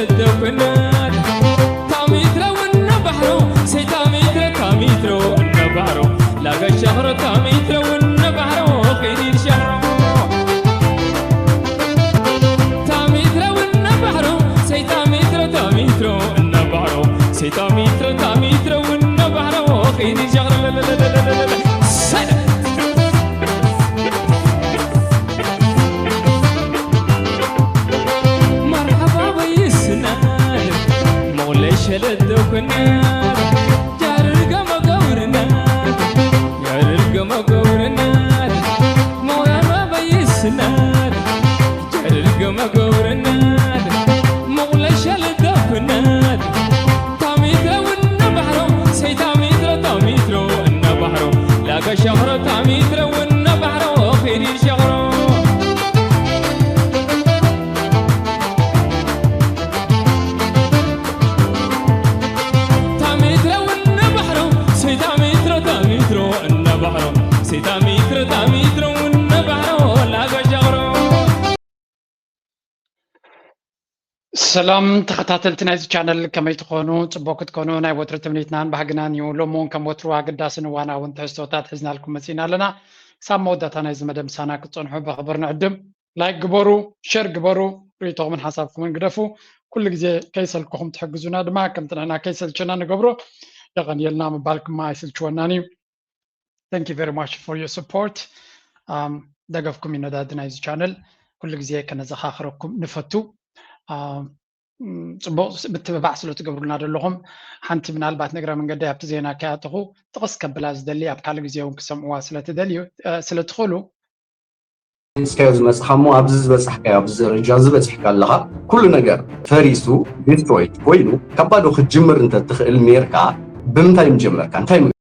الدفنات تاميترا والنبحرو سي تاميترا تاميترو النبحرو لاقى الشهر تاميترا والنبحرو خير شهر تاميترا والنبحرو سي تاميترا تاميترو النبحرو سي تاميترا تاميترا والنبحرو خير شهر لا لا لا لا لا شلدوكنا جارق مقورنا جارق مقورنا مولانا بيسنا جارق مقورنا مولا شلدوكنا تاميترا والنبحرو سي تاميترا تاميترو النبحرو لاقى شهر تاميترا والنبحرو خير شهر تاميترا والنبحرو لاقى شغرو سلام تخطاتلتنا زي channel كما يتخونو صبوك تكونو ناي وتر تمنيتنا بحقنا نيو لومون كم وتروا قداسن وانا وانت استوتات حزنا لكم مسينا لنا سام مودتنا زي مدام سانا كتصنحو بخبرنا عدم لايك قبرو شير قبرو ريتو من حسابكم انقدفو كل جزي كيسلكم تحجزونا دما كم تنعنا كيسلشنا نقبرو يغني لنا مبالكم ما يسلشوناني Thank you very much for your support. دقفكم إنه دادنا إز channel كل جزية كنا زخاخركم نفتو. بتبع سلوت قبرنا دلهم حنت من البعض نقرأ من قد يبتزينا كاتهو تقص كبلاز دلي أبكال جزية ونقسم واصلة دليو سلتخلو. سكايز مسحمو أبزز بس حكاية أبزز رجاز بس حكى لها كل نجار فريسو ديسترويت وينو كبادو خجمر أنت تخيل ميركا بمتايم جمر كان تايم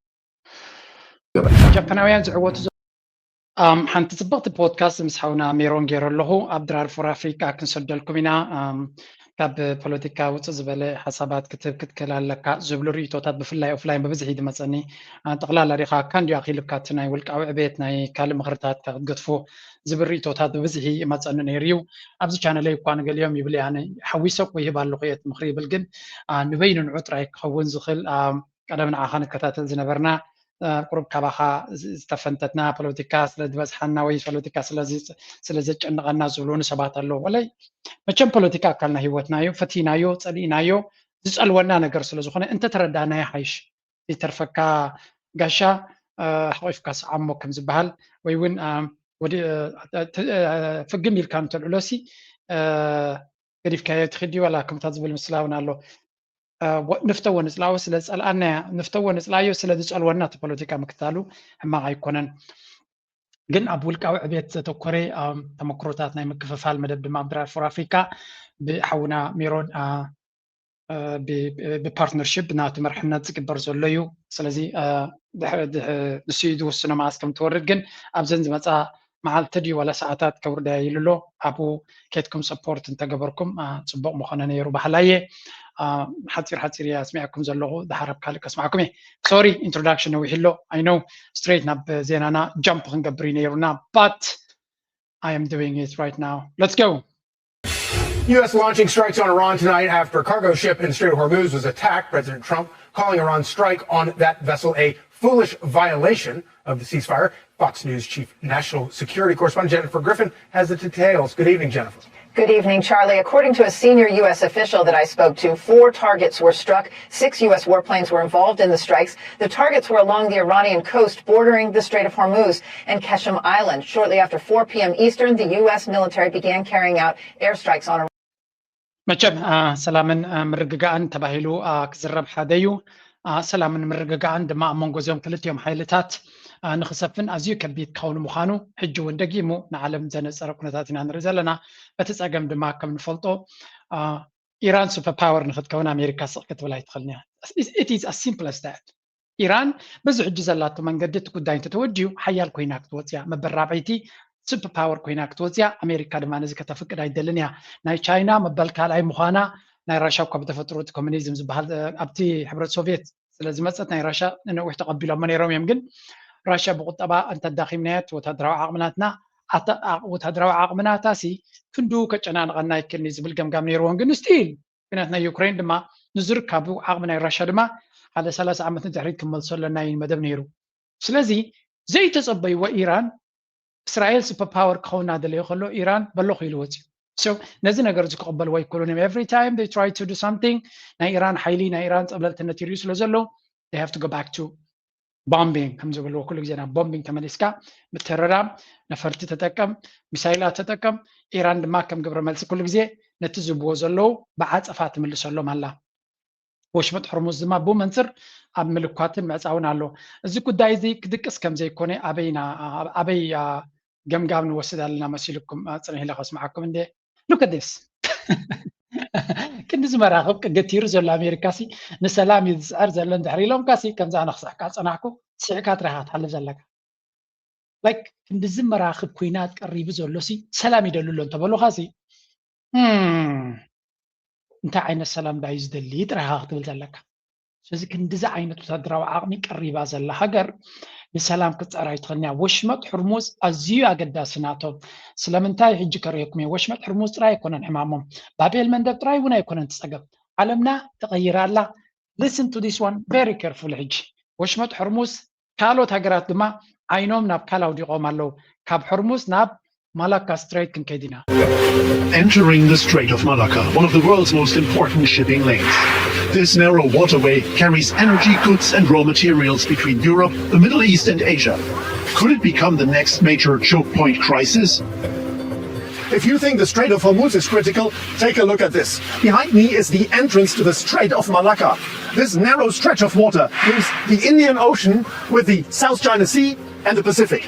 جابناويان زعوت حنت تبغت بودكاست مسحونا ميرون غير له عبدالرحمن فرافيكا كنسدلكم هنا كاب بوليتيكا وتزبله حسابات كتب كتكلال لك زبل ريتوتات بفلاي اوفلاين ببزحي دمصني تقلال ريخا كان دي اخي لكاتنا والقاو عبيتنا كال مغرتات كغطفو زبل ريتوتات ببزحي مصنن يريو ابز channel يكون قال يوم يبلي يعني حويسك ويهبال لقيت مخري بالجن نبين عطراي كون زخل قدمنا اخان كتاتل زنبرنا قرب كباخا استفنتتنا بوليتيكا سلدبس حنا وي بوليتيكا سلازي ጨንቀና ዝብሉን ሰባት አለው ወላይ መቸም ፖለቲካ አካልና ህይወትናዮ ፈቲናዮ ጸሊናዮ ዝጸልወና ነገር ስለዝኾነ እንተ ተረዳናይ ሓይሽ ይተርፈካ ጋሻ ሓቂፍካ ሰዓሞ ከም ዝበሃል ወይ ውን ወዲ ፍግም ኢልካን ተልዕሎሲ ገዲፍካዮ ትኽዲ ወላ ከምታ ዝብል ምስላውን ኣሎ نفتو نصلاو سلا صلأنا نفتو نصلايو سلا دصلونا تبوليتيكا مكتالو حما غيكونن ግን ኣብ ውልቃዊ ዕብየት ዘተኮረ ተመክሮታት ናይ ምክፍፋል መደብ ድማ ብድራር ፎር ኣፍሪካ ብሓውና ሜሮን ብፓርትነርሽፕ ናቱ መርሕነት ዝግበር ዘሎ እዩ ስለዚ ንሱ ዝውስኖ ማስ ከም ትወርድ ግን ኣብዘን ዝመፃ መዓልቲ ድዩ ወላ ሰዓታት ከውርዳ ይልሎ ኣብኡ ኬትኩም ሰፖርት እንተገበርኩም ፅቡቅ ምኾነ ነይሩ ባህላየ حصير يا اسمعكم زلغو دحرب كالك اسمعكم sorry introduction نوي هلو I know straight ناب زينانا jump نقبري نيرونا but I am doing it right now let's go U.S. launching strikes on Iran tonight after a cargo ship in the Strait of Hormuz was attacked. President Trump calling Iran's strike on that vessel a foolish violation of the ceasefire. Fox News chief national security correspondent Jennifer Griffin has the details. Good evening, Jennifer. Good evening, Charlie. According to a senior U.S. official that I spoke to, 4 targets were struck. 6 U.S. warplanes were involved in the strikes. The targets were along the Iranian coast bordering the Strait of Hormuz and Qeshm Island. Shortly after 4 p.m. Eastern, the U.S. military began carrying out airstrikes on Iran. መቸም ሰላምን ምርግጋእን ተባሂሉ ክዝረብ ሓደዩ ሰላምን ምርግጋእን ድማ መንጎዞም ክልቲኦም ሓይልታት ንኽሰፍን ኣዝዩ ከቢድ ክኸውን ምዃኑ ሕጂ እውን ደጊሙ ንዓለም ዘነፀረ ኩነታት ኢና ንርኢ ዘለና በቲ ፀገም ድማ ከም ንፈልጦ ኢራን ሱፐር ፓወር ንክትከውን ኣሜሪካ ስቕ ክትብል ኣይትኽእልን እያ it is as simple as that ኢራን በዚ ሕጂ ዘላቶ መንገዲ እቲ ጉዳይ እንተተወድዩ ሓያል ኮይና ክትወፅያ መበራበይቲ ሱፐር ፓወር ኮይና ክትወፅያ ኣሜሪካ ድማ ነዚ ከተፍቅድ ኣይደልን እያ ናይ ቻይና መበል ካልኣይ ምዃና ናይ ራሻ እኳ ብተፈጥሮ እቲ ኮሙኒዝም ዝበሃል ኣብቲ ሕብረት ሶቪየት ስለዚ መፀት ናይ ራሻ ንነዊሕ ተቐቢሎም ነይሮም እዮም ግን ራሻ ብቁጠባ እንተዳኺምናየት ወታደራዊ ዓቕምናትና ወታደራዊ ዓቕምናታሲ ክንዱ ከጨናንቐና ይክእልኒ ዝብል ገምጋም ነይርዎን ግን ስቲል ኩናት ናይ ዩክሬን ድማ ንዝርካቡ ዓቕሚ ናይ ራሽያ ድማ ሓደ 30 ዓመት ድሕሪት ክመልሶ ኣለና መደብ ነይሩ ስለዚ ዘይተጸበይዎ ኢራን እስራኤል ሱፐር ፓወር ክኸውና ደለዮ ከሎ ኢራን በለኹ ኢሉ ወፂኡ so ነዚ ነገር ዝክቕበልዎ ኣይኮኑን every time they try to do something ናይ ኢራን ሓይሊ ናይ ኢራን ፀብለልትነት ይርዩ ስለ ዘሎ they have to go back to bombing ከም ዝብልዎ ኩሉ ግዜ ናብ ቦምቢንግ ተመሊስካ ምትረራ ነፈርቲ ተጠቀም ሚሳይላት ተጠቀም ኢራን ድማ ከም ግብረ መልሲ ኩሉ ግዜ ነቲ ዝብዎ ዘለው ብዓፀፋ ትምልሰሎም ኣላ ወሽመጥ ሕርሙዝ ድማ ብመንፅር ኣብ ምልኳትን ምዕፃውን ኣሎ እዚ ጉዳይ እዚ ክድቅስ ከም ዘይኮነ ኣበይ ገምጋም ንወስድ ኣለና መሲልኩም ፅንሕ ኢለ ከስማዓኩም እንደ look at this ክንዲ ዝመራኽብ ገቲሩ ዘሎ ኣሜሪካ ሲ ንሰላም ይዝዕር ዘሎ እንድሕር ኢሎም ካሲ ከምዛ ነክሳሕካ ፀናሕኩ ስዕካ ትረኻ ትሓልፍ ዘለካ like ክንዲ ዝመራኽብ ኩናት ቀሪቡ ዘሎ ሲ ሰላም ይደልሎ እንተበሉኻ ሲ እንታይ ዓይነት ሰላም ዳይ ዝደሊ ጥራኻ ክትብል ዘለካ ስለዚ ክንዲዚ ዓይነት ወታደራዊ ዓቕሚ ቀሪባ ዘላ ሃገር ንሰላም ክትፀራይ ትኽእልኛ ወሽመጥ ሕርሙዝ ኣዝዩ ኣገዳሲ ናቶም ስለምንታይ ሕጂ ከሪአኩም ወሽመጥ ሕርሙዝ ጥራይ ኣይኮነን ሕማሞም ባቤል መንደብ ጥራይ እውን ኣይኮነን ትፀገም ዓለምና ተቐይራ ኣላ listen to this one very carefully ሕጂ ወሽመጥ ሕርሙዝ ካልኦት ሃገራት ድማ ዓይኖም ናብ ካላው ዲቖም ኣለው ካብ ሕርሙዝ ናብ Malacca Strait ክንከይድና Entering the Strait of Malacca, one of the world's most important shipping lanes. This narrow waterway carries energy, goods and raw materials between Europe, the Middle East and Asia. Could it become the next major choke point crisis? If you think the Strait of Hormuz is critical, take a look at this. Behind me is the entrance to the Strait of Malacca. This narrow stretch of water links the Indian Ocean with the South China Sea and the Pacific.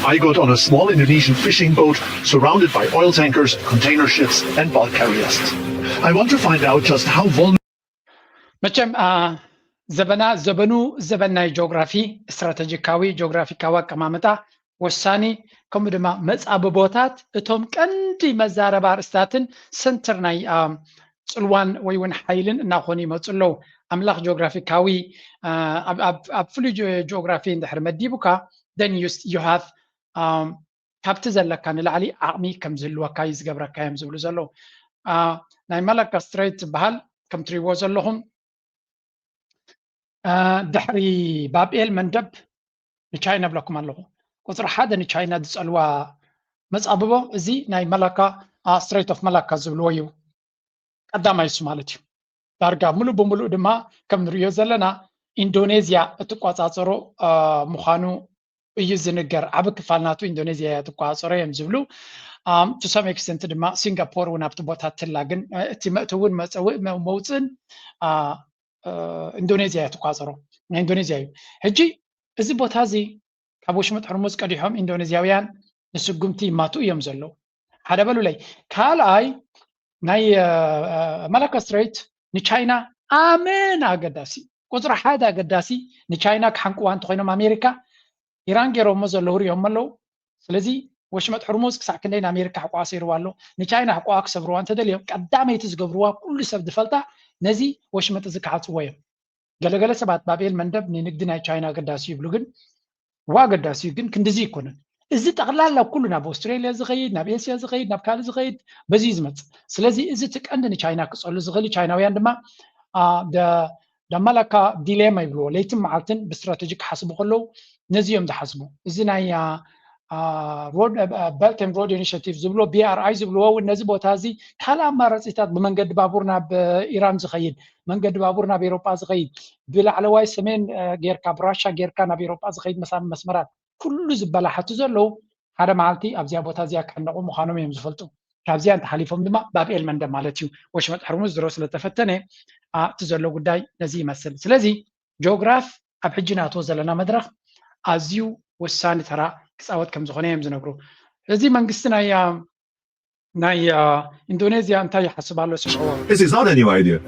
I got on a small Indonesian fishing boat surrounded by oil tankers, container ships and bulk carriers. I want to find out just how vulnerable መቸም ዘበኑ ናይ ጂኦግራፊ ስትራቴጂካዊ ጂኦግራፊካዊ አቀማመጣ ወሳኒ ከምኡ ድማ መጻብቦታት እቶም ቀንዲ መዛረባ ርስታትን ሰንተር ናይ ጽልዋን ወይ ውን ሓይልን እናኾኑ ይመጽለው ኣምላኽ ጂኦግራፊካዊ ኣብ ፍሉይ ጂኦግራፊ እንድሕር መዲቡካ then you have ካብቲ ዘለካ ንላዕሊ ዓቕሚ ከም ዝህልወካ ይዝገብረካ እዮም ዝብሉ ዘሎ ናይ ማላካ ስትሬት ዝበሃል ከም ትሪእዎ ዘለኹም ድሕሪ ባብኤል መንደብ ንቻይና ብለኩም ኣለኹ ቁፅሪ ሓደ ንቻይና ዝፀልዋ መፃብቦ እዚ ናይ ማላካ ስትሬት ኦፍ ማላካ ዝብልዎ እዩ ቀዳማይ እሱ ማለት እዩ ዳርጋ ሙሉእ ብምሉእ ድማ ከም ንሪኦ ዘለና ኢንዶኔዝያ እትቋፃፀሮ ምዃኑ እዩ ዝንገር ዓብ ክፋል ናቱ ኢንዶኔዝያ እትቋፃፀሮ እዮም ዝብሉ to some extent ድማ ሲንጋፖር እውን ኣብቲ ቦታ ትላ ግን እቲ መእተውን መውፅን ኢንዶኔዝያ እትቋፀሮ ናይ ኢንዶኔዝያ እዩ ሕጂ እዚ ቦታ እዚ ካብ ወሽመጥ ሕርሙዝ ቀዲሖም ኢንዶኔዝያውያን ንስጉምቲ ይማቱ እዮም ዘለው ሓደ በሉለይ ካልኣይ ናይ ማላካ ስትሬት ንቻይና ኣመን ኣገዳሲ ቁፅሪ ሓደ ኣገዳሲ ንቻይና ክሓንቅዋ እንተኮይኖም ኣሜሪካ ኢራን ገይሮሞ ዘለዉ ሪኦም ኣለው ስለዚ ወሽመጥ ሕርሙዝ ክሳዕ ክንደይ ንኣሜሪካ ሕቋ ሰይርዋ ኣሎ ንቻይና ሕቋ ክሰብርዋ እንተደልዮም ቀዳመይቲ ዝገብርዋ ኩሉ ሰብ ዝፈልጣ ነዚ ወሽመጥ እዚ ክሓፅዎ እዮም ገለገለ ሰባት ባብኤል መንደብ ንንግዲ ናይ ቻይና ኣገዳሲ ይብሉ ግን ዋ ኣገዳሲ ግን ክንዲዚ ይኮነን እዚ ጠቕላላ ኩሉ ናብ ኣውስትራልያ ዝኸይድ ናብ ኤስያ ዝኸይድ ናብ ካልእ ዝኸይድ በዚ ዝመፅ ስለዚ እዚ ትቀንዲ ንቻይና ክፀሉ ዝኽእል ቻይናውያን ድማ ዳማላካ ዲሌማ ይብልዎ ለይትን መዓልትን ብስትራቴጂ ክሓስቡ ከለዉ ነዚኦም ዝሓስቡ እዚ ናይ ቤልት ኤንድ ሮድ ኢኒሽቲቭ ዝብሎ BRI ዝብልዎ እውን ነዚ ቦታ እዚ ካልእ ኣማራፂታት ብመንገዲ ባቡር ናብ ኢራን ዝኸይድ መንገዲ ባቡር ናብ ኤሮጳ ዝኸይድ ብላዕለዋይ ሰሜን ጌርካ ብራሻ ጌርካ ናብ ኤሮጳ ዝኸይድ መስመራት ኩሉ ዝበላሓቱ ዘለዉ ሓደ መዓልቲ ኣብዚያ ቦታ እዚያ ክሕነቑ ምዃኖም እዮም ዝፈልጡ ካብዚያ እንተሓሊፎም ድማ ባብኤል መንደብ ማለት እዩ ወሽመጥ ሕርሙዝ ድሮ ስለተፈተነ እቲ ዘሎ ጉዳይ ነዚ ይመስል ስለዚ ጂኦግራፍ ኣብ ሕጂ ናትዎ ዘለና መድረኽ ኣዝዩ ወሳኒ ተራ ክፃወት ከም ዝኾነ እዮም ዝነግሩ እዚ መንግስቲ ናይ ኢንዶኔዝያ እንታይ ይሓስብ ኣሎ ሲሸዎ This is not a new idea.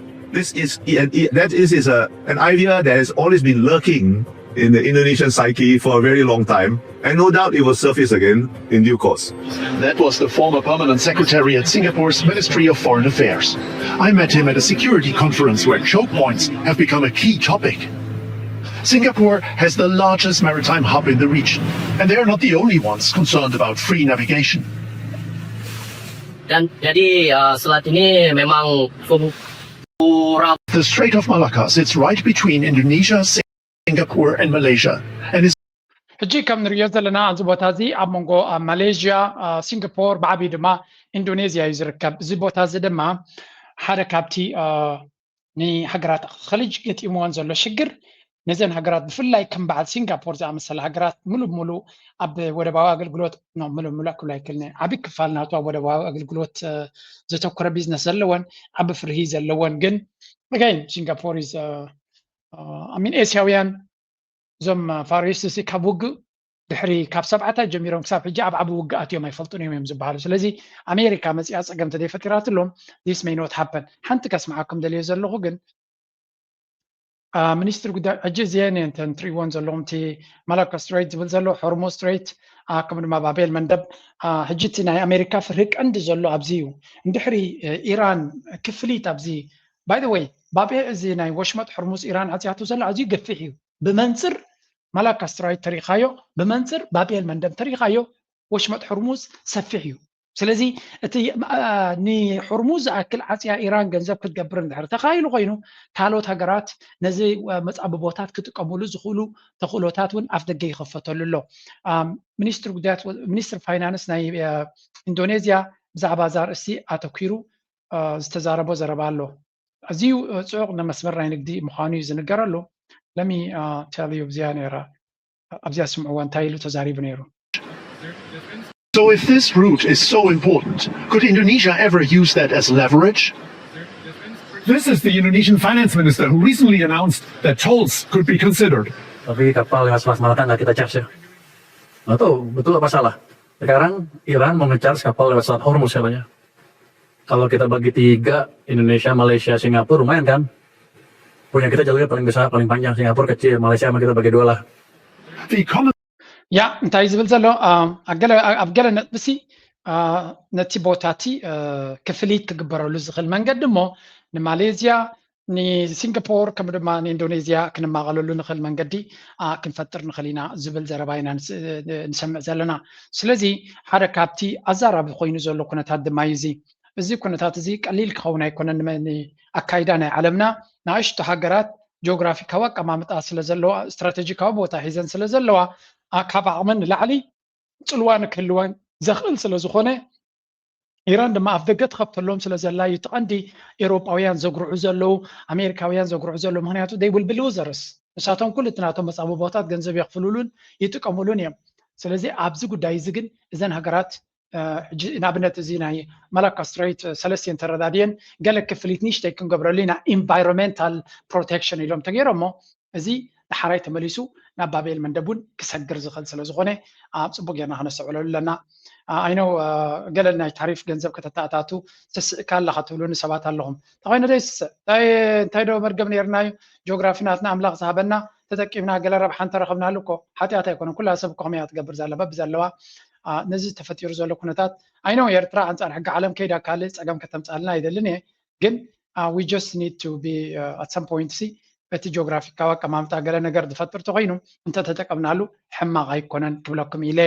That is an idea that has always been lurking in the Indonesian psyche for a very long time, and no doubt it will surface again in due course. That was the former permanent secretary at Singapore's Ministry of Foreign Affairs. I met him at a security conference where choke points have become a key topic. Singapore has the largest maritime hub in the region, and they are not the only ones concerned about free navigation. Dan jadi selat ini memang kurang. The Strait of Malacca sits right between Indonesia, Singapore, and Malaysia, and is ሕጂ ከም ንሪኦ ዘለና እዚ ቦታ እዚ ኣብ መንጎ ማሌዥያ ሲንጋፖር ብዓብዪ ድማ ኢንዶኔዝያ እዩ ዝርከብ እዚ ቦታ እዚ ድማ ሓደ ካብቲ ንሃገራት ኸሊጅ ገጢምዎን ዘሎ ሽግር ነዘን ሃገራት ብፍላይ ከም በዓል ሲንጋፖር ዝኣመሰለ ሃገራት ሙሉእ ሙሉእ ኣብ ወደባዊ ኣገልግሎት ሙሉእ ሙሉእ ክብላ ይክእልኒ ዓብዪ ክፋል ናቱ ኣብ ወደባዊ ኣገልግሎት ዘተኮረ ቢዝነስ ዘለወን ዓቢ ፍርሂ ዘለወን ግን again ሲንጋፖር is ኤስያውያን እዞም ፋሪስሲ ካብ ውግእ ድሕሪ ካብ ሰብዓታት ጀሚሮም ክሳብ ሕጂ ኣብ ዓቢ ውግእ ኣትዮም ኣይፈልጡን እዮም ዝበሃሉ ስለዚ ኣሜሪካ መፅያ ፀገም ተደይፈጢራትሎም this may not happen ሓንቲ ከስምዓኩም ደልዮ ዘለኹ ግን ሚኒስትር ጉዳይ ሕጂ እዚአን እንተን ትሪእዎን ዘለኹም እቲ ማላካ ስትሬት ዝብል ዘሎ ሆርሞ ስትሬት ከምኡ ድማ ባቤል መንደብ ሕጂ እቲ ናይ ኣሜሪካ ፍርሂ ቀንዲ ዘሎ ኣብዚ እዩ እንድሕሪ ኢራን ክፍሊት ኣብዚ ባይ ዘ ወይ ባቤል እዚ ናይ ወሽመጥ ሕርሙዝ ኢራን ዓፅያቱ ዘሎ ኣዝዩ ገፊሕ እዩ ብመንፅር ማላካ ስትሬት ተሪኻዮ ብመንፅር ባቤል መንደብ ተሪኻዮ ወሽመጥ ሕርሙዝ ሰፊሕ እዩ ስለዚ እቲ ንሕርሙዝ ዝኣክል ዓፅያ ኢራን ገንዘብ ክትገብር እንድሕር ተኻኢሉ ኮይኑ ካልኦት ሃገራት ነዚ መፃብቦታት ክጥቀምሉ ዝኽእሉ ተኽእሎታት እውን ኣፍ ደገ ይኸፈተሉ ኣሎ ሚኒስትር ፋይናንስ ናይ ኢንዶኔዝያ ብዛዕባ እዛ ርእሲ ኣተኪሩ ዝተዛረቦ ዘረባ ኣሎ ኣዝዩ ፅዑቕ ንመስመር ናይ ንግዲ ምዃኑ እዩ ዝንገረሉ ለሚ ቴል ዩ ኣብዚያ ስምዕዎ እንታይ ኢሉ ተዛሪቡ ነይሩ So if this route is so important, could Indonesia ever use that as leverage? This is the Indonesian finance minister who recently announced that tolls could be considered. Tapi kapal lewat Selat Malaka nggak kita charge ya? Nggak tahu, betul apa salah. Sekarang Iran mau nge-charge kapal lewat Selat Hormuz katanya. Kalau kita bagi 3, Indonesia, Malaysia, Singapura, lumayan kan? Punya kita jalurnya paling besar, paling panjang. Singapura kecil, Malaysia sama kita bagi 2 lah. ያ እንታይ ዝብል ዘሎ ኣብ ገለ ነጥብሲ ነቲ ቦታቲ ክፍሊት ክግበረሉ ዝኽእል መንገዲ እሞ ንማሌዝያ ንሲንጋፖር ከምኡ ድማ ንኢንዶኔዝያ ክንማቐለሉ ንኽእል መንገዲ ክንፈጥር ንኽእል ኢና ዝብል ዘረባ ኢና ንሰምዕ ዘለና ስለዚ ሓደ ካብቲ ኣዛራቢ ኮይኑ ዘሎ ኩነታት ድማ እዩ እዚ ኩነታት እዚ ቀሊል ክኸውን ኣይኮነን ኣካይዳ ናይ ዓለምና ንኣሽቱ ሃገራት ጂኦግራፊካዊ ኣቀማምጣ ስለ ዘለዋ ስትራቴጂካዊ ቦታ ሒዘን ስለ ዘለዋ ካብ ዓቕመን ንላዕሊ ፅልዋ ንክህልወን ዘኽእል ስለ ዝኾነ ኢራን ድማ ኣፍ ደገ ትኸፍተሎም ስለ ዘላ እዩ እቲ ቀንዲ ኤውሮጳውያን ዘጉርዑ ዘለው ኣሜሪካውያን ዘጉርዑ ዘለው ምክንያቱ they will be losers ንሳቶም ኩሉ እቲ ናቶም መፃብቦታት ገንዘብ የኽፍሉሉን ይጥቀሙሉን እዮም ስለዚ ኣብዚ ጉዳይ እዚ ግን እዘን ሃገራት ንኣብነት እዚ ናይ ማላካ ስትሬት ሰለስቲን ተረዳድየን ገለ ክፍሊት ንእሽተይ ክንገብረሉ ኢና ኢንቫይሮንሜንታል ፕሮቴክሽን ኢሎም ተገይሮሞ እዚ ንሓራይ ተመሊሱ ናብ ባቤል መንደቡን ክሰግር ዝኽእል ስለ ዝኾነ ኣብ ፅቡቅ ጌርና ክነስተውዕለሉ ኣለና ኣይኖ ገለ ናይ ታሪፍ ገንዘብ ከተተኣታቱ ተስእካ ኣለካ ትብሉኒ ሰባት ኣለኹም ተኮይኑ ዶ ይስስእ እንታይ ዶ መርገብ ነርናዩ ጂኦግራፊ ናትና ኣምላኽ ዝሃበና ተጠቂምና ገለ ረብሓ እንተረኸብናሉ እኮ ሓጢኣት ኣይኮነን ኩላ ሰብ ከመይ ትገብር ዘላ በብዘለዋ ነዚ ተፈጢሩ ዘሎ ኩነታት ኣይኖ ኤርትራ ኣንፃር ሕጊ ዓለም ከይዳ ካልእ ፀገም ከተምፃልና ኣይደልን እየ ግን we just need to be at some point እቲ ጂኦግራፊካዊ ኣቀማምጣ ገለ ነገር ዝፈጥር ተኮይኑ እንተተጠቀምናሉ ሕማቕ ኣይኮነን ክብለኩም ኢለ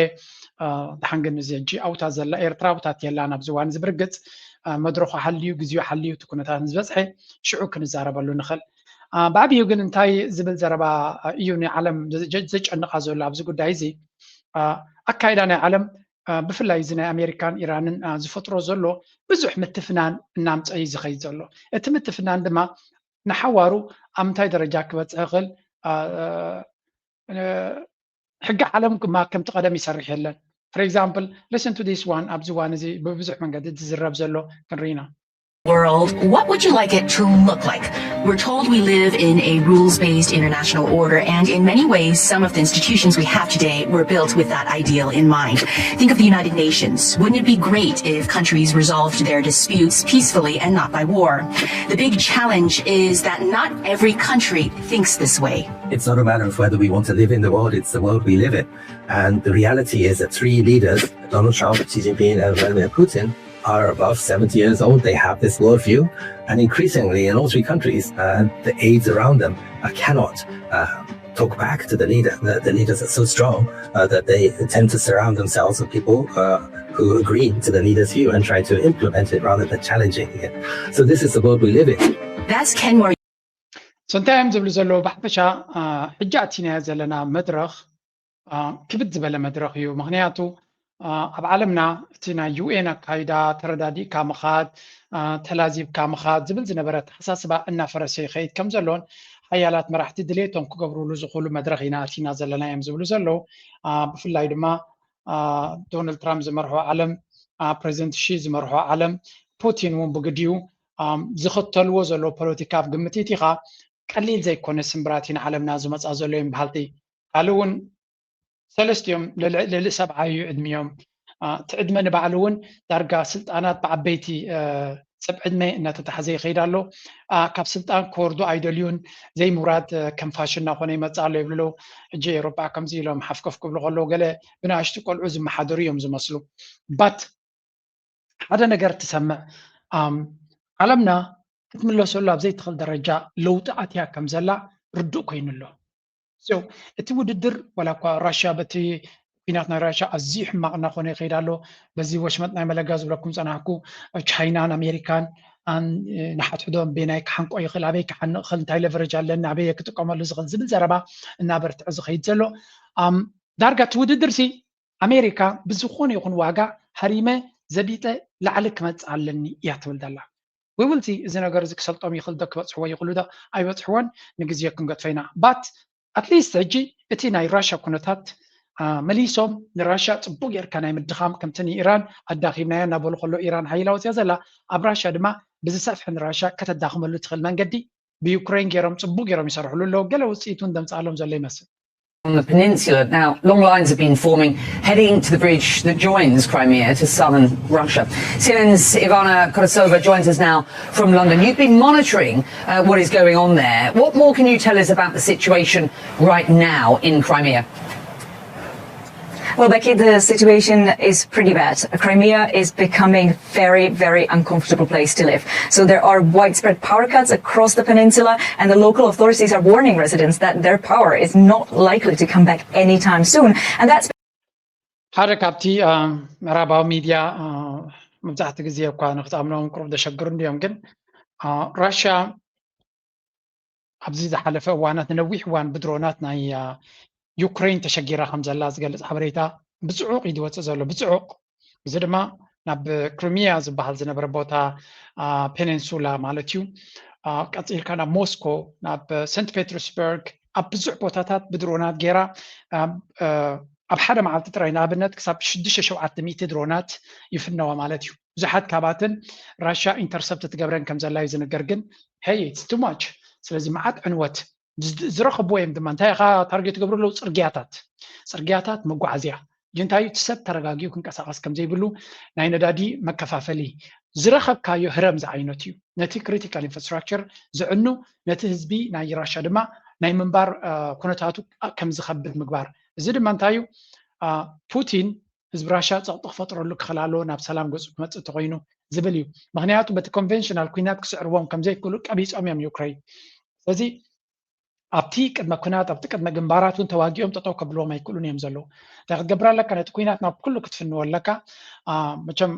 ድሓንግን እዚ ሕጂ ኣውታት ዘላ ኤርትራ ኣውታት የላን ኣብዚ እዋን ዝብርግፅ መድረኹ ሓልዩ ግዜኡ ሓልዩ እቲ ኩነታት ዝበፅሐ ሽዑ ክንዛረበሉ ንኽእል ብዓብዩ ግን እንታይ ዝብል ዘረባ እዩ ንዓለም ዘጨንቃ ዘሎ ኣብዚ ጉዳይ እዚ ኣካይዳ ናይ ዓለም ብፍላይ እዚ ናይ ኣሜሪካን ኢራንን ዝፈጥሮ ዘሎ ብዙሕ ምትፍናን እናምፀ እዩ ዝኸይድ ዘሎ እቲ ምትፍናን ድማ ንሓዋሩ ኣብ ምንታይ ደረጃ ክበፅሕ ይኽእል ሕጊ ዓለም ድማ ከምቲ ቀደም ይሰርሕ የለን for example listen to this one ኣብዚ እዋን እዚ ብብዙሕ መንገዲ ዝዝረብ ዘሎ ክንርኢና world, what would you like it to look like? We're told we live in a rules-based international order, and in many ways, some of the institutions we have today were built with that ideal in mind. Think of the United Nations. Wouldn't it be great if countries resolved their disputes peacefully and not by war? The big challenge is that not every country thinks this way. It's not a matter of whether we want to live in the world, it's the world we live in. And the reality is that 3 leaders, Donald Trump, Xi Jinping, and Vladimir Putin, are above 70 years old. They have this worldview, and increasingly in all 3 countries, the aides around them cannot talk back to the leader. The leaders are so strong that they tend to surround themselves with people who agree to the leader's view and try to implement it rather than challenging it. So this is the world we live in. That's Ken Mori. سنتايم زبل زلو بحبشا حجاتنا زلنا مدرخ كبد زبل مدرخ يو مغنياتو أب عالمنا تنا UN قايدة تردادي كامخات تلازيب كامخات زبل زنبرت حساس با أن فرسي خيد كم زلون حيالات مراحت دليتهم كقبروا لزخولو مدرخينا تنا زلنا يم زبل زلو بفلاي دما دونالد ترامب زمرحو عالم بريزنت شي زمرحو عالم بوتين وون بقديو زخطلو زلو بوليتيكا بقمتيتيخا قليل زي كون سمبراتين عالمنا زمص ازلوين بحالتي قالون ثلاثيوم للسبعايو ادميوم تعدمن بعلون دارغا سلطانات بعبيتي سبعدمي ان تتحزي خيدالو كاب سلطان كوردو ايدليون زي مراد كم فاشنا خوني مصالو يبلو اجي اوروبا كم زيلوم حفكف كبلو قالو غله بناشت قلعو زم محاضريوم زمسلو بات هذا نجر تسمع عالمنا تملسوا له بزي تخل درجة لو تعطيها كم زلا ردوا كين له. سو التوددر ولا كوا راشا بتي بيناتنا راشا أزيح معنا خوني خيرالو بزي وشمتنا ملقاز ولا كم صنعكو تشاينا أمريكان أن نحط حدهم بينك حنكو أي خلابيك حن خل تايل فرج على النعبية كتقام لزغل زبل زربا النابرت عزخ يتزلو درجة توددر سي أمريكا بزخون يكون واقع حريمة زبيته لعلك ما تعلني يعتمد دلع. We will see إذا نقدر زك سلطة يخلدك بتصحوا يقولوا ده أي بتصحون نجزي يكون قد فينا. But at least هجي اتينا راشا كونتات مليسوم نراشا تبوغير كان يمدخام كم تاني إيران الداخلنا نبول خلو إيران هايلا وتيازلا أبراشا دما بزساف حن راشا كتداخم اللي تخل من قدي بيوكرين جيرم تبوغيرم يسرحوا له قالوا سيتون دم تعلم زلي مسا. On the peninsula. Now, long lines have been forming heading to the bridge that joins Crimea to southern Russia. CNN's Ivana Kurasova joins us now from London. You've been monitoring what is going on there. What more can you tell us about the situation right now in Crimea? Well, Becky, the situation is pretty bad. Crimea is becoming very, very uncomfortable place to live. So there are widespread power cuts across the peninsula, and the local authorities are warning residents that their power is not likely to come back anytime soon. And that's هذا كابتي مرابا ميديا مبزحت جزية وكان اختامناهم قرب دشجرون يمكن راشا أبزيد حلفة وانا تنويح وان بدروناتنا هي يوكرين تشجيرها خمسة لاز قالت حبريتا بزعوق يدوت زلوا بزعوق زي ما نب كريميا زبحال زنا بربوتا بيننسولا مالتيو قصير كان موسكو نب سانت بطرسبرغ أبزع بوتاتات بدرونات جيرا أب حدا مع تترينا بنت كسب شدش شوعات 100 درونات يفنوا مالتيو زحات كاباتن راشا انترسبت تقبرن كم زلا يزنقرقن هي اتس تو ماتش سلازي معات عنوت زرخب ويم دمان تاي خا تارجت قبرو لو صرغياتات مغعزيا جنتاي تسب ترغاغيو كنقساقس كم زيبلو ناي ندادي مكفافلي زرخب كايو هرم زعينوتيو نتي كريتيكال انفراستراكشر زعنو نتي حزبي ناي راشا دما ناي منبار كونتاتو كم زخبت مغبار زي دمان تايو بوتين حزب راشا صقط فطرلو خلالو ناب سلام غص مص تقينو زبليو مغنياتو بتكونفنشنال كوينات كسعروم كم زي كلو قبيص اميام يوكرين ስለዚህ ኣብቲ ቅድመ ኩናት ኣብቲ ቅድመ ግንባራት እውን ተዋጊኦም ጠጠው ከብልዎም ኣይክእሉን እዮም ዘለዉ እንታይ ክትገብር ኣለካ ነቲ ኩናት ናብ ኩሉ ክትፍንዎ ኣለካ መቸም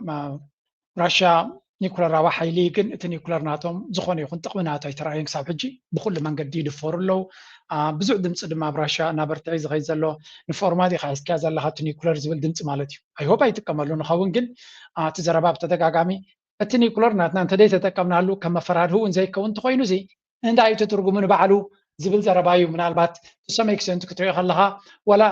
ራሽያ ኒኩለራዊ ሓይሊ ግን እቲ ኒኩለር ናቶም ዝኾነ ይኹን ጥቕሚ ናቶ ኣይተረኣዩን ክሳብ ሕጂ ብኩሉ መንገዲ ይድፈሩ ኣለዉ ብዙሕ ድምፂ ድማ ኣብ ራሽያ እናበርትዒ ዝኸይድ ዘሎ ንፎርማት ኢኻ ሒዝክያ ዘለካ እቲ ኒኩለር ዝብል ድምፂ ማለት እዩ ኣይሆፕ ኣይጥቀመሉ ንኸውን ግን እቲ ዘረባ ብተደጋጋሚ እቲ ኒኩለር ናትና እንተደይ ተጠቀምናሉ ከም መፈራርህ እውን ዘይከውን እንተኮይኑ እዚ እንታይ እዩ ትርጉሙ ንባዕሉ ዝብል ዘረባዩ ምናልባት to some extent ክትሪኦ ከለካ ወላ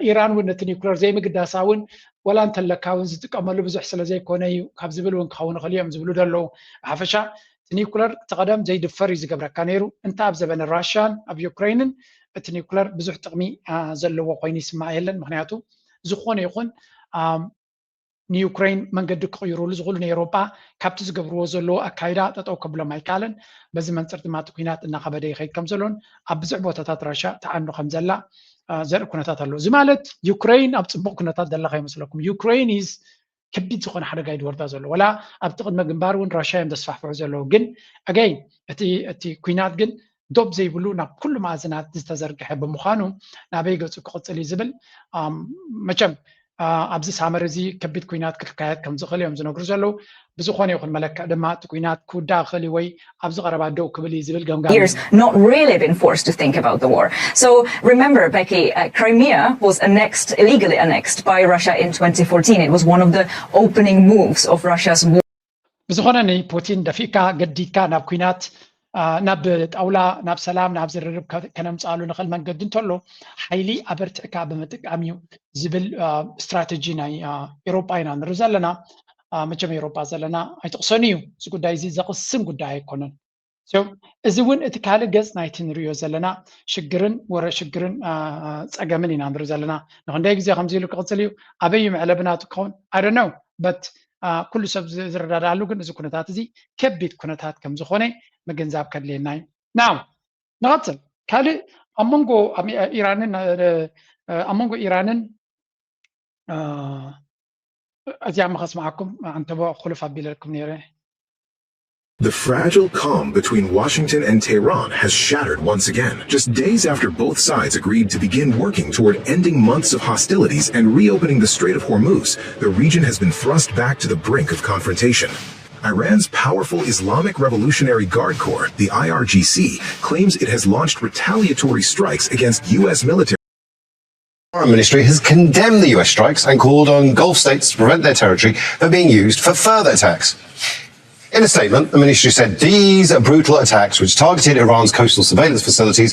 ኢራን እውን ነቲ ኒኩለር ዘይምግዳሳ እውን ወላ እንተለካ እውን ዝጥቀመሉ ብዙሕ ስለ ዘይኮነ እዩ ካብ ዝብል እውን ክኸውን ይኽእል እዮም ዝብሉ ደለዉ ብሓፈሻ እቲ ኒኩለር ተቐደም ዘይድፈር እዩ ዝገብረካ ነይሩ እንታ ኣብ ዘበነ ራሽያን ኣብ ዩክሬንን እቲ ኒኩለር ብዙሕ ጥቕሚ ዘለዎ ኮይኑ ይስማዕ የለን ምክንያቱ ዝኾነ ይኹን ንዩክሬን መንገዲ ክቕይሩሉ ዝኽእሉ ንኤውሮጳ ካብቲ ዝገብርዎ ዘለዎ ኣካይዳ ጠጠው ከብሎም ኣይከኣለን በዚ መንፅር ድማ እቲ ኩናት እናኸበደ ይኸይድ ከም ዘሎን ኣብ ብዙሕ ቦታታት ራሽያ ተዓኑ ከም ዘላ ዘርኢ ኩነታት ኣሎ እዚ ማለት ዩክሬን ኣብ ፅቡቅ ኩነታት ዘላካ ይመስለኩም ዩክሬን ኢዝ ከቢድ ዝኾነ ሓደጋ ይድወርዳ ዘሎ ወላ ኣብቲ ቅድመ ግንባር እውን ራሽያ እዮም ዘስፋሕፍሑ ዘለዉ ግን ኣገይን እቲ ኩናት ግን ዶብ ዘይብሉ ናብ ኩሉ ማዕዝናት ዝተዘርግሐ ብምዃኑ ናበይ ገፁ ክቕፅል እዩ ዝብል መቸም ኣብዚ ሳመር እዚ ከቢድ ኩናት ክካየድ ከም ዝኽእል እዮም ዝነግሩ ዘለው ብዝኾነ ይኹን መለክዕ ድማ እቲ ኩናት ክውዳእ ክኽእል ወይ ኣብዚ ቀረባ ደው ክብል እዩ ዝብል ገምጋም years not really been forced to think about the war. So remember, Becky, Crimea was annexed, illegally annexed by Russia in 2014. It was one of the opening moves of Russia's war. ብዝኾነ ናይ ፑቲን ደፊእካ ገዲድካ ናብ ኩናት ናብ ጣውላ ናብ ሰላም ናብ ዝርርብ ከነምፃሉ ንኽእል መንገዲ እንተሎ ሓይሊ ኣበርቲዕካ ብምጥቃም እዩ ዝብል ስትራቴጂ ናይ ኤውሮጳ ኢና ንርኢ ዘለና መቸም ኤውሮጳ ዘለና ኣይትቕሰኑ እዩ እዚ ጉዳይ እዚ ዘቕስም ጉዳይ ኣይኮነን እዚ እውን እቲ ካልእ ገጽ ናይቲ ንሪኦ ዘለና ሽግርን ወረ ሽግርን ፀገምን ኢና ንርኢ ዘለና ንክንደይ ግዜ ከምዚ ኢሉ ክቕፅል እዩ ኣበይ መዕለብናቱ ክኸውን I don't know but ኩሉ ሰብ ዝረዳዳሉ ግን እዚ ኩነታት እዚ ከቢድ ኩነታት ከም ዝኾነ መገንዛብ ከድልየና እዩ ናው ንቐፅል ካልእ ኣብ መንጎ ኢራንን እዚኣ መኸስማዓኩም ኣንተቦ ኩሉፍ ኣቢለልኩም ነይረ The fragile calm between Washington and Tehran has shattered once again, just days after both sides agreed to begin working toward ending months of hostilities and reopening the Strait of Hormuz. The region has been thrust back to the brink of confrontation. Iran's powerful Islamic Revolutionary Guard Corps, the IRGC, claims it has launched retaliatory strikes against U.S. military. The Foreign Ministry has condemned the US strikes and called on Gulf states to prevent their territory from being used for further attacks. In a statement, the ministry said these brutal attacks, which targeted Iran's coastal surveillance facilities,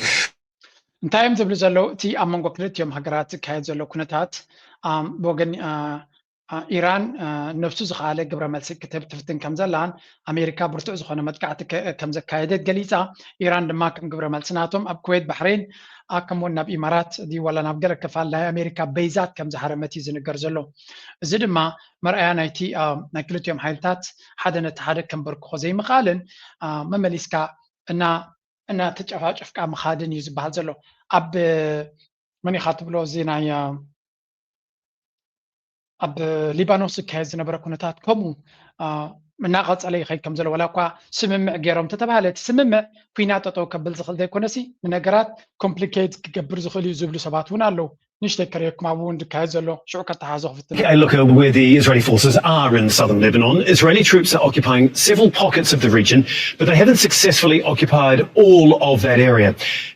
እንታይም ዝብሉ ዘለው እቲ ኣብ መንጎ ክልቲኦም ሃገራት ዝካየድ ዘሎ ኩነታት ብወገን ኢራን ነፍሱ ዝኸኣለ ግብረ መልሲ ክትፍትን ከም ዘላን ኣሜሪካ ብርቱዕ ዝኾነ መጥቃዕቲ ከም ዘካየደት ገሊፃ ኢራን ድማ ከም ግብረ መልሲ ናቶም ኣብ ኩዌት ባሕሬን ከምኡውን ናብ ኢማራት ዋላ ናብ ገለ ክፋል ናይ ኣሜሪካ በይዛት ከም ዝሃረመት እዩ ዝንገር ዘሎ እዚ ድማ መርኣያ ናይ ክልቲኦም ሓይልታት ሓደ ነቲ ሓደ ከንበርክኾ ዘይምኻልን መመሊስካ እና ተጨፋጨፍካ ምኻድን እዩ ዝበሃል ዘሎ ኣብ መን ኢኻ ትብሎ እዚ ናይ ኣብ ሊባኖስ ዝካየድ ዝነበረ ኩነታት ከምኡ እናቐፀለ ይኸይድ ከም ዘሎ ወላ እኳ ስምምዕ ገይሮም ተተባሃለ እቲ ስምምዕ ኩናት ጠጠው ከብል ዝኽእል ዘይኮነሲ ንነገራት ኮምፕሊኬት ክገብር ዝኽእል እዩ ዝብሉ ሰባት እውን ኣለው ንሽተይ ከርየኩም ኣብኡ እንድካየድ ዘሎ ሽዑ ከተሓዞ ክፍትል Okay, look at where the Israeli forces are in southern Lebanon. Israeli troops are occupying several pockets of the region, but they haven't successfully occupied all of that area.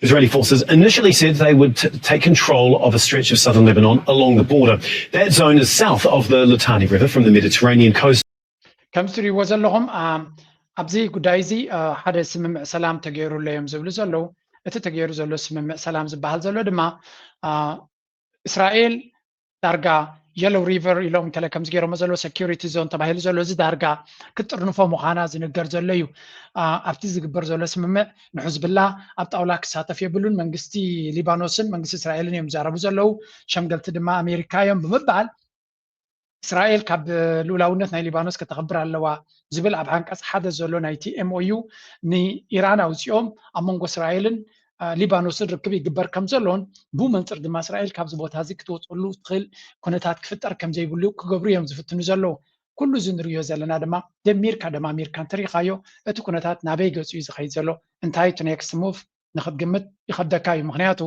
Israeli forces initially said they would take control of a stretch of southern Lebanon along the border. That zone is south of the Litani River from the Mediterranean coast. ከም ትሪእዎ ዘለኹም ኣብዚ ጉዳይ እዚ ሓደ ስምምዕ ሰላም ተገይሩሎ እዮም ዝብሉ ዘለው እቲ ተገይሩ ዘሎ ስምምዕ ሰላም ዝበሃል ዘሎ ድማ እስራኤል ዳርጋ የሎ ሪቨር ኢሎም ከለ ከም ዝገይሮሞ ዘሎ ሴኪሪቲ ዞን ተባሂሉ ዘሎ እዚ ዳርጋ ክጥርንፎ ምዃና ዝንገር ዘሎ እዩ ኣብቲ ዝግበር ዘሎ ስምምዕ ንሕዝብላ ኣብ ጣውላ ክሳተፍ የብሉን መንግስቲ ሊባኖስን መንግስቲ እስራኤልን እዮም ዛረቡ ዘለው ሸምገልቲ ድማ ኣሜሪካ እዮም ብምባል እስራኤል ካብ ልኡላውነት ናይ ሊባኖስ ከተኽብር ኣለዋ ዝብል ኣብ ሓንቀጽ ሓደ ዘሎ ናይቲ MOU ንኢራን ኣውፂኦም ኣብ መንጎ እስራኤልን ሊባኖስን ርክብ ይግበር ከም ዘሎን ብኡ መንፅር ድማ እስራኤል ካብዚ ቦታ እዚ ክትወፅሉ ትኽእል ኩነታት ክፍጠር ከም ዘይብሉ ክገብሩ እዮም ዝፍትኑ ዘለው ኩሉ እዚ ንሪኦ ዘለና ድማ ደሚርካ ድማ ኣሜሪካ እንተሪኻዮ እቲ ኩነታት ናበይ ገፁ እዩ ዝኸይድ ዘሎ እንታይ እቲ ኔክስት ሙቭ ንክትግምት ይኸብደካ እዩ ምክንያቱ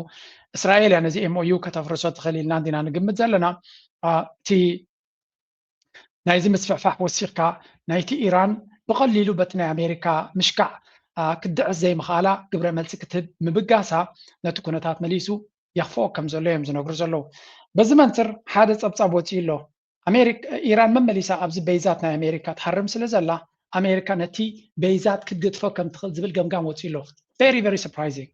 እስራኤል ያ ነዚ MOU ከተፍርሶ ትኽእል ኢልና እንዲና ንግምት ዘለና እቲ ናይዚ ምስፍሕፋሕ ወሲኽካ ናይቲ ኢራን ብቐሊሉ በቲ ናይ ኣሜሪካ ምሽካዕ ክድዕስ ዘይምኽኣላ ግብረ መልሲ ክትህብ ምብጋሳ ነቲ ኩነታት መሊሱ የኽፍኦ ከም ዘሎ እዮም ዝነግሩ ዘለው በዚ መንፅር ሓደ ፀብፃብ ወፂኡ ኣሎ ኢራን መመሊሳ ኣብዚ በይዛት ናይ ኣሜሪካ ትሃርም ስለ ዘላ ኣሜሪካ ነቲ በይዛት ክትገድፎ ከም ትኽእል ዝብል ገምጋም ወፂኡ ኣሎ very very surprising.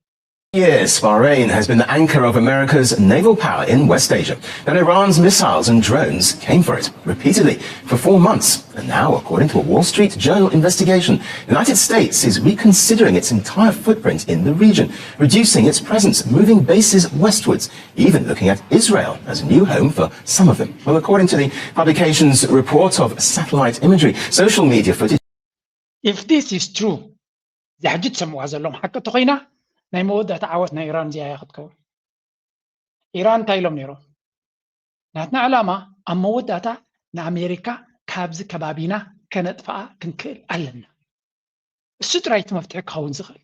Yes, Bahrain has been the anchor of America's naval power in West Asia. But Iran's missiles and drones came for it repeatedly for 4 months. And now, according to a Wall Street Journal investigation, the United States is reconsidering its entire footprint in the region, reducing its presence, moving bases westwards, even looking at Israel as a new home for some of them. Well, according to the publication's report of satellite imagery, social media footage... If this is true, زحجت سموها زلهم حق تقينا ናይ መወዳእታ ዓወት ናይ ኢራን እዚኣ እያ ክትከውን ኢራን እንታይ ኢሎም ነይሮም ናትና ዕላማ ኣብ መወዳእታ ንኣሜሪካ ካብዚ ከባቢና ከነጥፍኣ ክንክእል ኣለና እሱ ጥራይ እቲ መፍትሒ ክኸውን ዝኽእል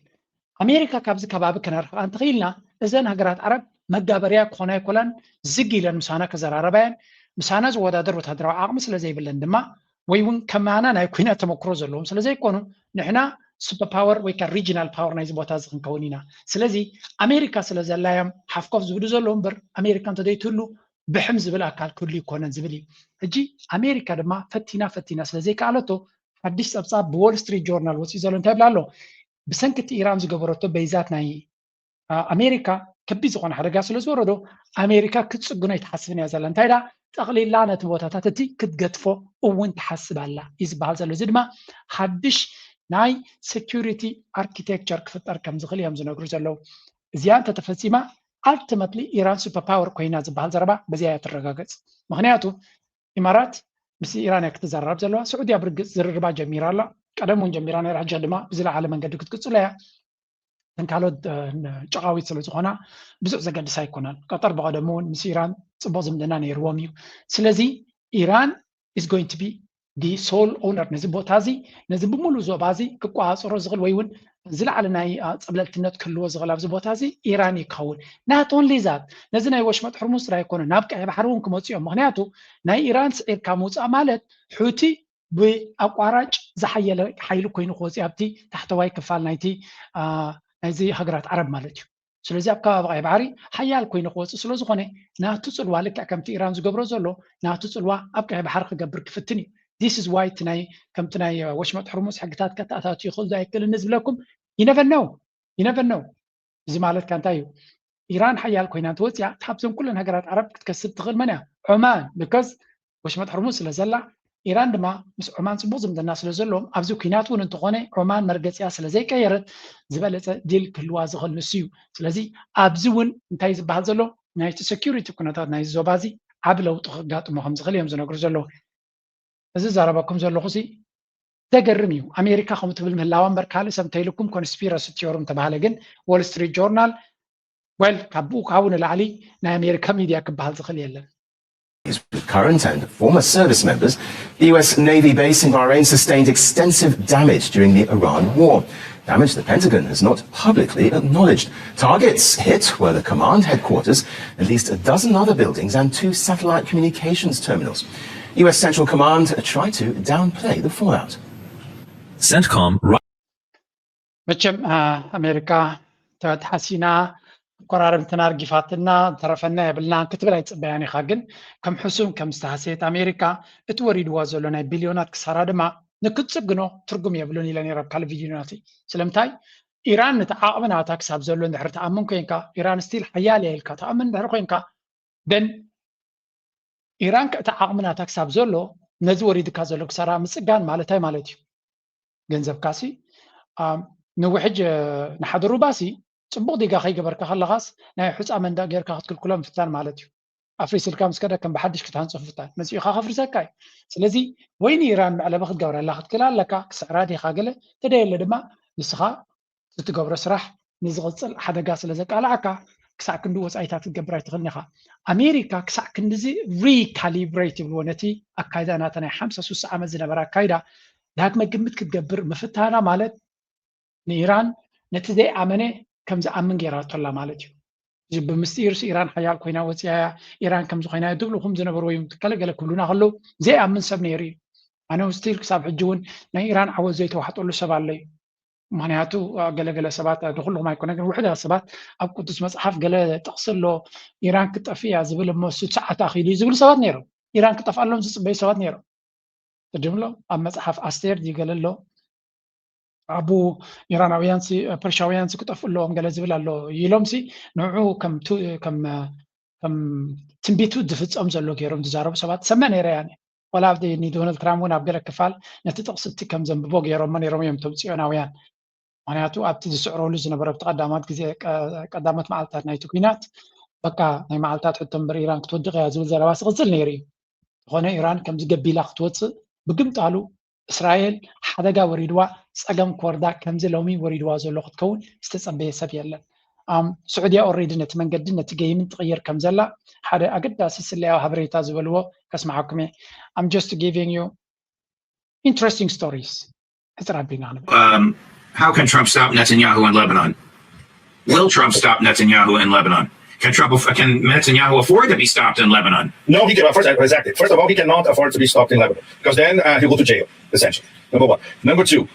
ኣሜሪካ ካብዚ ከባቢ ክነርሕቕ እንተኽኢልና እዘን ሃገራት ዓረብ መጋበርያ ክኾና ይኮላን ዝግ ኢለን ምሳና ከዘራረባያን ምሳና ዝወዳደር ወታደራዊ ዓቕሚ ስለ ዘይብለን ድማ ወይ እውን ከማና ናይ ኩናት ተመክሮ ዘለዎም ስለ ዘይኮኑ ንሕና ሱፐር ፓወር ወይ ከዓ ሪጅናል ፓወር ናይዚ ቦታ እዚ ክንከውን ኢና ስለዚ ኣሜሪካ ስለ ዘላዮም ሓፍኮፍ ዝብሉ ዘለዎም እምበር ኣሜሪካ እንተደይትህሉ ብሕም ዝብል ኣካል ክህሉ ይኮነን ዝብል እዩ ሕጂ ኣሜሪካ ድማ ፈቲና ስለ ዘይከኣለቶ ሓድሽ ፀብፃብ ብዎል ስትሪት ጆርናል ወፂኡ ዘሎ እንታይ ይብላ ኣሎ ብሰንኪቲ ኢራን ዝገበረቶ በይዛት ናይ ኣሜሪካ ከቢድ ዝኾነ ሓደጋ ስለ ዝወረዶ ኣሜሪካ ክትፅግኖ ይትሓስብን እያ ዘላ እንታይ ዳ ጠቕሊላ ነቲ ቦታታት እቲ ክትገድፎ እውን ትሓስብ ኣላ እዩ ዝበሃል ዘሎ እዚ ድማ ሓድሽ ናይ ሴኪሪቲ ኣርኪቴክቸር ክፍጠር ከም ዝኽእል እዮም ዝነግሩ ዘለው እዚኣ እንተተፈፂማ ኣልቲመትሊ ኢራን ሱፐር ፓወር ኮይና ዝበሃል ዘረባ በዚያ እያ ትረጋገፅ ምክንያቱ ኢማራት ምስ ኢራን እያ ክትዘራረብ ዘለዋ ስዑድያ ብርግፅ ዝርርባ ጀሚራ ኣላ ቀደም እውን ጀሚራ ነይራ ሕጂ ድማ ብዝለዓለ መንገዲ ክትቅፅሎ እያ ካልኦት ጨቃዊት ስለ ዝኾና ብዙሕ ዘገድስ ኣይኮነን ቀጠር ብቀደም እውን ምስ ኢራን ፅቡቅ ዝምድና ነይርዎም እዩ ስለዚ ኢራን is going to be the sole owner ነዚ ቦታ እዚ ነዚ ብምሉእ ዞባ እዚ ክቋፃፀሮ ዝኽእል ወይ እውን ዝለዓለ ናይ ፀብለልትነት ክህልዎ ዝኽእል ኣብዚ ቦታ እዚ ኢራን ይከውን ናት ኦንሊ ዛት ነዚ ናይ ወሽመጥ ሕርሙዝ ጥራይ ኣይኮነ ናብ ቀይ ባሕሪ እውን ክመፁ እዮም ምክንያቱ ናይ ኢራን ስዒርካ ምውፃእ ማለት ሑቲ ብኣቋራጭ ዝሓየለ ሓይሊ ኮይኑ ክወፅእ ኣብቲ ታሕተዋይ ክፋል ናይቲ ናይዚ ሃገራት ዓረብ ማለት እዩ ስለዚ ኣብ ከባቢ ቀይ ባሕሪ ሓያል ኮይኑ ክወፅእ ስለ ዝኾነ ናቱ ፅልዋ ልክዕ ከምቲ ኢራን ዝገብሮ ዘሎ ናቱ ፅልዋ ኣብ ቀይ ባሕሪ ክገብር ክፍትን እዩ this is why tonight ከምቲ ናይ ወሽመጥ ሕርሙዝ ሕግታት ከተኣታትዩ ይኽእል ዶ ኣይክእልን ዝብለኩም you never know እዚ ማለት ካ እንታይ እዩ ኢራን ሓያል ኮይና እንትወፅያ ካብዞም ኩለን ሃገራት ዓረብ ክትከስብ ትኽእል መን እያ ዑማን because ወሽመጥ ሕርሙዝ ስለ ዘላ ኢራን ድማ ምስ ዑማን ፅቡቅ ዝምድና ስለ ዘለዎም ኣብዚ ኩናት እውን እንትኾነ ዑማን መርገፂያ ስለ ዘይቀየረት ዝበለፀ ዲል ክህልዋ ዝኽእል ንሱ እዩ ስለዚ ኣብዚ እውን እንታይ ዝበሃል ዘሎ ናይቲ ሴኪሪቲ ኩነታት ናይ ዞባ እዚ ዓብ ለውጢ ከጋጥሞ ከም ዝኽእል እዮም ዝነግሩ ዘለዉ እዚ ዛረበኩም ዘለኹ ሲ ዘገርም እዩ ኣሜሪካ ከምኡ ትብል ምህላዋ እምበር ካልእ ሰብ እንተኢልኩም ኮንስፒረሲ ቲዮሪ ተባሃለ ግን ዎል ስትሪት ጆርናል ወል ካብኡ ካብኡ ንላዕሊ ናይ ኣሜሪካ ሚድያ ክበሃል ዝኽእል የለን With current and former service members, the US Navy base in Bahrain sustained extensive damage during the Iran war. Damage the Pentagon has not publicly acknowledged. Targets hit were the command headquarters, at least a dozen other buildings and 2 satellite communications terminals. US Central Command tried to downplay the fallout. CENTCOM መቸም ኣሜሪካ ተሓሲና ቆራርብትና ርጊፋትና ተረፈና የብልና ክትብል ኣይፅበያን ኢኻ ግን ከም ሕሱም ከም ዝተሃሰየት ኣሜሪካ እቲ ወሪድዋ ዘሎ ናይ ቢልዮናት ክሳራ ድማ ንክትፅግኖ ትርጉም የብሉን ኢለ ነይረ ካልእ ቪድዮናት ስለምንታይ ኢራን ነቲ ዓቕሚ ናታ ክሳብ ዘሎ እንድሕር ተኣምን ኮንካ ኢራን ስቲል ሓያል እያ ኢልካ ተኣምን እንድሕር ኮንካ ደን ኢራን እቲ ዓቕሚ ናታ ክሳብ ዘሎ ነዚ ወሪድካ ዘሎ ክሳራ ምፅጋን ማለታይ ማለት እዩ ገንዘብካ ሲ ንውሕጅ ንሓደ ሩባሲ ፅቡቅ ዲጋ ከይገበርካ ከለኻስ ናይ ሕፃ መንደቅ ጌርካ ክትክልክሎ ምፍታን ማለት እዩ ኣፍሪስልካ ምስ ከደ ከም ብሓድሽ ክትሃንፆ ፍታን መፅኡኻ ከፍርሰካ እዩ ስለዚ ወይኒ ኢራን መዕለበ ክትገብረላ ክትክእል ኣለካ ክስዕራ ዲኻ ገለ ተደየለ ድማ ንስኻ እትገብሮ ስራሕ ንዝቕፅል ሓደጋ ስለ ዘቃልዓካ ክሳዕ ክንዲ ወፃኢታት ክትገብር ኣይትኽእልን ኢኻ ኣሜሪካ ክሳዕ ክንዲዚ ሪካሊብሬት ይብልዎ ነቲ ኣካይዳ ናተ ናይ 56 ዓመት ዝነበረ ኣካይዳ ዳግመ ግምት ክትገብር ምፍታና ማለት ንኢራን ነቲ ዘይኣመነ ከም ዝኣምን ጌራቶላ ማለት እዩ ብምስጢር ኢራን ሓያል ኮይና ወፅያ ኢራን ከም ዝኾይና ድብልኩም ዝነበሩ ወይ ገለገለ ክብሉና ከለዉ ዘይኣምን ሰብ ነይሩ እዩ ኣነ ስቲል ክሳብ ሕጂ እውን ናይ ኢራን ዓወት ዘይተዋሕጠሉ ሰብ ኣሎ እዩ ምክንያቱ ገለገለ ሰባት ንኩልኩም ኣይኮነ ግን ውሕዳት ሰባት ኣብ ቅዱስ መፅሓፍ ገለ ጥቕሲ ኣሎ ኢራን ክጠፊ እያ ዝብል እሞ ሰዓት ኣኺሉ ዝብሉ ሰባት ነይሮም ኢራን ክጠፍኣሎም ዝፅበዩ ሰባት ነይሮም ትድምሎ ኣብ መፅሓፍ ኣስቴር ገለ ኣሎ ኣቡ ኢራናውያን ፐርሻውያን ክጠፍኡ ኣለዎም ገለ ዝብል ኣሎ ኢሎም ሲ ንዑ ከም ትንቢቱ ዝፍፀም ዘሎ ገይሮም ዝዛረቡ ሰባት ሰምዐ ነይረ ያኔ ወላ ኣብቲ ዶናልድ ትራምፕ እውን ኣብ ገለ ክፋል ነቲ ጥቕሲ እቲ ከም ዘንብቦ ገይሮሞ ነይሮም እዮም እቶም ፅዮናውያን ምክንያቱ ኣብቲ ዝስዕረሉ ዝነበረ ብተቐዳማት ግዜ ቀዳሞት መዓልትታት ናይቲ ኩናት በቃ ናይ መዓልትታት ሕቶ እምበር ኢራን ክትወድቕ እያ ዝብል ዘረባ ዝቕፅል ነይሩ እዩ ዝኾነ ኢራን ከምዚ ገቢላ ክትወፅእ ብግምጣሉ እስራኤል ሓደጋ ወሪድዋ ፀገም ክወርዳ ከምዚ ሎሚ ወሪድዋ ዘሎ ክትከውን ዝተፀበየ ሰብ የለን ስዑድያ ኦልሬዲ ነቲ መንገዲ ነቲ ገይምን ትቕይር ከም ዘላ ሓደ ኣገዳሲ ስለያዊ ሓበሬታ ዝበልዎ ከስማዓኩም እየ I'm just giving you interesting stories ሕፅር ኣቢልና ክንብል How can Trump stop Netanyahu in Lebanon? Will Trump stop Netanyahu in Lebanon? Can Netanyahu afford to be stopped in Lebanon? No, he can. Exactly. First of all, he cannot afford to be stopped in Lebanon because then he'll go to jail, essentially. Number one. Number two,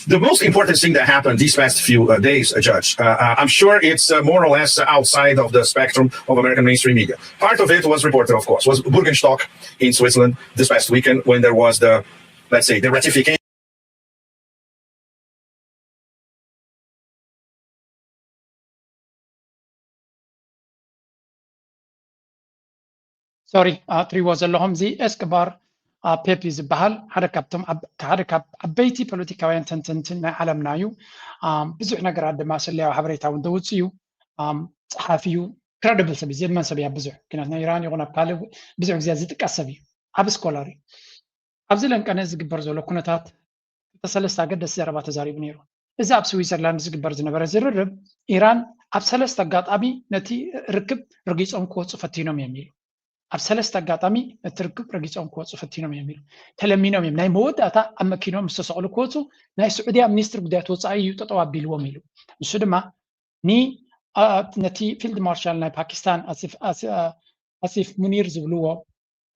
the most important thing that happened these past few days, Judge, I'm sure it's more or less outside of the spectrum of American mainstream media. Part of it was reported, of course, was Burgenstock in Switzerland this past weekend when there was the, let's say, the ratification. Sorry, three was a Lohomzi Escobar ፔፒ ዝበሃል ሓደ ካብ ዓበይቲ ፖለቲካውያን ተንተንትን ናይ ዓለምና እዩ ብዙሕ ነገራት ድማ ሰለያዊ ሓበሬታ እውን ተውፅኡ እዩ ፀሓፊ እዩ ክሬዲብል ሰብ እዩ ዘመን ሰብ እያ ብዙሕ ምክንያቱ ናይ ኢራን ይኹን ኣብ ካልእ ብዙሕ ግዜ ዝጥቀስ ሰብ እዩ ዓብ ስኮላር እዩ ኣብዚ ለንቀነ ዝግበር ዘሎ ኩነታት ሰለስተ ኣገደስቲ ዘረባ ተዛሪቡ ነይሩ እዚ ኣብ ስዊዘርላንድ ዝግበር ዝነበረ ዝርርብ ኢራን ኣብ ሰለስተ ኣጋጣሚ ነቲ ርክብ ረጊፆም ክወፁ ፈቲኖም እዮም ኢሉ ኣብ ሰለስተ ኣጋጣሚ እቲ ርክብ ረጊፆም ክወፁ ፈቲኖም እዮም ኢሉ ተለሚኖም እዮም ናይ መወዳእታ ኣብ መኪኖም ዝተሰቕሉ ክወፁ ናይ ስዑድያ ሚኒስትር ጉዳያት ወፃኢ እዩ ጠጠው ኣቢልዎም ኢሉ ንሱ ድማ ነቲ ፊልድ ማርሻል ናይ ፓኪስታን ኣሲፍ ሙኒር ዝብልዎ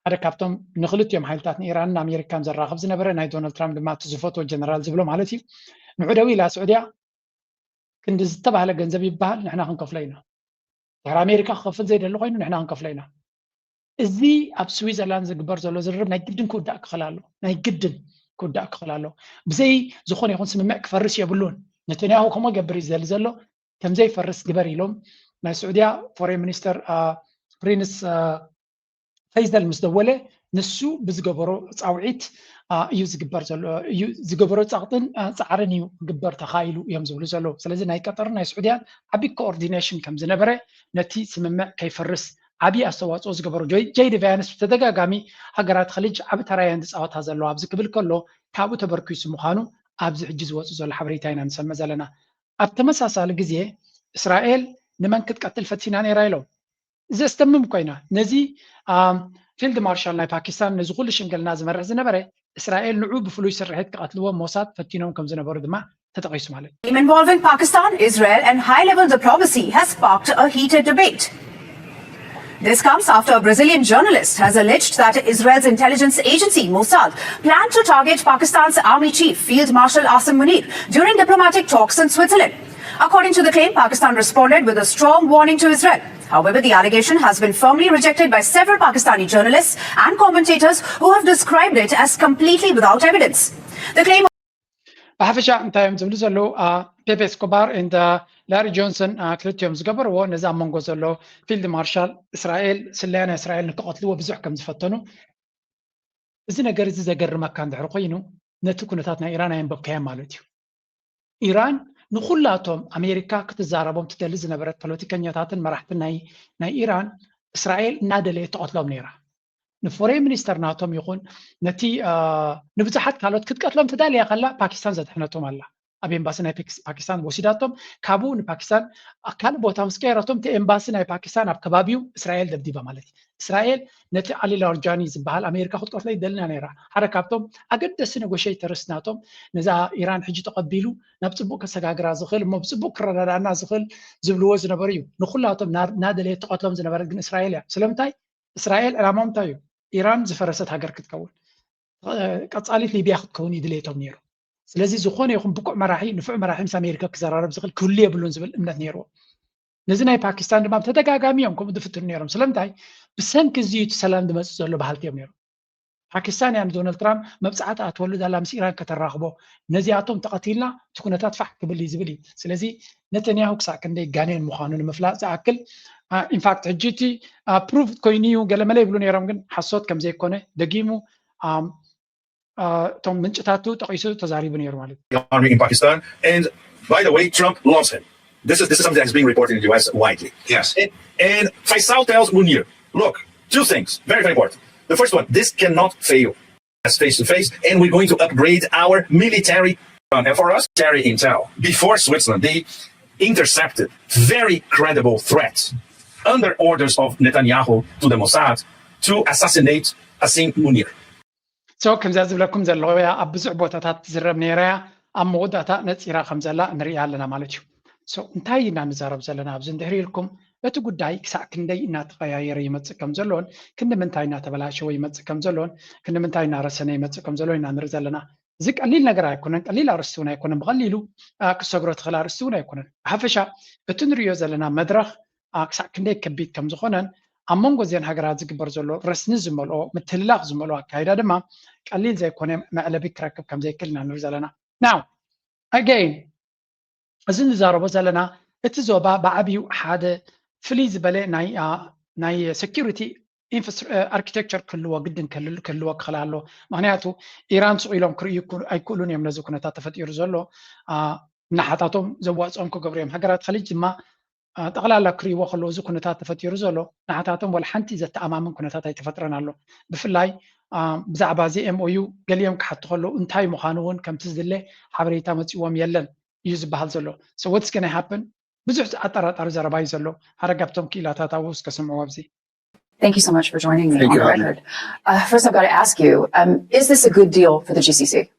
ሓደ ካብቶም ንክልቲኦም ሓይልታት ንኢራንን ኣሜሪካን ዘራኽብ ዝነበረ ናይ ዶናልድ ትራምፕ ድማ እቲ ዝፈትዎ ጀነራል ዝብሎ ማለት እዩ ንዑ ደው ኢላ ስዑድያ ክንዲ ዝተባሃለ ገንዘብ ይበሃል ንሕና ክንከፍሎ ኢና ድሕሪ ኣሜሪካ ክከፍል ዘይደሊ ኮይኑ ንሕና ክንከፍሎ ኢና እዚ ኣብ ስዊዘርላንድ ዝግበር ዘሎ ዝርርብ ናይ ግድን ክውዳእ ክኽእል ኣሎ ናይ ግድን ክውዳእ ክኽእል ኣሎ ብዘይ ዝኾነ ይኹን ስምምዕ ክፈርስ የብሉን ነተንያሁ ከምኡ ገብር እዩ ዝደሊ ዘሎ ከምዘይ ፈርስ ግበር ኢሎም ናይ ስዑድያ ፎሬን ሚኒስተር ፕሪንስ ፈይዘል ምስ ደወለ ንሱ ብዝገበሮ ፃውዒት እዩ ዝግበር ዘሎ እዩ ዝገበሮ ፃቕጥን ፃዕርን እዩ ግበር ተኻኢሉ እዮም ዝብሉ ዘሎ ስለዚ ናይ ቀጠር ናይ ስዑድያ ዓቢ ኮኦርዲኔሽን ከም ዝነበረ ነቲ ስምምዕ ከይፈርስ ዓቢ ኣስተዋፅኦ ዝገበሩ ጄዲ ቫንስ ተደጋጋሚ ሃገራት ኸሊጅ ዓቢ ተራያን ዝፃወታ ዘለዋ ኣብዚ ክብል ከሎ ካብኡ ተበርኪሱ ምዃኑ ኣብዚ ሕጂ ዝወፁ ዘሎ ሓበሬታ ኢና ንሰምዕ ዘለና ኣብ ተመሳሳሊ ግዜ እስራኤል ንመን ክትቀትል ፈቲና ነይራ ኢሎም ዘስተምም ኮይና ነዚ ፊልድ ማርሻል ናይ ፓኪስታን ነዚ ኩሉ ሽምግልና ዝመርሕ ዝነበረ እስራኤል ንዑ ብፍሉይ ስርሒት ክቐትልዎም ሞሳድ ፈቲኖም ከም ዝነበሩ ድማ ተጠቂሱ ማለት involving Pakistan, Israel and high-level diplomacy has sparked a heated debate. This comes after a Brazilian journalist has alleged that Israel's intelligence agency, Mossad, planned to target Pakistan's army chief, Field Marshal Asim Munir, during diplomatic talks in Switzerland. According to the claim, Pakistan responded with a strong warning to Israel. However, the allegation has been firmly rejected by several Pakistani journalists and commentators who have described it as completely without evidence. The claim ብሓፈሻ እንታይ እዮም ዝብሉ ዘለዉ ፔፔ ኤስኮባር እንደ ላሪ ጆንሰን ክልቲኦም ዝገበርዎ ነዚ ኣብ መንጎ ዘሎ ፊልድ ማርሻል እስራኤል ስለያ ናይ እስራኤል ንክቐትልዎ ብዙሕ ከም ዝፈተኑ እዚ ነገር እዚ ዘገርመካ እንድሕር ኮይኑ ነቲ ኩነታት ናይ ኢራን ኣየንበብካዮ ማለት እዩ ኢራን ንኩላቶም ኣሜሪካ ክትዛረቦም ትደሊ ዝነበረት ፖለቲከኛታትን መራሕትን ናይ ኢራን እስራኤል እናደለየ ተቐትሎም ነይራ ንፎሬን ሚኒስተር ናቶም ይኹን ነቲ ንብዙሓት ካልኦት ክትቀትሎም ተዳልያ ከላ ፓኪስታን ዘድሕነቶም ኣላ ኣብ ኤምባሲ ናይ ፓኪስታን ወሲዳቶም ካብኡ ንፓኪስታን ካልእ ቦታ ምስ ቀይረቶም እቲ ኤምባሲ ናይ ፓኪስታን ኣብ ከባቢኡ እስራኤል ደብዲባ ማለት እዩ እስራኤል ነቲ ኣሊ ላርጃኒ ዝበሃል ኣሜሪካ ክትቀትሎ ይደልና ነይራ ሓደ ካብቶም ኣገደስቲ ነጎሽተርስ ናቶም ነዛ ኢራን ሕጂ ተቐቢሉ ናብ ፅቡቅ ከሰጋግራ ዝኽእል እሞ ብፅቡቅ ክረዳዳእና ዝኽእል ዝብልዎ ዝነበሩ እዩ ንኩላቶም ናደለየ ተቐትሎም ዝነበረት ግን እስራኤል እያ ስለምንታይ እስራኤል ዕላማው እንታይ እዩ ኢራን ዝፈረሰት ሃገር ክትከውን ቀፃሊት ሊብያ ክትከውን ይድልየቶም ነይሩ ስለዚ ዝኾነ ይኹን ብቁዕ መራሒ ንፉዕ መራሒ ምስ ኣሜሪካ ክዘራረብ ዝኽእል ክህሉ የብሉን ዝብል እምነት ነይርዎ ነዚ ናይ ፓኪስታን ድማ ብተደጋጋሚ እዮም ከምኡ ዝፍትኑ ነይሮም ስለምንታይ ብሰንኪ እዚ እቲ ሰላም ዝመፅእ ዘሎ ባህልቲ እዮም ነይሮም ፓኪስታን ያን ዶናልድ ትራምፕ መብፃዕቲ ኣትወልድ ኣላ ምስ ኢራን ከተራኽቦ ነዚኣቶም ተቐቲልና እቲ ኩነታት ፋሕ ክብል እዩ ዝብል እዩ ስለዚ ነተንያሁ ክሳዕ ክንደይ ጋኔን ምዃኑ ንምፍላጥ ዝኣክል ኢንፋክት ሕጂ እቲ ፕሩቭ ኮይኑ እዩ ገለመለ ይብሉ ነይሮም ግን ሓሶት ከም ዘይኮነ ደጊሙ ቶም ምንጭታቱ ጠቂሱ ተዛሪቡ ነይሩ ማለት army in Pakistan and by the way Trump loves him. This is something that's being reported in the US widely. Yes. And Faisal tells Munir, look, two things, very, very important. The first one, this cannot fail as face to face, and we're going to upgrade our military. And for us, military intel, before Switzerland, they intercepted very credible threats under orders of Netanyahu to the Mossad to assassinate Asim Munir. So ከምዚ ዝብለኩም ዘለኹ ኣብ ብዙሕ ቦታታት ዝረብ ነይራ ኣብ መወዳእታ ነፂራ ከም ዘላ ንሪኣ ኣለና ማለት እዩ እንታይ ኢና ንዛረብ ዘለና ኣብዚ እንድሕር ኢልኩም እቲ ጉዳይ ክሳዕ ክንደይ እናተቐያየረ ይመጽእ ከም ዘሎን ክንዲ ምንታይ እናተበላሸወ ይመጽእ ከም ዘሎን ክንዲ ምንታይ እናረሰነ ይመጽእ ከም ዘሎ ኢና ንርኢ ዘለና እዚ ቀሊል ነገር ኣይኮነን ቀሊል ኣርስቲ እውን ኣይኮነን ብቐሊሉ ክሰግሮ ትኽእል ኣርስቲ እውን ኣይኮነን ብሓፈሻ እቲ ንሪኦ ዘለና መድረኽ ክሳዕ ክንደይ ከቢድ ከም ዝኾነን ኣብ መንጎ እዚአን ሃገራት ዝግበር ዘሎ ረስኒ ዝመልኦ ምትልላኽ ዝመልኦ ኣካይዳ ድማ ቀሊል ዘይኮነ መዕለቢ ክረክብ ከም ዘይክእል ኢና ንርኢ ዘለና ናው ኣገይን እዚ ንዛረቦ ዘለና እቲ ዞባ ብዓብዩ ሓደ ፍልይ ዝበለ ናይ ሴኪሪቲ ኣርኪቴክቸር ክህልዎ ግድን ክህልዎ ክኽእል ኣሎ ምክንያቱ ኢራን ስቕ ኢሎም ክርእዩ ኣይክእሉን እዮም ነዚ ኩነታት ተፈጢሩ ዘሎ ናሓታቶም ዘዋፅኦም ክገብሩ እዮም ሃገራት ኸሊጅ ድማ ጠቕላላ ክርእይዎ ከለዎ እዚ ኩነታት ተፈጢሩ ዘሎ ናሓታቶም ወላ ሓንቲ ዘተኣማምን ኩነታት ኣይተፈጥረን ኣሎ ብፍላይ ብዛዕባ እዚ ኤምኦዩ ገሊኦም ክሓቱ ከለዉ እንታይ ምዃኑ እውን ከምቲ ዝድለ ሓበሬታ መፂዎም የለን እዩ ዝበሃል ዘሎ so what's going to happen ብዙሕ ኣጠራጣሪ ዘረባ እዩ ዘሎ ሓደ ካብቶም ክኢላታት ኣብኡ እስከ ስምዕዎ ኣብዚ Thank you so much for joining me on the record. First, I've got to ask you, is this a good deal for the GCC?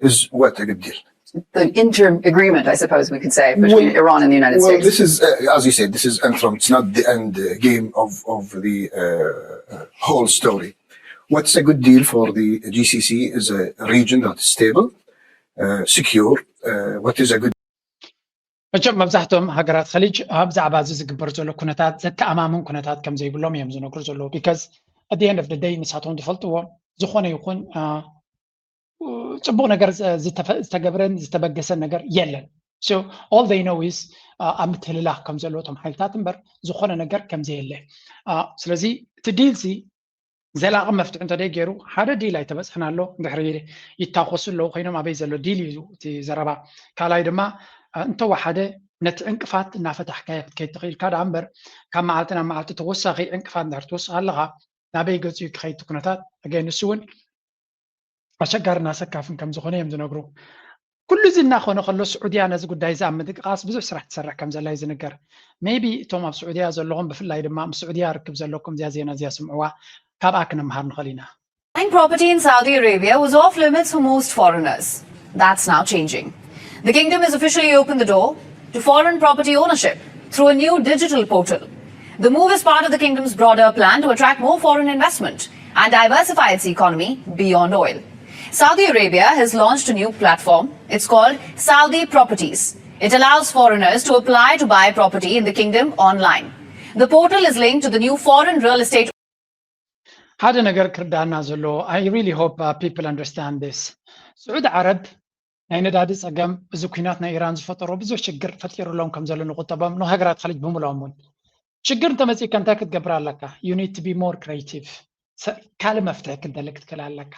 Is what a good deal? The interim agreement, I suppose we could say, between Iran and the United States. Well, this is, as you said, this is interim. It's not the end game of the whole story. What's a good deal for the GCC is a region that is stable, secure. What is a good መቸም መብዛሕትኦም ሃገራት ኸሊጅ ኣብ ዛዕባ እዚ ዝግበር ዘሎ ኩነታት ዘተኣማምን ኩነታት ከም ዘይብሎም እዮም ዝነግሩ ዘለዉ ቢካዝ at the end of the day ንሳቶም ዝፈልጥዎ ዝኾነ ይኹን ጽቡቕ ነገር ዝተገብረን ዝተበገሰን ነገር የለን so all they know is ኣብ ምትልላኽ ከም ዘለዎ እቶም ሓይልታት እምበር ዝኾነ ነገር ከም ዘየለ ስለዚ እቲ ዲልሲ ዘላቒ መፍትሒ እንተደይ ገይሩ ሓደ ዲል ኣይተበፅሕና ኣሎ ድሕሪ ይታኮሱ ኣለዉ ኮይኖም ኣበይ ዘሎ ዲል እዩ እቲ ዘረባ ካልኣይ ድማ እንተወሓደ ነቲ ዕንቅፋት እናፈታሕካዮ ክትከይድ ትኽኢልካ ዳ እምበር ካብ መዓልቲ ናብ መዓልቲ ተወሳኺ ዕንቅፋት እንድሕር ትወስኽ ኣለኻ ናበይ ገፁ ክኸይድ ኩነታት ኣገይ ንሱ እውን ኣሸጋሪን ኣሰካፍን ከም ዝኾነ እዮም ዝነግሩ ኩሉ እዚ እናኾነ ከሎ ስዑድያ ነዚ ጉዳይ እዚ ኣብ ምድቅቓስ ብዙሕ ስራሕ ትሰርሕ ከም ዘላ እዩ ዝንገር ሜቢ እቶም ኣብ ስዑድያ ዘለኹም ብፍላይ ድማ ምስ ስዑድያ ርክብ ዘለኩም እዚያ ዜና እዚኣ ስምዕዋ ካብኣ ክንምሃር ንኽእል ኢና Buying property in Saudi Arabia was off limits for most foreigners. That's now changing. The kingdom has officially opened the door to foreign property ownership through a new digital portal. The move is part of the kingdom's broader plan to attract more foreign investment and diversify its economy beyond oil. Saudi Arabia has launched a new platform. It's called Saudi Properties. It allows foreigners to apply to buy property in the kingdom online. The portal is linked to the new foreign real estate. ሓደ ነገር ክርዳና ዘሎ I really hope people understand this. ስዑድ ዓረብ ናይ ነዳዲ ፀገም እዚ ኩናት ናይ ኢራን ዝፈጠሮ ብዙሕ ሽግር ፈጢሩሎም ከም ዘሎ ንቁጠቦም ንሃገራት ኸሊጅ ብምልኦም እውን ሽግር እንተመፂእካ እንታይ ክትገብር ኣለካ you need to be more creative ካልእ መፍትሒ ክትደሊ ክትክእል ኣለካ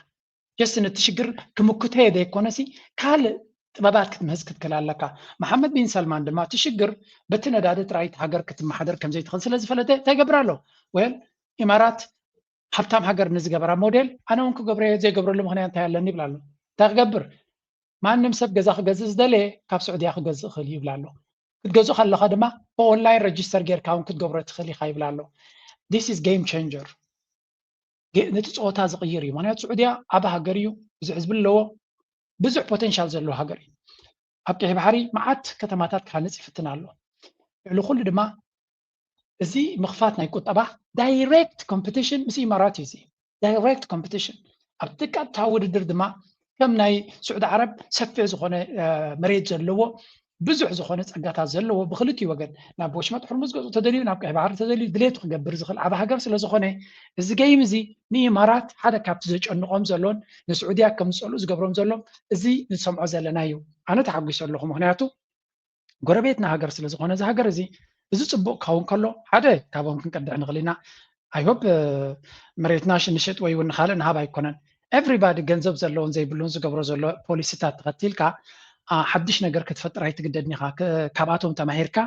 ጀስት ነቲ ሽግር ክምክተዮ ዘይኮነሲ ካልእ ጥበባት ክትምህዝ ክትክእል ኣለካ መሓመድ ቢን ሰልማን ድማ እቲ ሽግር በቲ ነዳዲ ጥራይ ሃገር ክትመሓደር ከም ዘይትኽእል ስለ ዝፈለጠ እንታይ ይገብር ኣሎ ወል ኢማራት ሃብታም ሃገር ንዝገበራ ሞዴል ኣነ እውን ክገብረ ዘይገብረሉ ምክንያት እንታይ ኣለኒ ይብላ ኣሎ እንታይ ክገብር ማንም ሰብ ገዛ ክገዝእ ዝደለየ ካብ ስዑድያ ክገዝእ ክእል ይብላ ኣሎ ክትገዝኡ ከለኻ ድማ ብኦንላይን ረጅስተር ጌርካ እውን ክትገብሮ ትኽእል ኢኻ ይብላ ኣሎ this is game changer ነቲ ፀወታ ዝቕይር እዩ ምክንያቱ ስዑድያ ዓበ ሃገር እዩ ብዙሕ ህዝቢ ኣለዎ ብዙሕ ፖቴንሻል ዘለዎ ሃገር እዩ ኣብ ቀይሕ ባሕሪ መዓት ከተማታት ክሃንፅ ይፍትን ኣሎ ልዕሊ ኩሉ ድማ እዚ ምኽፋት ናይ ቁጠባ ዳይሬክት ኮምፒቲሽን ምስ ኢማራት እዩ እዚ ዳይሬክት ኮምፒቲሽን ኣብቲ ቀጥታ ውድድር ድማ ከም ናይ ስዑድ ዓረብ ሰፊሕ ዝኾነ መሬት ዘለዎ ብዙሕ ዝኾነ ፀጋታት ዘለዎ ብክልቲኡ ወገን ናብ ወሽመጥ ሕርሙዝ ገፁ ተደልዩ ናብ ቀይሕ ባሕሪ ተደልዩ ድሌቱ ክገብር ዝኽእል ዓበ ሃገር ስለ ዝኾነ እዚ ገይም እዚ ንኢማራት ሓደ ካብቲ ዘጨንቆም ዘሎን ንስዑድያ ከም ዝፀልኡ ዝገብሮም ዘሎም እዚ ንሰምዖ ዘለና እዩ ኣነ ተሓጒሱ ኣለኹ ምክንያቱ ጎረቤትና ሃገር ስለ ዝኾነ እዚ ሃገር እዚ እዚ ፅቡቅ ክኸውን ከሎ ሓደ ካብኦም ክንቀድዕ ንኽእል ኢና ኣይሆፕ መሬትና ንሸጥ ወይ እውን ንካልእ ንሃብ ኣይኮነን ኤቭሪባዲ ገንዘብ ዘለዎን ዘይብሉን ዝገብሮ ዘሎ ፖሊሲታት ተኸቲልካ ሓድሽ ነገር ክትፈጥር ኣይትግደድኒ ኢኻ ካብኣቶም ተማሂርካ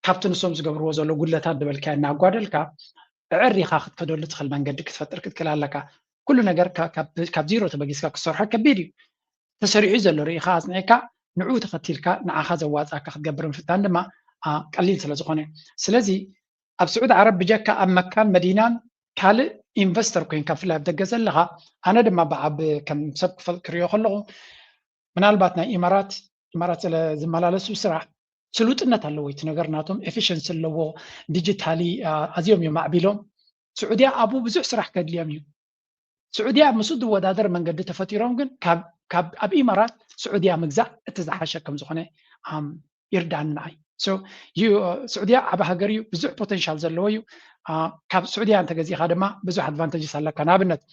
ካብቲ ንሶም ዝገብርዎ ዘሎ ጉድለታት ድበልካ እናጓደልካ ዕሪኻ ክትከደሉ ትኽእል መንገዲ ክትፈጥር ክትክእል ኣለካ ኩሉ ነገር ካብ ዚሮ ተበጊስካ ክሰርሖ ከቢድ እዩ ተሰሪዑ ዘሎ ርኢኻ ኣፅኒዕካ ንዑ ተኸቲልካ ንዓኻ ዘዋፅኣካ ክትገብር ምፍታን ድማ ቀሊል ስለ ዝኾነ ስለዚ ኣብ ስዑድ ዓረብ ብጀካ ኣብ መካን መዲናን ካልእ ኢንቨስተር ኮይንካ ብፍላይ ኣብ ደገ ዘለኻ ኣነ ድማ ብዓብ ከም ሰብ ክሪኦ ከለኹ ምናልባት ናይ ኢማራት ዝመላለሱ ስራሕ ስሉጥነት ኣለዎ እቲ ነገር ናቶም ኤፊሽንሲ ኣለዎ ዲጂታሊ ኣዝዮም እዮም ማዕቢሎም ስዑድያ ኣብኡ ብዙሕ ስራሕ ከድልዮም እዩ ስዑድያ ምስ ዝወዳደር መንገዲ ተፈጢሮም ግን ካብ ኣብ ኢማራት ስዑድያ ምግዛእ እቲ ዝሓሸ ከም ዝኾነ ይርዳእና ኣይ so ስዑድያ ዓብ ሃገር እዩ ብዙሕ ፖቴንሻል ዘለዎ እዩ ካብ ስዑድያ እንተገዚእኻ ድማ ብዙሕ ኣድቫንቴጅስ ኣለካ ንኣብነት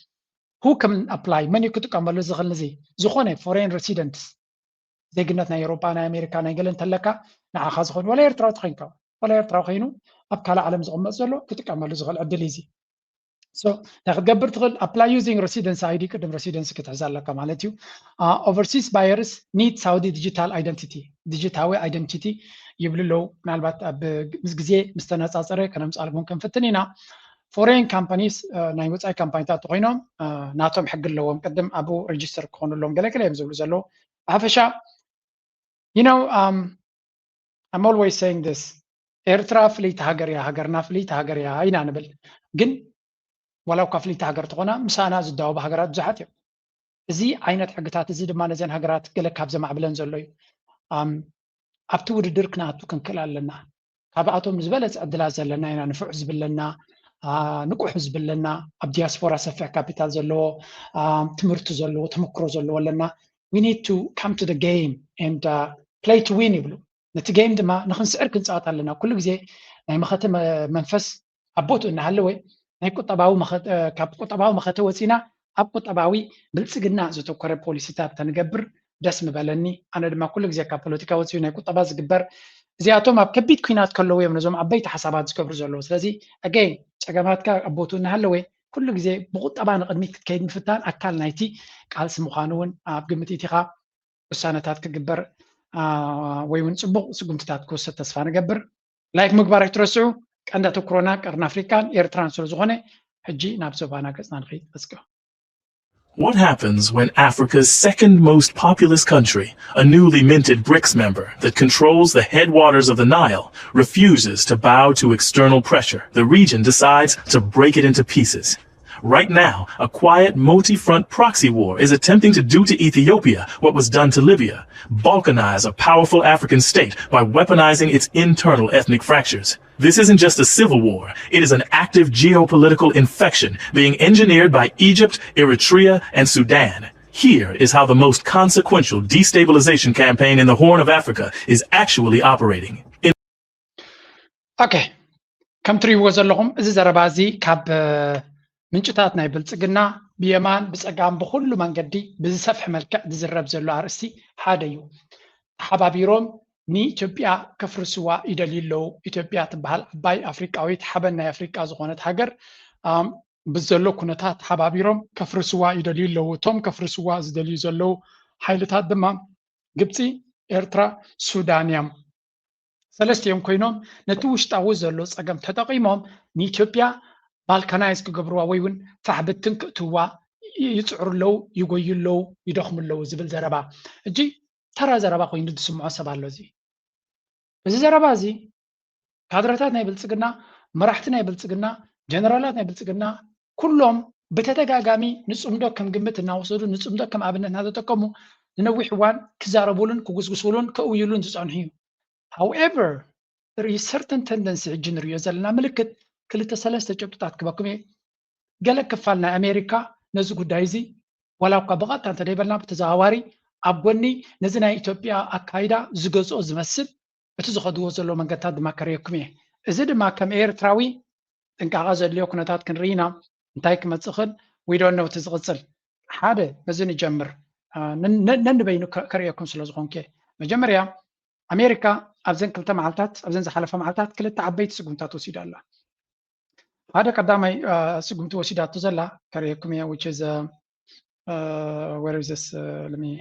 who can apply መን ክጥቀመሉ ዝኽእል ነዚ ዝኾነ foreign residents ዜግነት ናይ ኤውሮፓ ናይ ኣሜሪካ ናይ ገለ እንተለካ ንዓኻ ዝኾነ ወላ ኤርትራዊ ተኮይንካ ወላ ኤርትራዊ ኮይኑ ኣብ ካልእ ዓለም ዝቕመጥ ዘሎ ክጥቀመሉ ዝኽእል ዕድል እዚ so ክትገብር ትኽእል apply using residence ID ቅድም residence ክትሕዝ ኣለካ ማለት እዩ overseas buyers need Saudi digital identity ዲጂታዊ identity ይብልለው ምናልባት ኣብ ምስ ግዜ ምስ ተነፃፀረ ከነምፃልኩም ክንፍትን ኢና foreign companies ናይ ወፃኢ ካምፓኒታት ኮይኖም ናቶም ሕጊ ኣለዎም ቅድም ኣብኡ ሬጅስተር ክኾኑሎም ገለገለ እዮም ዝብሉ ዘለዉ ብሓፈሻ you know I'm always saying this ኤርትራ ፍልይቲ ሃገር እያ ሃገርና ፍልይቲ ሃገር እያ ኢና ንብል ግን ወላው ካብ ፍልይቲ ሃገር ትኾና ምሳና ዝዳወቡ ሃገራት ብዙሓት እዮም እዚ ዓይነት ሕግታት እዚ ድማ ነዘን ሃገራት ገለ ካብ ዘማዕብለን ዘሎ እዩ ኣብቲ ውድድር ክንኣቱ ክንክእል ኣለና ካብኣቶም ዝበለፀ ዕድላት ዘለና ኢና ንፍዑ ዝብለና ንቁሕ ዝብለና ኣብ ዲያስፖራ ሰፊሕ ካፒታል ዘለዎ ትምህርቲ ዘለዎ ተመክሮ ዘለዎ ኣለና we need to come to the game and play to win ይብሉ ነቲ ጌም ድማ ንክንስዕር ክንፃወት ኣለና ኩሉ ግዜ ናይ መኸተ መንፈስ ኣቦቱ እናሃለወ ናይ ካብ ቁጠባዊ መኸተ ወፂና ኣብ ቁጠባዊ ብልፅግና ዘተኮረ ፖሊሲታት ተንገብር ደስ ምበለኒ ኣነ ድማ ኩሉ ግዜ ካብ ፖለቲካ ወፂኡ ናይ ቁጠባ ዝግበር እዚኣቶም ኣብ ከቢድ ኩናት ከለዉ እዮም ነዞም ዓበይቲ ሓሳባት ዝገብሩ ዘለዉ ስለዚ ኣገይን ፀገማትካ ኣቦቱ እናሃለወ ኩሉ ግዜ ብቁጠባ ንቅድሚት ክትከይድ ምፍታን ኣካል ናይቲ ቃልሲ ምዃኑ እውን ኣብ ግምት ኢቲኻ ውሳነታት ክግበር ወይ እውን ፅቡቅ ስጉምትታት ክወስድ ተስፋ ንገብር ላይክ ምግባር ኣይትረስዑ ቀንዲ ኣተኩሮና ቀርኒ ኣፍሪካን ኤርትራን ስለ ዝኾነ ሕጂ ናብ ዞባና ገፅና ንኸይድ let's go. What happens when Africa's second most populous country, a newly minted BRICS member that controls the headwaters of the Nile, refuses to bow to external pressure? The region decides to break it into pieces. Right now, a quiet multi-front proxy war is attempting to do to Ethiopia what was done to Libya, balkanize a powerful African state by weaponizing its internal ethnic fractures. This isn't just a civil war, it is an active geopolitical infection being engineered by Egypt, Eritrea, and Sudan. Here is how the most consequential destabilization campaign in the Horn of Africa is actually operating. Okay, ከም ትሪእዎ ዘለኹም እዚ ዘረባ እዚ ካብ ምንጭታት ናይ ብልፅግና ብየማን ብፀጋም ብኩሉ መንገዲ ብዝሰፍሕ መልክዕ ዝዝረብ ዘሎ ኣርእስቲ ሓደ እዩ ተሓባቢሮም ንኢትዮጵያ ከፍርስዋ ይደልዩ ኣለዉ ኢትዮጵያ ትበሃል ዓባይ ኣፍሪቃዊት ሓበን ናይ ኣፍሪቃ ዝኾነት ሃገር ብዘሎ ኩነታት ተሓባቢሮም ከፍርስዋ ይደልዩ ኣለዉ እቶም ከፍርስዋ ዝደልዩ ዘለዉ ሓይልታት ድማ ግብፂ ኤርትራ ሱዳን እዮም ሰለስቲኦም ኮይኖም ነቲ ውሽጣዊ ዘሎ ፀገም ተጠቂሞም ንኢትዮጵያ ባልካናይዝ ክገብርዋ ወይ እውን ታሕብትን ክእትዋ ይፅዕሩ ኣለዉ ይጎዩ ኣለዉ ይደኽሙ ኣለዉ ዝብል ዘረባ እጂ ተራ ዘረባ ኮይኑ ዝስምዖ ሰብ ኣሎ እዚ ዘረባ እዚ ካድረታት ናይ ብልፅግና መራሕቲ ናይ ብልፅግና ጀነራላት ናይ ብልፅግና ኩሎም ብተደጋጋሚ ንፅምዶ ከም ግምት እናወሰዱ ንፅምዶ ከም ኣብነት እናተጠቀሙ ንነዊሕ እዋን ክዛረቡሉን ክጉስጉስሉን ክእውይሉን ዝፀንሑ እዩ however there is certain tendency ሕጂ ንሪኦ ዘለና ምልክት ክልተ ሰለስተ ጭብጥታት ክበኩም እየ ገለ ክፋል ናይ ኣሜሪካ ነዚ ጉዳይ እዚ ዋላ እኳ ብቐጥታ እንተደይበልና ብተዘዋዋሪ ኣብ ጎኒ ነዚ ናይ ኢትዮጵያ ኣካይዳ ዝገዝኦ ዝመስል እቲ ዝኸድዎ ዘሎ መንገድታት ድማ ከርእየኩም እየ እዚ ድማ ከም ኤርትራዊ ጥንቃቐ ዘድልዮ ኩነታት ክንርኢና እንታይ ክመፅእ ክእል we don't know እቲ ዝቕፅል ሓደ በዚ ንጀምር ነንበይኑ ከርእየኩም ስለ ዝኾንከ መጀመርያ ኣሜሪካ ኣብዘን ክልተ መዓልታት ኣብዘን ዝሓለፈ መዓልታት ክልተ ዓበይቲ ስጉምታት ወሲዳ ኣላ هذا قدامي سقمت وسيدات تزلا كريكم يا which is where is this let me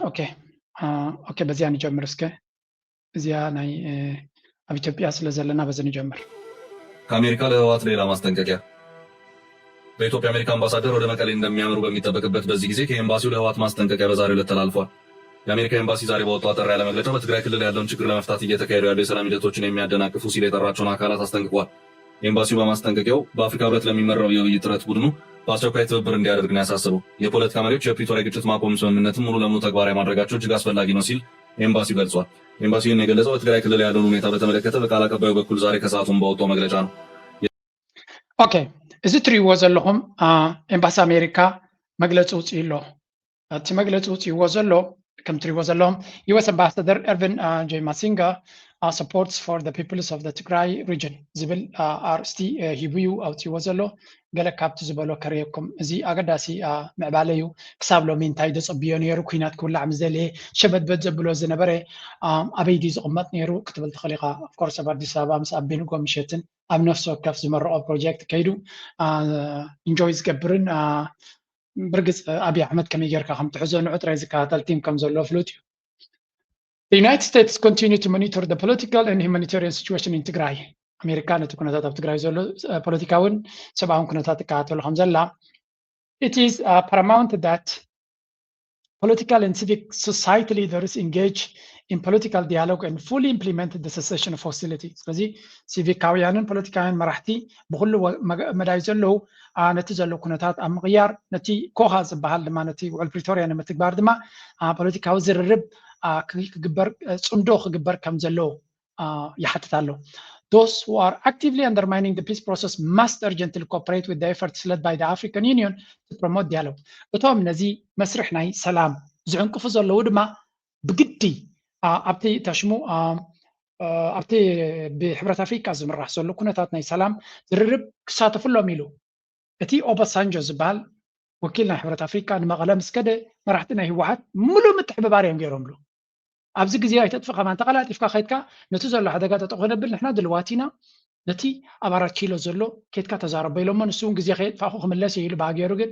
okay okay بزيان جمر اسكه زيان اي ابي ኢትዮጵያ ስለዘለና በዘን ጀምር ከአሜሪካ ለህወሓት ሌላ ማስጠንቀቂያ በኢትዮጵያ አሜሪካ አምባሳደር ወደ መቀሌ እንደሚያመሩ በሚጠበቅበት በዚህ ጊዜ ከኤምባሲው ለህወሓት ማስጠንቀቂያ በዛሬው ዕለት ተላልፏል። የአሜሪካ ኤምባሲ ዛሬ ባወጣው አጠር ያለ መግለጫ በትግራይ ክልል ያለውን ችግር ለመፍታት እየተካሄዱ ያሉ የሰላም ሂደቶችን የሚያደናቅፉ ሲል የጠራቸውን አካላት አስጠንቅቋል። ኤምባሲው በማስጠንቀቂያው በአፍሪካ ህብረት ለሚመራው የውይይት ጥረት ቡድኑ በአስቸኳይ ትብብር እንዲያደርግ ነው ያሳሰበው። የፖለቲካ መሪዎች የፕሪቶሪያ ግጭት ማቆም ስምምነትን ሙሉ ለሙሉ ተግባራዊ ማድረጋቸው እጅግ አስፈላጊ ነው ሲል ኤምባሲው ገልጿል። ኤምባሲውን የገለጸው በትግራይ ክልል ያለውን ሁኔታ በተመለከተ በቃል አቀባዩ በኩል ዛሬ ከሰዓቱን በወጣው መግለጫ ነው። ኦኬ እዚ ትሪእዎ ዘለኹም ኤምባሲ ኣሜሪካ መግለፂ ውፅኢ ኣሎ እቲ መግለፂ ውፅኢዎ ዘሎ ከም ትሪእዎ ዘለኹም US Ambassador Ervin J. Masinga supports for the peoples of the Tigray region ዝብል ኣርእስቲ ሂብዩ ኣውፅኢዎ ዘሎ ገለ ካብቲ ዝበሎ ከርየኩም እዚ ኣገዳሲ ምዕባለ እዩ ክሳብ ሎሚ እንታይ ዘፀብዮ ነይሩ ኩናት ክውላዕ ምስ ዘልየ ሸበትበት ዘብሎ ዝነበረ ኣበይ ድዩ ዝቕመጥ ነይሩ ክትብል ትኽእል ኢኻ ኣፍኮርስ ኣብ ኣዲስ ኣበባ ምስ ኣቤንጎ ምሸትን ኣብ ነፍሲ ወከፍ ዝመርቆ ፕሮጀክት ከይዱ ኢንጆይ ዝገብርን ብርግፅ ኣብይ ኣሕመድ ከመይ ጌርካ ከም ትሕዞ ንዑ ጥራይ ዝከታተል ቲም ከም ዘሎ ፍሉጥ እዩ The United States continue to monitor the political and humanitarian situation in Tigray. America ነቲ ኩነታት ኣብ ትግራይ ዘሎ ፖለቲካውን ሰብኣውን ኩነታት ትከታተሉ ከም ዘላ It is paramount that political and civic society leaders engage in political dialogue and fully implement the cessation of hostility. ስለዚ ሲቪካውያንን ፖለቲካውያን መራሕቲ ብኩሉ መዳይ ዘለው ነቲ ዘሎ ኩነታት ኣብ ምቕያር ነቲ ኮኻ ዝበሃል ድማ ነቲ ውዕል ፕሪቶሪያ ንምትግባር ድማ ፖለቲካዊ ዝርርብ ክግበር ጽምዶ ክግበር ከም ዘለዎ ይሓትት ኣሎ Those who are actively undermining the peace process must urgently cooperate with the efforts led by the African Union to promote dialogue. እቶም ነዚ መስርሕ ናይ ሰላም ዝዕንቅፉ ዘለዉ ድማ ብግዲ ኣብቲ ተሽሙ ኣብቲ ብሕብረት ኣፍሪካ ዝምራሕ ዘሎ ኩነታት ናይ ሰላም ዝርርብ ክሳተፍሎም ኢሉ እቲ ኦባሳንጆ ዝበሃል ወኪል ናይ ሕብረት ኣፍሪካ ንመቐለ ምስ ከደ መራሕቲ ናይ ህወሓት ሙሉእ ምትሕብባር እዮም ገይሮምሉ ኣብዚ ግዜ ኣይተጥፍኻ ማን ተቐላጢፍካ ከይድካ ነቲ ዘሎ ሓደጋ ተጠቕነብል ንሕና ድልዋት ኢና ነቲ ኣብ 4 ኪሎ ዘሎ ከይድካ ተዛረበ ኢሎሞ ንሱ እውን ግዜ ከየጥፋኹ ክምለስ ኢሉ ባገይሩ ግን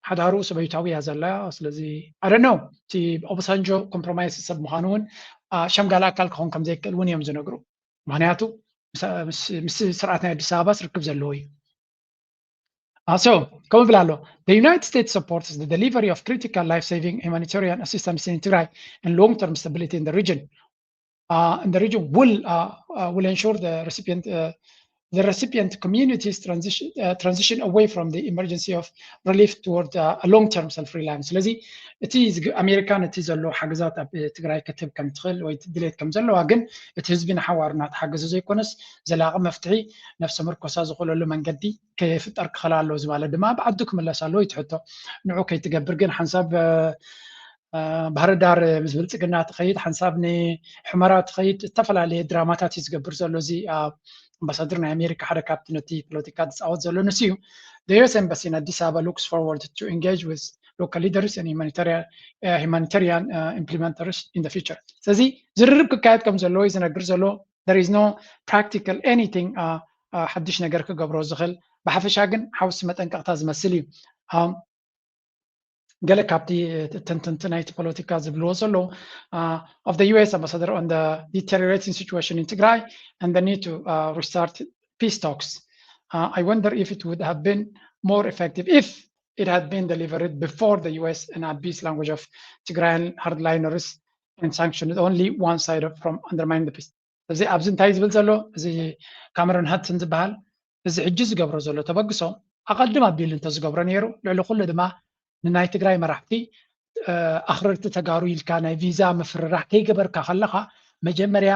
ሓዳሩ ሰበይታዊ እያ ዘላ ስለዚ ኣደኖ እቲ ኦባሳንጆ ኮምፕሮማይስ ሰብ ምዃኑ እውን ሸምጋላ ኣካል ክኾን ከም ዘይክእል እውን እዮም ዝነግሩ ምክንያቱ ምስ ስርዓት ናይ ኣዲስ ኣበባ ዝርክብ ዘለዎ እዩ So, come Vlalo, the United States supports the delivery of critical life-saving humanitarian assistance in Tigray and long-term stability in the region. And the region will ensure the recipient communities transition away from the emergency of relief toward a long-term self-reliance. ስለዚህ እቲ ኣሜሪካን እቲ ዘሎ ሓገዛት ኣብ ትግራይ ክትብ ከም ትኽእል ወይ ድሌት ከም ዘለዋ ግን እቲ ህዝቢ ንሓዋሩ እናተሓገዘ ዘይኮነስ ዘላቒ መፍትሒ ነፍሲ ምርኮሳ ዝኽእለሉ መንገዲ ከይፍጠር ክኽእል ኣለዎ ዝበለ ድማ ብዓዱ ክምለስ ኣለዎ ይትሕቶ ንዑ ከይትገብር ግን ሓንሳብ ባህር ዳር ምስ ብልፅግና ትኸይድ ሓንሳብ ንሕመራ ትኸይድ ዝተፈላለየ ድራማታት እዩ ዝገብር ዘሎ እዚ Ambassador in America had a captain of the political outside. The US Embassy in Addis Ababa looks forward to engage with local leaders and humanitarian implementers in the future. So there is no practical anything حدش نجار كجبر زخل بحفشاجن حوس متن كأتاز مسلي قال كابتي تنتنايت politica زبلوزلو of the US ambassador on the deteriorating situation in Tigray and the need to restart peace talks. I wonder if it would have been more effective if it had been delivered before the US and Abi's language of Tigrayan hardliners and sanctioned only one side from undermining the peace. The absentee زبلزلو the Cameron Hudson زبال the عجز جبر زلو تبقصو أقل ما بيل انت زجبر نيرو لعلو كل دما ንናይ ትግራይ መራሕቲ ኣኽረርቲ ተጋሩ ኢልካ ናይ ቪዛ ምፍርራሕ ከይገበርካ ከለኻ መጀመርያ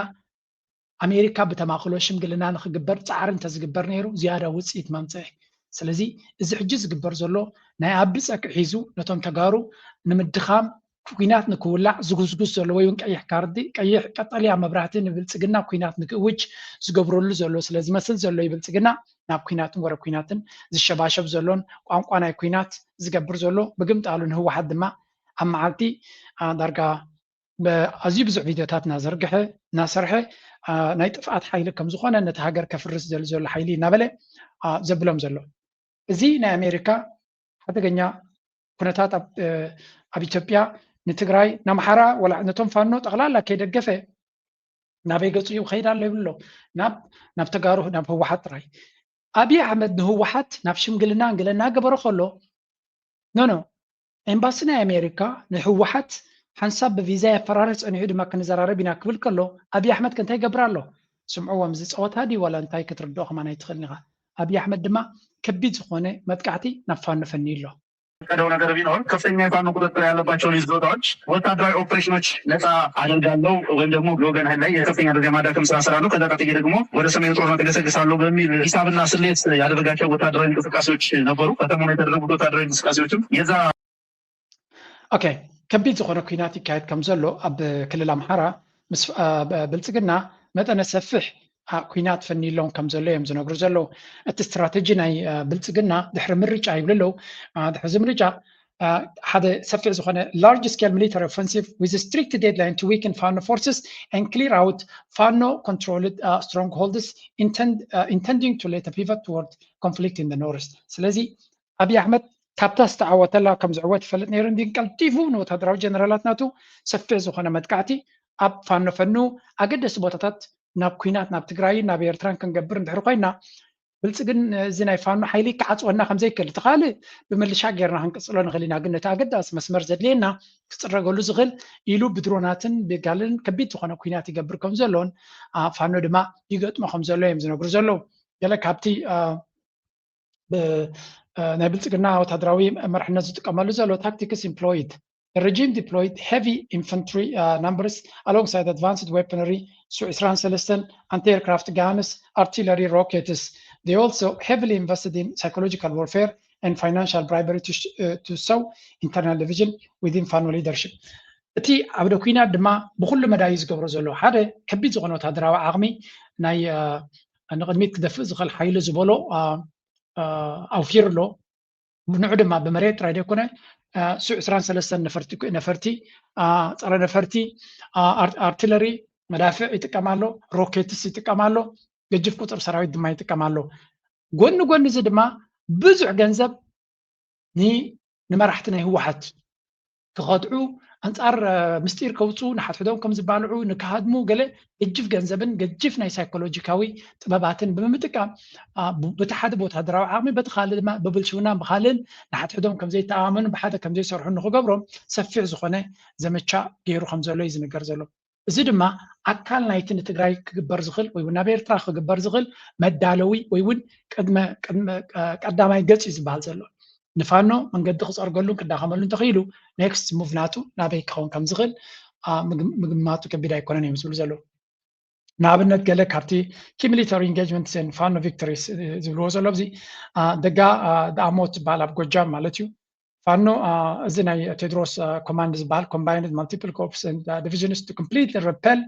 ኣሜሪካ ብተማኽሎ ሽምግልና ንክግበር ፃዕሪ እንተዝግበር ነይሩ ዝያዳ ውፅኢት መምፅሒ ስለዚ እዚ ሕጂ ዝግበር ዘሎ ናይ ኣቢ ፀክዕ ሒዙ ነቶም ተጋሩ ንምድኻም ኩናት ንክውላዕ ዝጉዝጉዝ ዘሎ ወይ እውን ቀይሕ ካርዲ ቀይሕ ቀጠልያ መብራህቲ ንብልፅግና ኩናት ንክእውጅ ዝገብረሉ ዘሎ ስለዚ መስል ዘሎ ይብልፅግና ናብ ኩናትን ወረ ኩናትን ዝሸባሸብ ዘሎን ቋንቋ ናይ ኩናት ዝገብር ዘሎ ብግምጣሉ ንህወሓት ድማ ኣብ መዓልቲ ዳርጋ ኣዝዩ ብዙሕ ቪድዮታት እናሰርሐ ናይ ጥፍኣት ሓይሊ ከም ዝኾነ ነቲ ሃገር ከፍርስ ዘሎ ሓይሊ እናበለ ዘብሎም ዘሎ እዚ ናይ ኣሜሪካ ሓደገኛ ኩነታት ኣብ ኢትዮጵያ ንትግራይ ናምሓራ ወላ ነቶም ፋኖ ጠቕላላ ከይደገፈ ናበይ ገፁ ይኸይድ ኣሎ ይብሎ ናብ ተጋሩ ናብ ህወሓት ጥራይ ኣብይ ኣሕመድ ንህወሓት ናብ ሽምግልና እንግለና ገበሮ ከሎ ኖ ኤምባሲ ናይ ኣሜሪካ ንህወሓት ሓንሳብ ብቪዛ የፈራርህ ፀኒሑ ድማ ክንዘራረብ ኢና ክብል ከሎ ኣብይ ኣሕመድ ከንታይ ገብር ኣሎ ስምዕዎም እዚ ፀወታ ዲ ወላ እንታይ ክትርድኦ ከማን ኣይትኽእልኒ ኢኻ ኣብይ ኣሕመድ ድማ ከቢድ ዝኾነ መጥቃዕቲ ናብ ፋኖ ፈኒ ኣሎ ቀደው ነገር ቢኖር ከፍተኛ የፋኖ ቁጥጥር ያለባቸውን ይዞታዎች ወታደራዊ ኦፕሬሽኖች ነፃ አደርጋለሁ ወይም ደግሞ በወገን ኃይል ላይ የከፍተኛ ደረጃ ማዳከም ስራ እሰራለሁ፣ ከዛ ቀጥዬ ደግሞ ወደ ሰሜኑ ጦርነት እገሰግሳለሁ በሚል ሂሳብና ስሌት ያደረጋቸው ወታደራዊ እንቅስቃሴዎች ነበሩ። ከተማው የተደረጉት ወታደራዊ እንቅስቃሴዎችም የዛ ኦኬ ከቢድ ዝኾነ ኩናት ይካየድ ከም ዘሎ ኣብ ክልል ኣምሓራ ምስ ብልፅግና መጠነ ሰፍሕ ኩናት ፈኒሎም ከም ዘሎ እዮም ዝነግሩ ዘለዉ። እቲ ስትራቴጂ ናይ ብልፅግና ድሕሪ ምርጫ ይብሉ ኣለዉ። ድሕሪ እዚ ምርጫ ሓደ ሰፊሕ ዝኾነ ላርጅ ስኬል ሚሊታሪ ኦፈንሲቭ ዊዝ ስትሪክት ዴድላይን ቱ ዊክን ፋኖ ፎርስስ ኤንድ ክሊር ኣውት ፋኖ ኮንትሮልድ ስትሮንግ ሆልድስ ኢንተንዲንግ ቱ ሌት ፒቨት ትወርድ ኮንፍሊክት ኢን ኖርዝ። ስለዚ ኣብይ ኣሕመድ ካብታ ዝተዓወተላ ከም ዝዕወት ይፈልጥ ነይሩ እንዲ ቀልጢፉ ንወታደራዊ ጀነራላት ናቱ ሰፊሕ ዝኾነ መጥቃዕቲ ኣብ ፋኖ ፈኑ ኣገደሲ ቦታታት ናብ ኩናት ናብ ትግራይ ናብ ኤርትራን ክንገብር እንድሕር ኮይና ብልፅግን እዚ ናይ ፋኖ ሓይሊ ክዓፅወና ከም ዘይክእል እቲ ካልእ ብምልሻ ጌርና ክንቅፅሎ ንኽእል ኢና፣ ግን እቲ ኣገዳሲ መስመር ዘድልየና ክፅረገሉ ዝኽእል ኢሉ ብድሮናትን ብጋልን ከቢድ ዝኾነ ኩናት ይገብር ከም ዘሎን ፋኖ ድማ ይገጥሞ ከም ዘሎ እዮም ዝነግሩ ዘለዉ። ገለ ካብቲ ናይ ብልፅግና ወታደራዊ መርሕነት ዝጥቀመሉ ዘሎ ታክቲክስ ኢምፕሎይድ The regime deployed heavy infantry numbers alongside advanced weaponry, Su-23 anti-aircraft guns, artillery rockets. They also heavily invested in psychological warfare and financial bribery to sow internal division within FANO leadership. እቲ ኣብ ኩናት ድማ ብኩሉ መዳይ ዝገብሮ ዘሎ ሓደ ከቢድ ዝኾነ ወታደራዊ ዓቕሚ ናይ ንቅድሚት ክደፍእ ዝኽእል ሓይሊ ዝበሎ ኣውፊሩ ኣሎ። ንዑ ድማ ብመሬት ጥራይ ደይኮነ Su-23 ነፈርቲ ፀረ ነፈርቲ አርቲለሪ መዳፍዕ ይጥቀማሎ፣ ሮኬትስ ይጥቀማሎ፣ ገጅፍ ቁጥር ሰራዊት ድማ ይጥቀማሎ። ጎኒ ጎኒ እዚ ድማ ብዙሕ ገንዘብ ንመራሕቲ ናይ ህወሓት ክኸድዑ አንጻር ምስጢር ከውፁ ንሓትሕዶም ከም ዝባልዑ ንካሃድሙ ገለ ገጅፍ ገንዘብን ገጅፍ ናይ ሳይኮሎጂካዊ ጥበባትን ብምጥቃም በቲ ሓደ ወታደራዊ ዓቕሚ በቲ ካልእ ድማ ብብልሽውና ብካልእን ንሓትሕዶም ከም ዘይተኣመኑ ብሓደ ከም ዘይሰርሑ ንክገብሮም ሰፊሕ ዝኾነ ዘመቻ ገይሩ ከም ዘሎ እዩ ዝንገር ዘሎ። እዚ ድማ ኣካል ናይቲ ንትግራይ ክግበር ዝኽእል ወይ ናብ ኤርትራ ክግበር ዝኽእል መዳለዊ ወይ እውን ቀዳማይ ገፅ እዩ ዝበሃል ዘሎ። ንፋኖ መንገዲ ክፀርገሉን ክዳኸመሉን ተኽኢሉ ኔክስት ሙቭ ናቱ ናበይ ክኸውን ከም ዝኽእል ምግማቱ ከቢድ ኣይኮነን እዮም ዝብሉ ዘለዉ። ንኣብነት ገለ ካብቲ ኪ ሚሊታሪ ኢንጌጅመንት ን ፋኖ ቪክቶሪስ ዝብልዎ ዘሎ እዚ ደጋ ዳኣሞት ዝበሃል ኣብ ጎጃም ማለት እዩ። ፋኖ እዚ ናይ ቴድሮስ ኮማንድ ዝበሃል ኮምባይንድ ማልቲፕል ኮርፕስ ዲቪዥንስ ቱ ኮምፕሊትሊ ሪፔል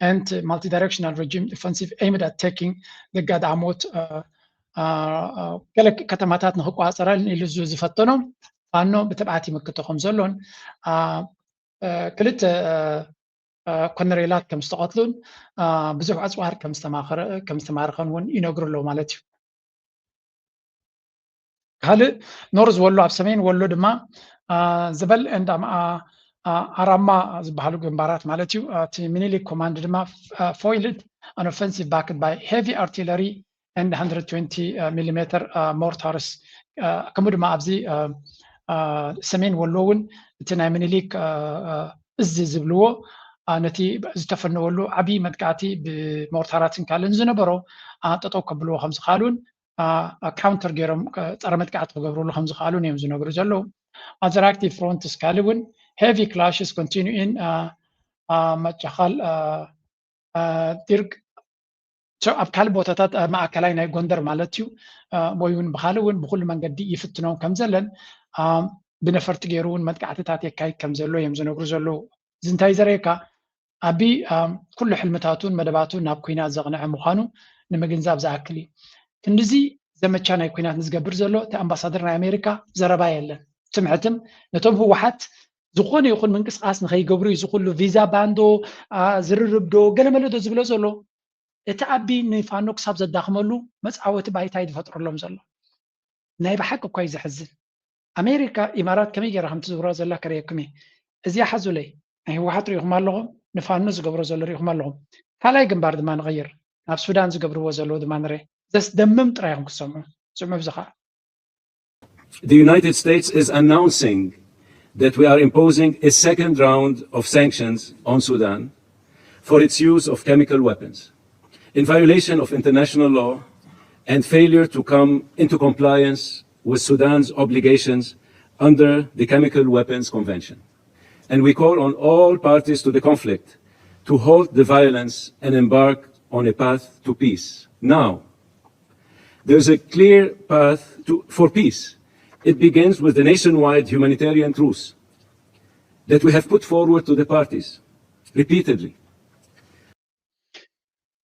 and multi-directional regime offensive aimed at taking ደጋ ዳኣሞት ገለ ከተማታት ንክቋፀረን ኢሉ ዝፈተኖም ፋኖ ብትብዓት ይምክቶ ከም ዘሎን ክልተ ኮነሬላት ከም ዝተቐትሉን ብዙሕ ኣፅዋር ከም ዝተማረኸን እውን ይነግሩ ኣለዉ ማለት እዩ። ካልእ ኖርዝ ወሎ ኣብ ሰሜን ወሎ ድማ ዝበል እንዳ ኣራማ ዝበሃሉ ግንባራት ማለት እዩ። እቲ ሚኒሊክ ኮማንድ ድማ foiled an offensive backed by heavy artillery and 120 millimeter mortars. ከምኡ ድማ ኣብዚ ሰሜን ወሎ እውን እቲ ናይ ሚኒሊክ እዚ ዝብልዎ ነቲ ዝተፈነወሉ ዓብይ መጥቃዕቲ ብሞርታራትን ካልእን ዝነበሮ ጠጠው ከብልዎ ከም ዝኽኣሉን ካውንተር ገይሮም ፀረ መጥቃዕቲ ክገብርሉ ከም ዝኽኣሉን እዮም ዝነግሩ ዘለዉ። other active fronts ካልእ እውን heavy clashes continue in መጫኻል ድርቅ ኣብ ካልእ ቦታታት ማእከላይ ናይ ጎንደር ማለት እዩ ወይ እውን ብካልእ እውን ብኩሉ መንገዲ ይፍትኖም ከም ዘለን ብነፈርቲ ገይሩ እውን መጥቃዕትታት የካይድ ከም ዘሎ እዮም ዝነግሩ ዘለዉ። እዚ እንታይ ዘርእየካ ዓቢ ኩሉ ሕልምታቱን መደባቱን ናብ ኩናት ዘቕንዐ ምዃኑ ንምግንዛብ ዝኣክል እዩ። ክንዲዚ ዘመቻ ናይ ኩናት ንዝገብር ዘሎ እቲ ኣምባሳደር ናይ ኣሜሪካ ዘረባ የለን ትምሕትም ነቶም ህወሓት ዝኾነ ይኹን ምንቅስቃስ ንኸይገብሩ እዩ ዝኩሉ ቪዛ ባንዶ ዝርርብዶ ገለመለዶ ዝብሎ ዘሎ እቲ ዓቢ ንፋኖ ክሳብ ዘዳኽመሉ መፃወቲ ባይታ ይፈጥረሎም ዘሎ ናይ ብሓቂ እኳ እዩ ዘሕዝን። ኣሜሪካ ኢማራት ከመይ ጌራ ከምቲ ዝብሮ ዘላ ከርእየኩም እየ። እዚኣ ሓዙለይ ናይ ህወሓት ሪኢኹም ኣለኹም፣ ንፋኖ ዝገብሮ ዘሎ ሪኢኹም ኣለኹም። ካልኣይ ግንባር ድማ ንቐይር ናብ ሱዳን ዝገብርዎ ዘለዎ ድማ ንርኢ ዘስደምም ጥራይ ኢኹም ክሰምዑ ስምዑ ብዚ ከዓ The United States is announcing that we are imposing a second round of sanctions on Sudan for its use of chemical weapons in violation of international law and failure to come into compliance with Sudan's obligations under the Chemical Weapons Convention. And we call on all parties to the conflict to halt the violence and embark on a path to peace. Now, there's a clear path for peace. It begins with the nationwide humanitarian truce that we have put forward to the parties repeatedly.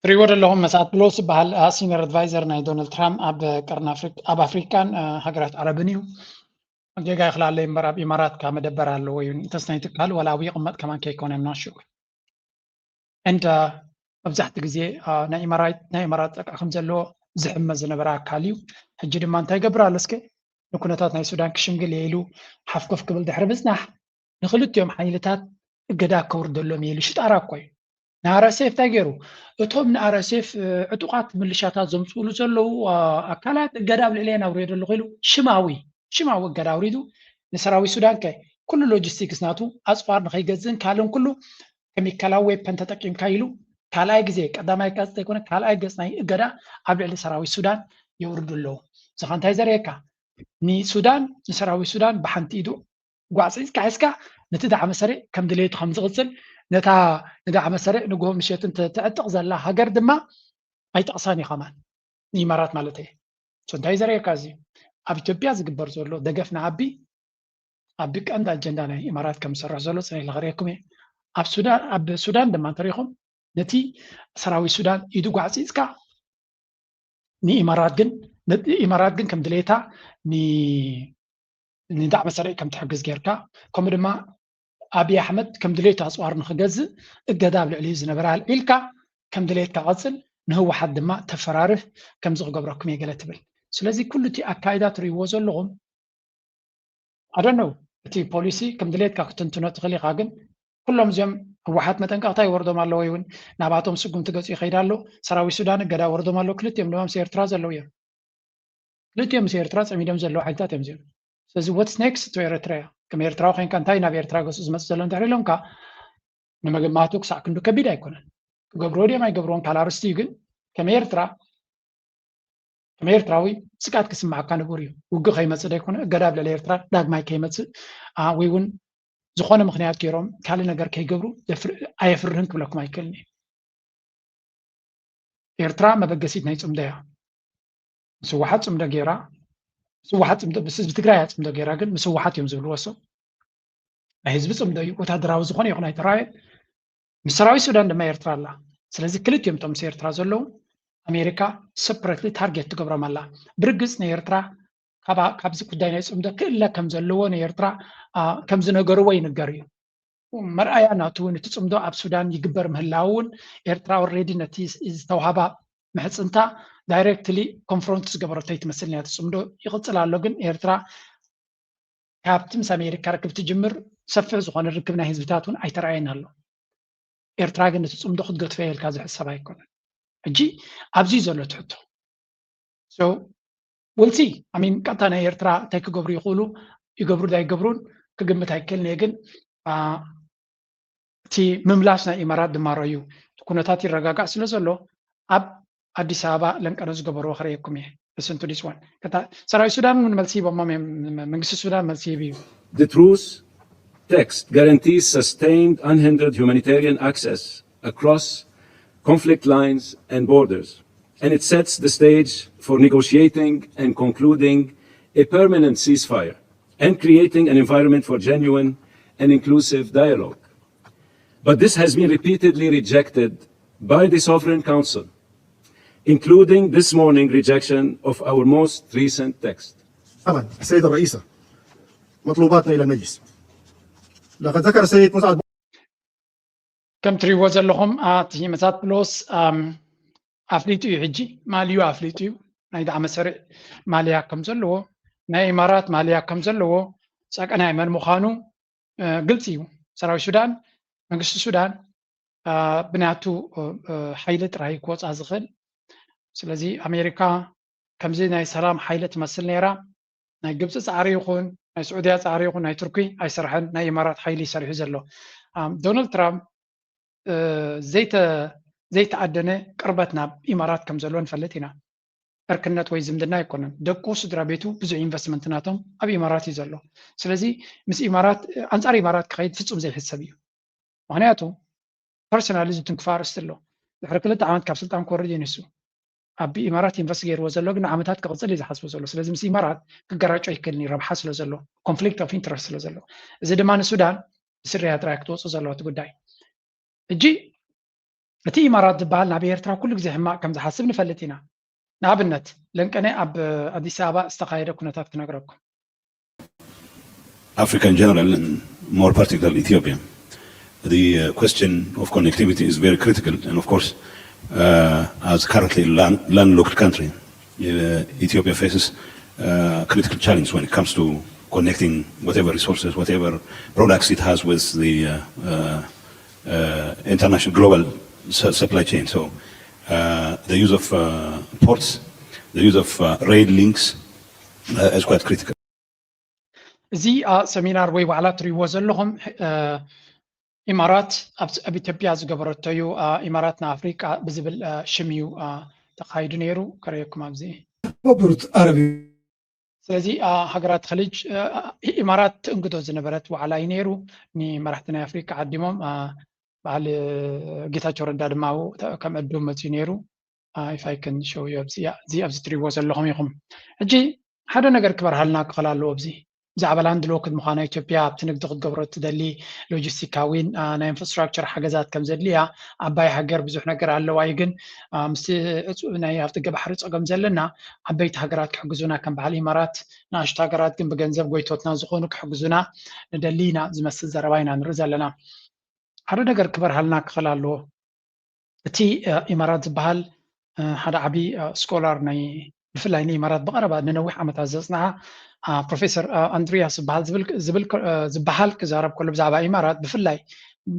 ريورد اللهم مساعد بلوس بهال سينيور ادفايزر ناي دونالد ترامب اب افريكان هاجرات عربنيو جاي خلال لي مراب امارات كمدبر الله وين تسنيت قال ولا وي قمت كمان كيكون مناشو انت ابزحت غزي ناي امارات اخم زلو زحمه زنبرا كاليو حجي دما انت يقبر لسكي نكونتات ناي سودان كشمغل يلو حفكف قبل دحر بزناح نخلت يوم حيلتات اجدا كور دلو ميلو شطارا كوي نارسيف تاغيرو اتوم نارسيف عطوقات ملشاتات زمصولو زلو اكالات غداب لينا وريد لغيلو شماوي غداب ريدو نسراوي سودان كاي كل لوجيستيكس ناتو اصفار نخي غزن كالون كله كيميكالا ويبن تطقيم كايلو كالاي غزي قداماي كاست يكون كالاي غسناي غدا ابل سراوي سودان يوردلو زخانتاي زريكا ني سودان نسراوي سودان بحنتيدو غواصيس كايسكا نتدع مسري كم دليت خمس غسل نتا ندع مسري نغو مشيت انت تعتق زلا هاجر دما اي تقصاني كمان امارات مالتي سنتاي زريكا زي اب ኢትዮጵያ ዝግበር ዘሎ ደገፍና አቢ ቀንድ አጀንዳ ናይ ኢማራት ከም ሰራ ዘሎ ሰይ ለغريكم ኣብ ሱዳን ድማ ተሪኹም ነቲ ሰራዊ ሱዳን ኢዱ ጓዕፂጽካ ኢማራት ግን ከም ድሌታ ንዳዕ መሰረይ ከም ትሕግዝ ጌርካ ከምኡ ድማ አብይ አሕመድ ከም ድሌታ ኣጽዋር ንኽገዝእ እገዳብ ልዕሊ ዝነበረ ኢልካ ከም ድሌትካ ቀጽል ንህወሓት ድማ ተፈራርህ ከም ዝገብረኩም የገለ ትብል ስለዚህ ኩሉቲ አካይዳት ሪዎ ዘለኹም I don't know እቲ ፖሊሲ ከም ድሌትካ ክትንትኖ ትኽእል ኢኻ ግን ኩሎም እዚኦም ህወሓት መጠንቀቕታ ይወርዶም ኣለዎ ይውን ናባቶም ስጉምቲ ገፁ ይኸይዳሎ ሰራዊት ሱዳን ገዳ ወርዶም ኣለዎ ክልቲኦም ድማ ምስ ኤርትራ ዘለዉ እዮም ክልቲኦም ምስ ኤርትራ ፀሚዶም ዘለዉ ሓይልታት እዮም እዚኦም ስለዚ what's next to ኤርትራ ከም ኤርትራዊ ኮንካ እንታይ ናብ ኤርትራ ገፁ ዝመፅእ ዘሎ እንድሕር ኢሎምካ ንመግማቱ ክሳዕ ክንዱ ከቢድ ኣይኮነን ክገብሮ ድዮም ኣይገብሮን ካላርስቲ እዩ ግን ከም ኤርትራዊ ስቃት ክስማዓካ ንቡር እዩ ውግእ ከይመፅእ ደይኮነ ገዳብ ልዕሊ ኤርትራ ዳግማይ ከይመፅእ ወይ እውን ዝኾነ ምክንያት ገይሮም ካልእ ነገር ከይገብሩ ኣየፍርህን ክብለኩም ኣይክእልኒ ኤርትራ መበገሲት ናይ ፅምዶ እያ ምስ ህወሓት ፅምዶ ጌራ ምስ ህዝቢ ትግራይ እያ ፅምዶ ጌራ ግን ምስ ህወሓት እዮም ዝብልዎ ሶ ናይ ህዝቢ ፅምዶ እዩ ወታደራዊ ዝኾነ ይኹን ኣይተራእየ ምስ ሰራዊት ሱዳን ድማ ኤርትራ ኣላ ስለዚ ክልቲኦም እቶም ምስ ኤርትራ ዘለዉ ኣሜሪካ ሰፐሬትሊ ታርጌት ትገብሮም ኣላ ብርግፅ ናይ ኤርትራ ካብዚ ጉዳይ ናይ ፅምዶ ክእለ ከም ዘለዎ ናይ ኤርትራ ከም ዝነገርዎ ይንገር እዩ መርኣያ ናቱ እውን እቲ ፅምዶ ኣብ ሱዳን ይግበር ምህላው እውን ኤርትራ ኦልሬዲ ነቲ ዝተዋሃባ ምሕፅንታ ዳይሬክትሊ ኮንፍሮንት ዝገበረቶ ይትመስል ነቲ ፅምዶ ይቕፅል ኣሎ ግን ኤርትራ ካብቲ ምስ ኣሜሪካ ርክብ ትጅምር ሰፊሕ ዝኾነ ርክብ ናይ ህዝብታት እውን ኣይተረኣየን ኣሎ ኤርትራ ግን ነቲ ፅምዶ ክትገድፎ የልካ ዝሕሰብ ኣይኮነን ሕጂ ኣብዚ ዘሎ ትሕቶ ሶ ወልሲ አሚን ቀጥታ ናይ ኤርትራ እንታይ ክገብሩ ይኽእሉ ይገብሩ ዳይገብሩን ክግምት ኣይክእልኒ ግን እቲ ምምላስ ናይ ኢማራት ድማሮ እዩ ኩነታት ይረጋጋእ ስለ ዘሎ ኣብ አዲስ አበባ ለንቀረ ዝገበርዎ ክረየኩም እየ listen to this one ሰራዊት ሱዳን ምን መልሲ ይቦማ መንግስቲ ሱዳን መልሲ ይብዩ The truce text guarantees sustained unhindered humanitarian access across conflict lines and borders, and it sets the stage for negotiating and concluding a permanent ceasefire and creating an environment for genuine and inclusive dialogue. But this has been repeatedly rejected by the Sovereign Council, including this morning rejection of our most recent text. السيد الرئيس مطلوباتنا إلى المجلس. لقد ذكر السيد مسعد كم تريوز لهم تي مسات بلوس أفليتو يحجي ماليو أفليتو نايدا عمسر ماليا كم زلو ناي إمارات ماليا كم زلو ساك أنا إمار مخانو قلتيو سراوي السودان مجلس السودان بناتو حيلة راي كوز أزغل سلازي أمريكا كم زي ناي سلام حيلة تمثل نيرا ناي قبس سعريخون ناي سعودية سعريخون ناي تركي أي سرحن ناي إمارات حيلي سريح زلو دونالد ترامب زيت عدنا قربتنا إمارات كم زلون فلتنا እርክነት ወይ ዝምድና አይኮነን ደቁ ስድራ ቤቱ ብዙ ኢንቨስትመንት ናቶም ኣብ ኢማራት እዩ ዘሎ ስለዚ ምስ ኢማራት አንጻር ኢማራት ከይድ ፍጹም ዘይሕሰብ እዩ ምክንያቱ ፐርሰናሊ ዝትንክፋር እስተሎ ድሕሪ 2 ዓመት ካብ ስልጣን ኮርድ ይንሱ ኣብ ኢማራት ኢንቨስት ገይርዎ ዘሎ ግን ዓመታት ክቅፅል እዩ ዝሓስቦ ዘሎ ስለዚ ምስ ኢማራት ክገራጮ ይክእልኒ ረብሓ ስለ ዘሎ ኮንፍሊክት ኦፍ ኢንትረስት ስለ ዘሎ እዚ ድማ ንሱዳን ብስርያ ጥራይ ክትወፅእ ዘለዎ እቲ ጉዳይ እጂ እቲ ኢማራት ዝበሃል ናብ ኤርትራ ኩሉ ግዜ ሕማቅ ከም ዝሓስብ ንፈልጥ ኢና ንኣብነት ለንቀነ ኣብ ኣዲስ ኣበባ ዝተኻየደ ኩነታት ክነግረኩም Africa in general and more particularly Ethiopia. The question of connectivity is very critical and of course as currently landlocked country, Ethiopia faces critical challenge when it comes to connecting whatever resources, whatever products it has with the international global supply chain. So the use of ports, the use of rail links is quite critical. እዚ ሰሚናር ወይ ዋዕላ ትሪእዎ ዘለኹም ኢማራት ኣብ ኢትዮጵያ ዝገበረቶ እዩ ኢማራት ንኣፍሪቃ ብዝብል ሽም እዩ ተኻይዱ ነይሩ ከረየኩም ኣብዚ ተባበሩት ዓረብ ስለዚ ሃገራት ኸሊጅ ኢማራት ትእንግዶ ዝነበረት ዋዕላ እዩ ነይሩ ንመራሕቲ ናይ ኣፍሪቃ ዓዲሞም በዓል ጌታቸው ረዳ ድማ ከም ዕዱም መፅኡ ነይሩ if I can show you እዚ ኣብዚ ትሪእዎ ዘለኹም ኢኹም ሕጂ ሓደ ነገር ክበርሃልና ክኸል ኣለዎ ኣብዚ ብዛዕባ ላንድ ሎክድ ምዃና ኢትዮጵያ ኣብቲ ንግዲ ክትገብሮ ትደሊ ሎጂስቲካዊን ናይ ኢንፍራስትራክቸር ሓገዛት ከም ዘድልያ ዓባይ ሃገር ብዙሕ ነገር ኣለዋ እዩ ግን ምስቲ ናይ ኣብቲ ገባሕሪ ፀገም ዘለና ዓበይቲ ሃገራት ክሕግዙና ከም በዓል ኢማራት ንኣሽቱ ሃገራት ግን ብገንዘብ ጎይቶትና ዝኾኑ ክሕግዙና ንደሊ ኢና ዝመስል ዘረባ ኢና ንርኢ ዘለና ሓደ ነገር ክበርሃልና ክኽእል ኣለዎ እቲ ኢማራት ዝበሃል ሓደ ዓብይ ስኮላር ናይ ብፍላይ ንኢማራት ብቐረባ ንነዊሕ ዓመታት ዘፅንዓ ፕሮፌሰር ኣንድሪያስ ዝበሃል ክዛረብ ከሎ ብዛዕባ ኢማራት ብፍላይ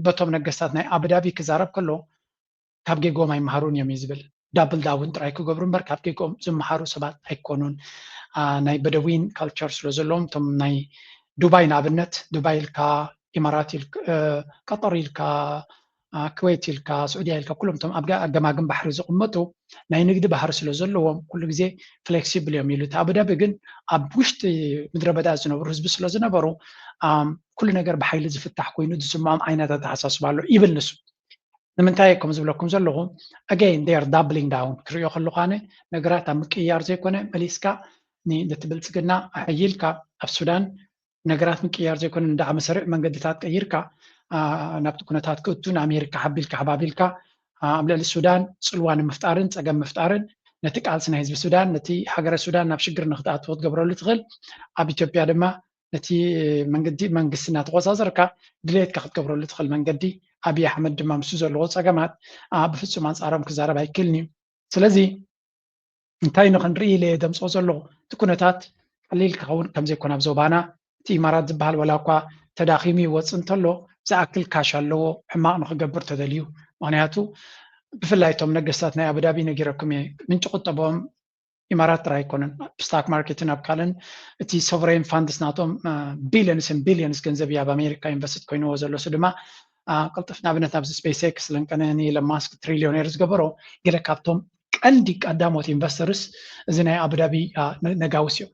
በቶም ነገስታት ናይ ኣቡዳቢ ክዛረብ ከሎ ካብ ጌጎም ኣይመሃሩን እዮም እዩ ዝብል ዳብል ዳውን ጥራይ ክገብሩ እምበር ካብ ጌጎም ዝመሃሩ ሰባት ኣይኮኑን ናይ በደዊን ካልቸር ስለ ዘለዎም እቶም ናይ ዱባይ ንኣብነት ዱባይ ኢልካ ኢማራት ቀጠር ኢልካ ኩዌት ኢልካ ስዑድያ ኢልካ ኩሎም እቶም ኣብ ኣገማግም ባሕሪ ዝቕመጡ ናይ ንግዲ ባህሪ ስለ ዘለዎም ኩሉ ግዜ ፍሌክሲብል እዮም ኢሉ እቲ ኣቡዳቢ ግን ኣብ ውሽጢ ምድረ በዳ ዝነብሩ ህዝቢ ስለ ዝነበሩ ኩሉ ነገር ብሓይሊ ዝፍታሕ ኮይኑ ዝስምዖም ዓይነታት ኣተሓሳስባ ኣሎ ይብል ንሱ ንምንታይ ከም ዝብለኩም ዘለኹ again they are doubling down ክሪኦ ከለኹ ኣነ ነገራት ኣብ ምቅያር ዘይኮነ መሊስካ ነቲ ብልፅግና ኣሕይልካ ኣብ ሱዳን ነገራት ምቅያር ዘይኮነ እንዳዕ መሰሪዕ መንገድታት ቀይርካ ናብቲ ኩነታት ክእቱ ንኣሜሪካ ሓቢልካ ሓባቢልካ ኣብ ልዕሊ ሱዳን ፅልዋ ንምፍጣርን ፀገም ምፍጣርን ነቲ ቃልሲ ናይ ህዝቢ ሱዳን ነቲ ሃገረ ሱዳን ናብ ሽግር ንክትኣትዎ ክትገብረሉ ትኽእል ኣብ ኢትዮጵያ ድማ ነቲ መንገዲ መንግስቲ እናተቆፃፀርካ ድሌትካ ክትገብረሉ ትኽእል መንገዲ ኣብይ ኣሕመድ ድማ ምስ ዘለዎ ፀገማት ብፍፁም ኣንፃሮም ክዛረብ ኣይክእልን እዩ ስለዚ እንታይ ንክንርኢ ኢለ ደምፆ ዘለኹ እቲ ኩነታት ቀሊል ክኸውን ከም ዘይኮነ ኣብ ዞባና እቲ ኢማራት ዝበሃል ወላ እኳ ተዳኺሙ ይወፅእ እንተሎ ዝኣክል ካሽ ኣለዎ ሕማቕ ንክገብር ተደልዩ ምክንያቱ ብፍላይ እቶም ነገስታት ናይ ኣቡዳቢ ነጊረኩም እየ ምንጭ ቁጠቦም ኢማራት ጥራይ ኣይኮነን ስታክ ማርኬትን ኣብ ካልእን እቲ ሶቨሬን ፋንድስ ናቶም ቢልየንስን ቢልየንስ ገንዘብ ኣብ ኣሜሪካ ኢንቨስት ኮይንዎ ዘሎ ሱ ድማ ቅልጥፍ ንኣብነት ኣብዚ ስፔስ ኤክስ ለንቀነ ኢሎን ማስክ ትሪልዮኔር ዝገበሮ ገለ ካብቶም ቀንዲ ቀዳሞት ኢንቨስተርስ እዚ ናይ ኣቡዳቢ ነጋውስ እዮም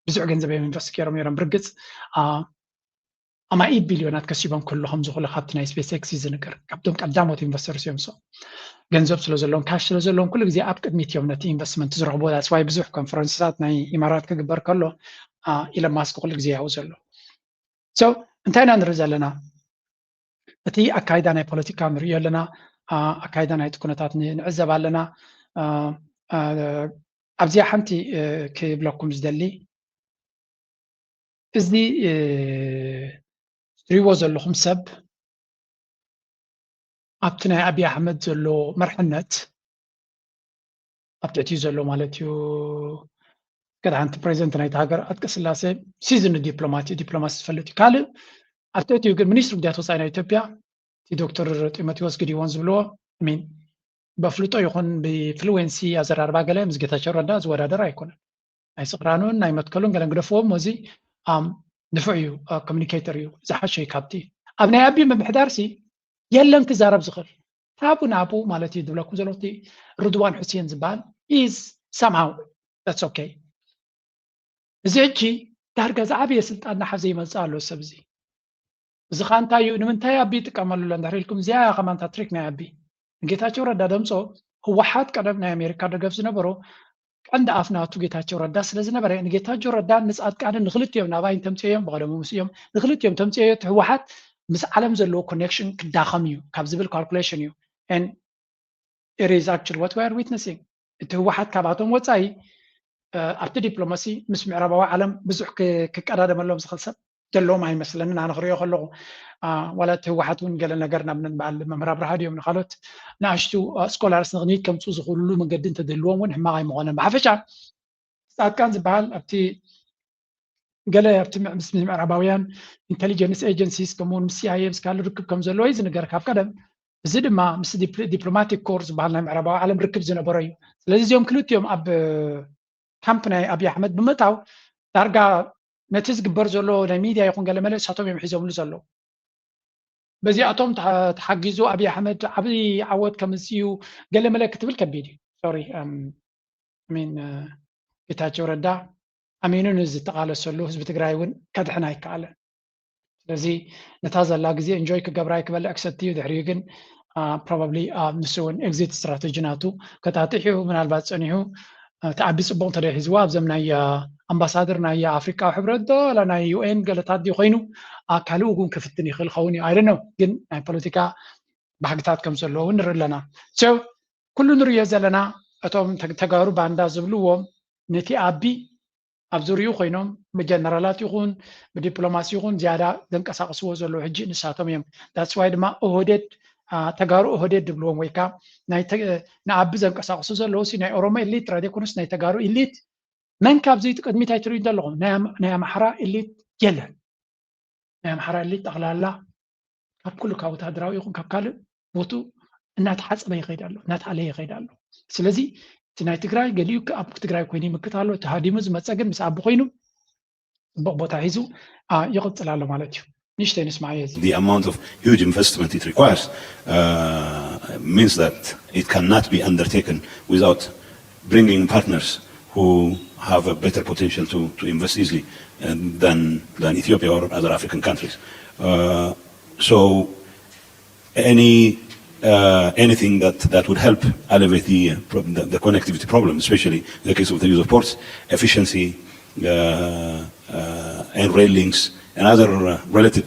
ብዙሕ ገንዘብ እዮም ኢንቨስት ገይሮም ነይሮም ብርግፅ ኣማኢድ ቢልዮናት ከሲቦም ኩሎም ዝኽእሉ ካብቲ ናይ ስፔስ ኤክስ ዝንገር ካብቶም ቀዳሞት ኢንቨስተርስ እዮም ሶ ገንዘብ ስለ ዘለዎም ካሽ ስለ ዘለዎም ኩሉ ግዜ ኣብ ቅድሚት እዮም ነቲ ኢንቨስትመንት ዝረኽቦ ዳስዋይ ብዙሕ ኮንፈረንስታት ናይ ኢማራት ክግበር ከሎ ኢሎን ማስክ ኩሉ ግዜ ያው ዘሎ ሶ እንታይ ኢና ንርኢ ዘለና እቲ ኣካይዳ ናይ ፖለቲካ ንሪኦ ኣለና ኣካይዳ ናይ ኩነታት ንዕዘብ ኣለና ኣብዚኣ ሓንቲ ክብለኩም ዝደሊ እዚ ትሪእዎ ዘለኹም ሰብ ኣብቲ ናይ ኣብይ ኣሕመድ ዘሎ መርሕነት ኣብ ትሕቲኡ ዘሎ ማለት እዩ ቀዳሕንቲ ፕሬዚደንት ናይቲ ሃገር ኣጥቂ ስላሴ ሲዝን ዲፕሎማሲ ዝፈልጥ እዩ ካልእ ኣብ ትሕቲኡ ግን ሚኒስትሪ ጉዳያት ወፃኢ ናይ ኢትዮጵያ እቲ ዶክተር ጢሞቴዎስ ግዲዎን ዝብልዎ ሚን በፍልጦ ይኹን ብፍሉዌንሲ ኣዘራርባ ገለ ምስ ጌታቸው ረዳ ዝወዳደር ኣይኮነን ናይ ስቕራኑን ናይ መትከሉን ገለ ግደፍዎም እዚ ንፍዕ እዩ ኮሚኒኬተር እዩ ዝሓሸ ካብቲ ኣብ ናይ ኣብይ ምምሕዳርሲ የለን ክዛረብ ዝኽእል ታቡ ናቡ ማለት እዩ ዝብለኩም ዘሎ እቲ ርድዋን ሑሴን ዝበሃል ኢዝ somehow that's okay እዚ እጂ ዳርጋ ዝዓበየ ስልጣንና ሓዘ ይመጽእ ሰብዚ እዚ ኻንታዩ ንምንታይ አቢ ጥቀመሉ እንዳሪልኩም እዚያ ኸማንታ ትሪክ ናይ አቢ ጌታቸው ረዳ ደምጾ ህወሓት ቀደም ናይ አሜሪካ ደገፍ ዝነበሮ ቀንዲ አፍናቱ ጌታቸው ረዳ ስለዝነበረ ጌታቸው ረዳ ንጻድቃንን ንኽልትዮም ናባይን ተምጽዮም በቀደሙ ምስዮም ንኽልትዮም ተምጽዮ ህወሓት ምስ ዓለም ዘለዎ ኮኔክሽን ክዳኸም እዩ ካብ ዝብል ካልኩሌሽን እዩ and it is actually what we are witnessing እቲ ህወሓት ካብኣቶም ወጻኢ ኣብቲ ዲፕሎማሲ ምስ ምዕራባዊ ዓለም ብዙሕ ክቀዳደመሎም ዝኽእል ሰብ ዘለዎም ኣይመስለንን ኣነ ክሪኦ ከለኹ ዋላ እቲ ህወሓት እውን ገለ ነገር ናብ ንበዓል መምራ ብርሃድዮም ንኻልኦት ንኣሽቱ ስኮላርስ ንኽኒት ከምፅኡ ዝኽእልሉ መንገዲ እንተደልዎም እውን ሕማቕ ኣይምኾነን ብሓፈሻ ጻድቃን ዝበሃል ኣብቲ ገለ ኣብቲ ምስ ምዕራባውያን ኢንቴሊጀንስ ኤጀንሲስ ከምኡውን ምስ CIA ምስ ካልእ ርክብ ከም ዘለዎ እዩ ዝንገር ካብ ቀደም እዚ ድማ ምስ ዲፕሎማቲክ ኮር ዝበሃል ናይ ምዕራባዊ ዓለም ርክብ ዝነበረ እዩ ስለዚ እዚኦም ክልቲኦም ኣብ ካምፕ ናይ ኣብዪ ኣሕመድ ብምእታው ዳርጋ ነቲ ዝግበር ዘሎ ናይ ሚድያ ይኹን ገለ መለ እሳቶም እዮም ሒዞምሉ ዘለዉ በዚኣቶም ተሓጊዙ ኣብዪ ኣሕመድ ዓብዪ ዓወት ከምፅኡ ገለ መለ ክትብል ከቢድ እዩ ሶሪ ሚን ጌታቸው ረዳ ኣሚኑን ዝተቃለሰሉ ህዝቢ ትግራይ እውን ከድሕን ኣይከኣለን ስለዚ ነታ ዘላ ግዜ እንጆይ ክገብራ ክበልዕ ክሰቲ እዩ ድሕሪኡ ግን ፕሮባብሊ ንሱ እውን ኤግዚት ስትራቴጂ ናቱ ከታጢሑ ምናልባት ፀኒሑ ተዓቢ ፅቡቅ እንተደይ ሒዝዋ ኣብዞም ናይ ኣምባሳደር ናይ ኣፍሪካ ሕብረት ዶ ወላ ናይ UN ገለታት ዲ ኮይኑ ካልእ እውን ክፍትን ይኽእል ኸውን እዩ ኣይደኖ ግን ናይ ፖለቲካ ባህግታት ከም ዘለዎ ንርኢ ኣለና ሶ ኩሉ ንሪኦ ዘለና እቶም ተጋሩ ባንዳ ዝብልዎም ነቲ ኣቢ ኣብ ዙርዩ ኮይኖም ብጀነራላት ይኹን ብዲፕሎማሲ ይኹን ዝያዳ ዘንቀሳቅስዎ ዘለዉ ሕጂ ንሳቶም እዮም ዳትስ ዋይ ድማ ኦህዴድ ተጋሩ ኦህዴድ ድብልዎም ወይ ከዓ ንኣቢ ዘንቀሳቅሱ ዘለዉ ናይ ኦሮሞ ኤሊት ራዴኮንስ ናይ ተጋሩ ኤሊት መን ካብዚ ቅድሚት ኣይትሪኡ ዘለኹም ናይ ኣምሓራ ኤሊት የለን ናይ ኣምሓራ ኤሊት ጠቕላላ ካብ ኩሉ ካብ ወታደራዊ ይኹን ካብ ካልእ ቦቱ እናተሓፀበ ይኸይድ ኣሎ እናተዓለየ ይኸይድ ኣሎ ስለዚ እቲ ናይ ትግራይ ገሊኡ ኣብ ትግራይ ኮይኑ ይምክት ኣሎ ተሃዲሙ ዝመፀ ግን ምስ ኣቢ ኮይኑ ፅቡቅ ቦታ ሒዙ ይቕፅል ኣሎ ማለት እዩ ንሽተይ ንስማዕ እየ The amount of huge investment it requires means that it cannot be undertaken without bringing partners who have a better potential to invest easily than Ethiopia or other African countries. So anything that would help elevate the connectivity problem, especially in the case of the use of ports, efficiency, and rail links, and other related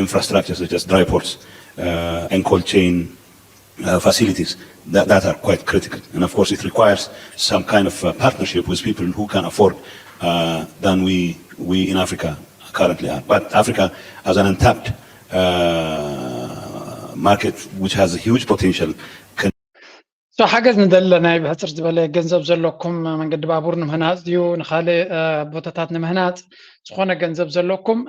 infrastructures such as dry ports and cold chain facilities that are quite critical. And of course, it requires some kind of partnership with people who can afford than we in Africa currently are. But Africa as an untapped market which has a huge potential. So ሓገዝ ንደለና ብሕፅር ዝበለ ገንዘብ ዘለኩም መንገዲ ባቡር ንምህናፅ ድዩ ንኻልእ ቦታታት ንምህናፅ ዝኾነ ገንዘብ ዘለኩም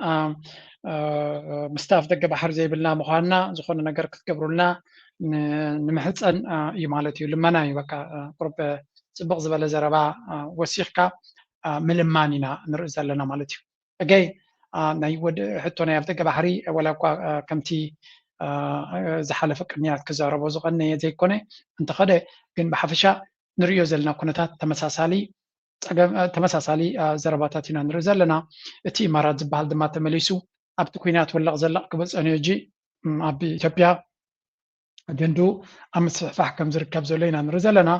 ምስታፍ ደገ ባሕር ዘይብልና ምዃንና ዝኾነ ነገር ክትገብሩልና ንምሕፀን እዩ ማለት እዩ ልመና እዩ በቃ ቁርበ ፅቡቅ ዝበለ ዘረባ ወሲኽካ ምልማን ኢና ንርኢ ዘለና ማለት እዩ ኣገይ ናይ ወዲ ሕቶ ናይ ኣብ ደገ ባሕሪ ወላ እኳ ከምቲ ዝሓለፈ ቅድሚያት ክዛረቦ ዝቐነየ ዘይኮነ እንተኸደ ግን ብሓፈሻ ንሪኦ ዘለና ኩነታት ተመሳሳሊ ዘረባታት ኢና ንርኢ ዘለና እቲ ኢማራት ዝበሃል ድማ ተመሊሱ ኣብቲ ኩናት ወላቕ ዘላቕ ክብል ፀንዩ እጂ ኣብ ኢትዮጵያ ኣጀንዱ ኣብ ምስፍሕፋሕ ከም ዝርከብ ዘሎ ኢና ንርኢ ዘለና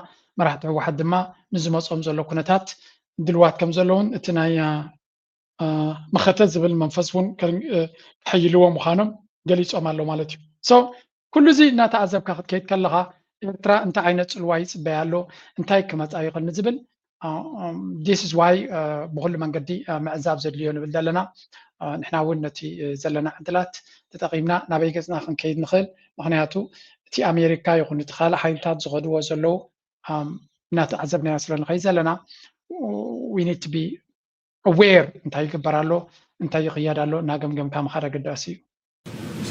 መራሕቲ ህወሓት ድማ ንዝመፆም ዘሎ ኩነታት ድልዋት ከም ዘለውን እቲ ናይ መኸተት ዝብል መንፈስ እውን ክሕይልዎ ምዃኖም ገሊፆም ኣሎ ማለት እዩ ሶ ኩሉ እዚ እናተዓዘብካ ክትከይድ ከለኻ ኤርትራ እንታይ ዓይነት ፅልዋ ይፅበያ ኣሎ እንታይ ክመፃ ይኽእል ንዝብል this is why ብኩሉ መንገዲ ምዕዛብ ዘድልዮ ንብል ዘለና ንሕና እውን ነቲ ዘለና ዕድላት ተጠቒምና ናበይ ገፅና ክንከይድ ንኽእል ምክንያቱ እቲ ኣሜሪካ ይኹን እቲ ካልእ ሓይልታት ዝኸድዎ ዘለዉ እናተዓዘብናዮ ስለ ንኸይድ ዘለና we need to be aware እንታይ ይግበር ኣሎ እንታይ ይኽየድ ኣሎ እናገምገምካ ምኻድ ኣገዳሲ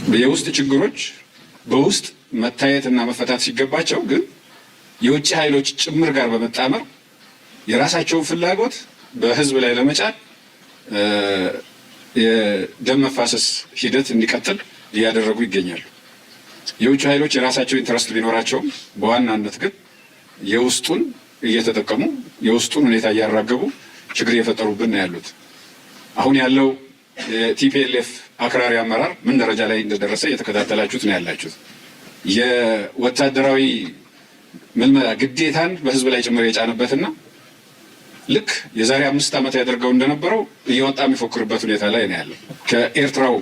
እዩ የውስጥ ችግሮች በውስጥ መታየትና መፈታት ሲገባቸው ግን የውጭ ኃይሎች ጭምር ጋር በመጣመር የራሳቸውን ፍላጎት በህዝብ ላይ ለመጫን የደም መፋሰስ ሂደት እንዲቀጥል እያደረጉ ይገኛሉ። የውጭ ኃይሎች የራሳቸው ኢንተረስት ቢኖራቸውም በዋናነት ግን የውስጡን እየተጠቀሙ የውስጡን ሁኔታ እያራገቡ ችግር እየፈጠሩብን ነው ያሉት። አሁን ያለው የቲፒኤልኤፍ አክራሪ አመራር ምን ደረጃ ላይ እንደደረሰ እየተከታተላችሁት ነው ያላችሁት። የወታደራዊ ምልመላ ግዴታን በህዝብ ላይ ጭምር የጫነበትና ልክ የዛሬ 5 ዓመት ያደርገው እንደነበረው እየወጣ የሚፎክርበት ሁኔታ ላይ ነው ያለው ከኤርትራው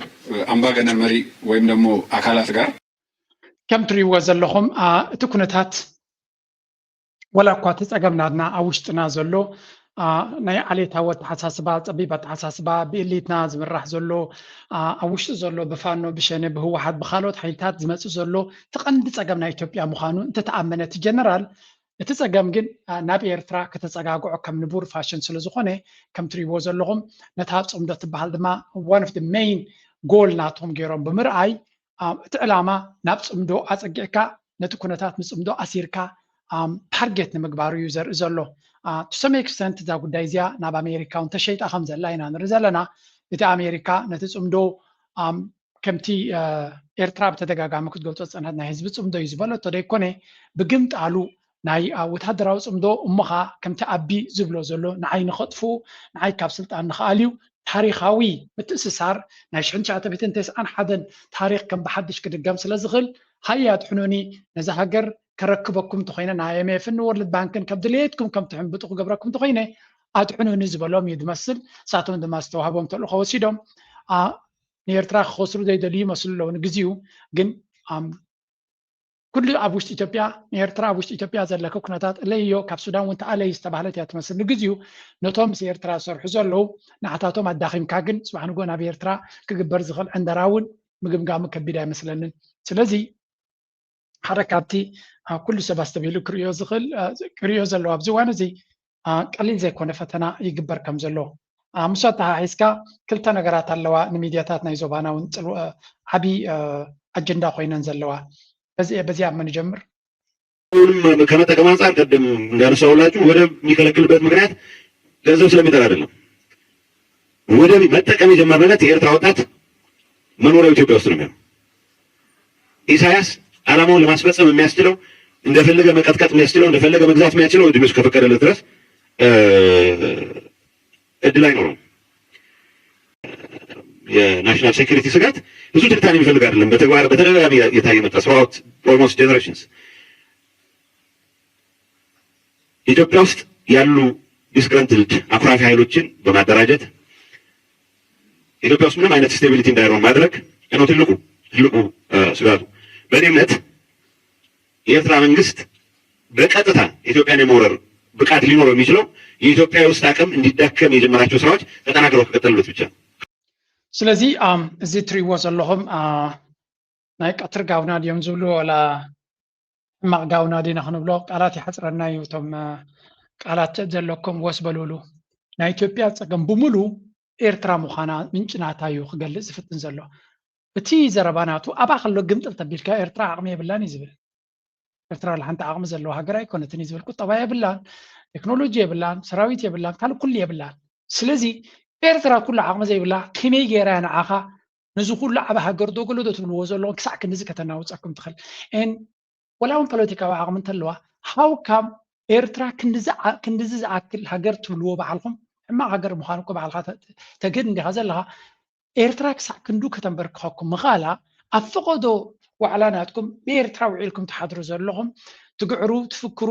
አምባገነን መሪ ወይም ደግሞ አካላት ጋር ከም ትሪእዎ ዘለኹም እቲ ኩነታት ወላ እኳ ተፀገምናድና ኣብ ውሽጥና ዘሎ ናይ ዓሌታዊ ኣተሓሳስባ ፀቢብ ኣተሓሳስባ ብኤሊትና ዝምራሕ ዘሎ ኣብ ውሽጢ ዘሎ ብፋኖ ብሸነ ብህወሓት ብካልኦት ሓይልታት ዝመፅእ ዘሎ ተቐንዲ ፀገም ናይ ኢትዮጵያ ምዃኑ እንተተኣመነ እቲ ጀነራል እቲ ፀገም ግን ናብ ኤርትራ ከተፀጋግዖ ከም ንቡር ፋሽን ስለ ዝኾነ ከም ትሪእዎ ዘለኹም ነታ ፅምዶ ትበሃል ድማ ዋን ኦፍ ደ ሜይን ጎል ናቶም ገይሮም ብምርኣይ እቲ ዕላማ ናብ ፅምዶ ኣፀጊዕካ ነቲ ኩነታት ምፅምዶ ኣሲርካ ታርጌት ንምግባሩ እዩ ዘርኢ ዘሎ to some extent እዛ ጉዳይ እዚኣ ናብ ኣሜሪካ እውን ተሸይጣ ከም ዘላ ኢና ንርኢ ዘለና እቲ ኣሜሪካ ነቲ ፅምዶ ከምቲ ኤርትራ ብተደጋጋሚ ክትገልፆ ፀናት ናይ ህዝቢ ፅምዶ እዩ ዝበለቶ ደይኮነ ብግምጣሉ ናይ ወታደራዊ ፅምዶ እሞኻ ከምቲ ኣቢ ዝብሎ ዘሎ ንዓይ ንኸጥፍኡ ንዓይ ካብ ስልጣን ንኽኣልዩ ታሪኻዊ ምትእስሳር ናይ 1991 ታሪክ ከም ብሓድሽ ክድገም ስለ ዝኽእል ሃያ ትሕኑኒ ነዚ ሃገር ከረክበኩም ተኾይነ ናይ IMF-ን ወርልድ ባንክን ከም ድሌትኩም ከም ትሕንብጡ ክገብረኩም ተኾይነ ኣትሕኑኒ ዝበሎም እዩ ዝመስል ንሳቶም ድማ ዝተዋህቦም ተልእኮ ወሲዶም ንኤርትራ ክኸስሩ ዘይደልዩ ይመስሉ ኣለዉ ንግዚኡ ግን ኩሉ ኣብ ውሽጢ ኢትዮጵያ ንኤርትራ ኣብ ውሽጢ ኢትዮጵያ ዘለከ ኩነታት እለይዮ ካብ ሱዳን እውን ተኣለይ ዝተባህለት እያ ትመስል ንግዚኡ ነቶም ምስ ኤርትራ ዝሰርሑ ዘለዉ ንዓታቶም ኣዳኺምካ ግን ፅባሕ ንጎ ናብ ኤርትራ ክግበር ዝኽእል ዕንደራ እውን ምግምጋሙ ከቢድ ኣይመስለንን ስለዚ ሓደ ካብቲ ኩሉ ሰብ ኣስተቢሉ ክሪኦ ዘለዎ ኣብዚ እዋን እዚ ቀሊል ዘይኮነ ፈተና ይግበር ከም ዘሎ ምስታ ሒዝካ ክልተ ነገራት ኣለዋ ንሚድያታት ናይ ዞባና እውን ዓብይ ኣጀንዳ ኮይነን ዘለዋ በዚያ ምን ጀምር ከመጠቀም አንጻር ቀደም እንዳነሳሁላችሁ ወደብ የሚከለክልበት ምክንያት ገንዘብ ስለሚጠራ አይደለም። ወደብ መጠቀም የጀመረበት የኤርትራ ወጣት መኖሪያው ኢትዮጵያ ውስጥ ነው የሚሆነው። ኢሳያስ ዓላማውን ለማስፈጸም የሚያስችለው እንደፈለገ መቀጥቀጥ የሚያስችለው እንደፈለገ መግዛት የሚያስችለው እድሜው እስከፈቀደለት ድረስ እድል አይኖረውም። የናሽናል ሴኩሪቲ ስጋት ብዙ ትንታኔ የሚፈልግ አይደለም። በተግባር በተደጋጋሚ የታየ መጣ ስራውት ኦልሞስት ጀነሬሽንስ ኢትዮጵያ ውስጥ ያሉ ዲስግረንትልድ አኩራፊ ኃይሎችን በማደራጀት ኢትዮጵያ ውስጥ ምንም አይነት ስቴቢሊቲ እንዳይኖር ማድረግ ነው ትልቁ ስጋቱ። በእኔ እምነት የኤርትራ መንግስት በቀጥታ ኢትዮጵያን የመውረር ብቃት ሊኖረው የሚችለው የኢትዮጵያ ውስጥ አቅም እንዲዳከም የጀመራቸው ስራዎች ተጠናክረው ከቀጠሉበት ብቻ ነው። ስለዚ እዚ ትሪእዎ ዘለኹም ናይ ቀትሪ ጋውና ድዮም ዝብሉ ወላ ሕማቕ ጋውና ዲና ክንብሎ ቃላት ይሓፅረና እዩ እቶም ቃላት ዘለኩም ወስ በልብሉ ናይ ኢትዮጵያ ፀገም ብምሉ ኤርትራ ምዃና ምንጭናታ እዩ ክገልፅ ዝፍትን ዘሎ እቲ ዘረባናቱ ኣብኣ ከሎ ግምጥል ተቢልካ ኤርትራ ዓቕሚ የብላን እዩ ዝብል ኤርትራ ሓንቲ ዓቕሚ ዘለዎ ሃገር ኣይኮነትን እዩ ዝብል ቁጠባ የብላን ቴክኖሎጂ የብላን ሰራዊት የብላን ካልእ ኩሉ የብላን ስለዚ ኤርትራ ኩሉ ዓቕሚ ዘይብላ ከመይ ጌራ ንዓኻ ነዚ ኩሉ ዓብ ሃገር ደገሎ ዶ ትብልዎ ዘለዎ ክሳዕ ክንዲዚ ከተናውፀኩም ትኽእል እን ወላ እውን ፖለቲካዊ ዓቕሚ እንተለዋ ሃው ካም ኤርትራ ክንዲዚ ዝኣክል ሃገር ትብልዎ ባዕልኩም ሕማቕ ሃገር ምዃኑ እኮ ባዕልካ ተገድ እንዲኻ ዘለኻ ኤርትራ ክሳዕ ክንዱ ከተንበርክኸኩም ምኻላ ኣብ ፍቐዶ ዋዕላ ናትኩም ብኤርትራ ውዒልኩም ትሓድሩ ዘለኹም ትግዕሩ ትፍክሩ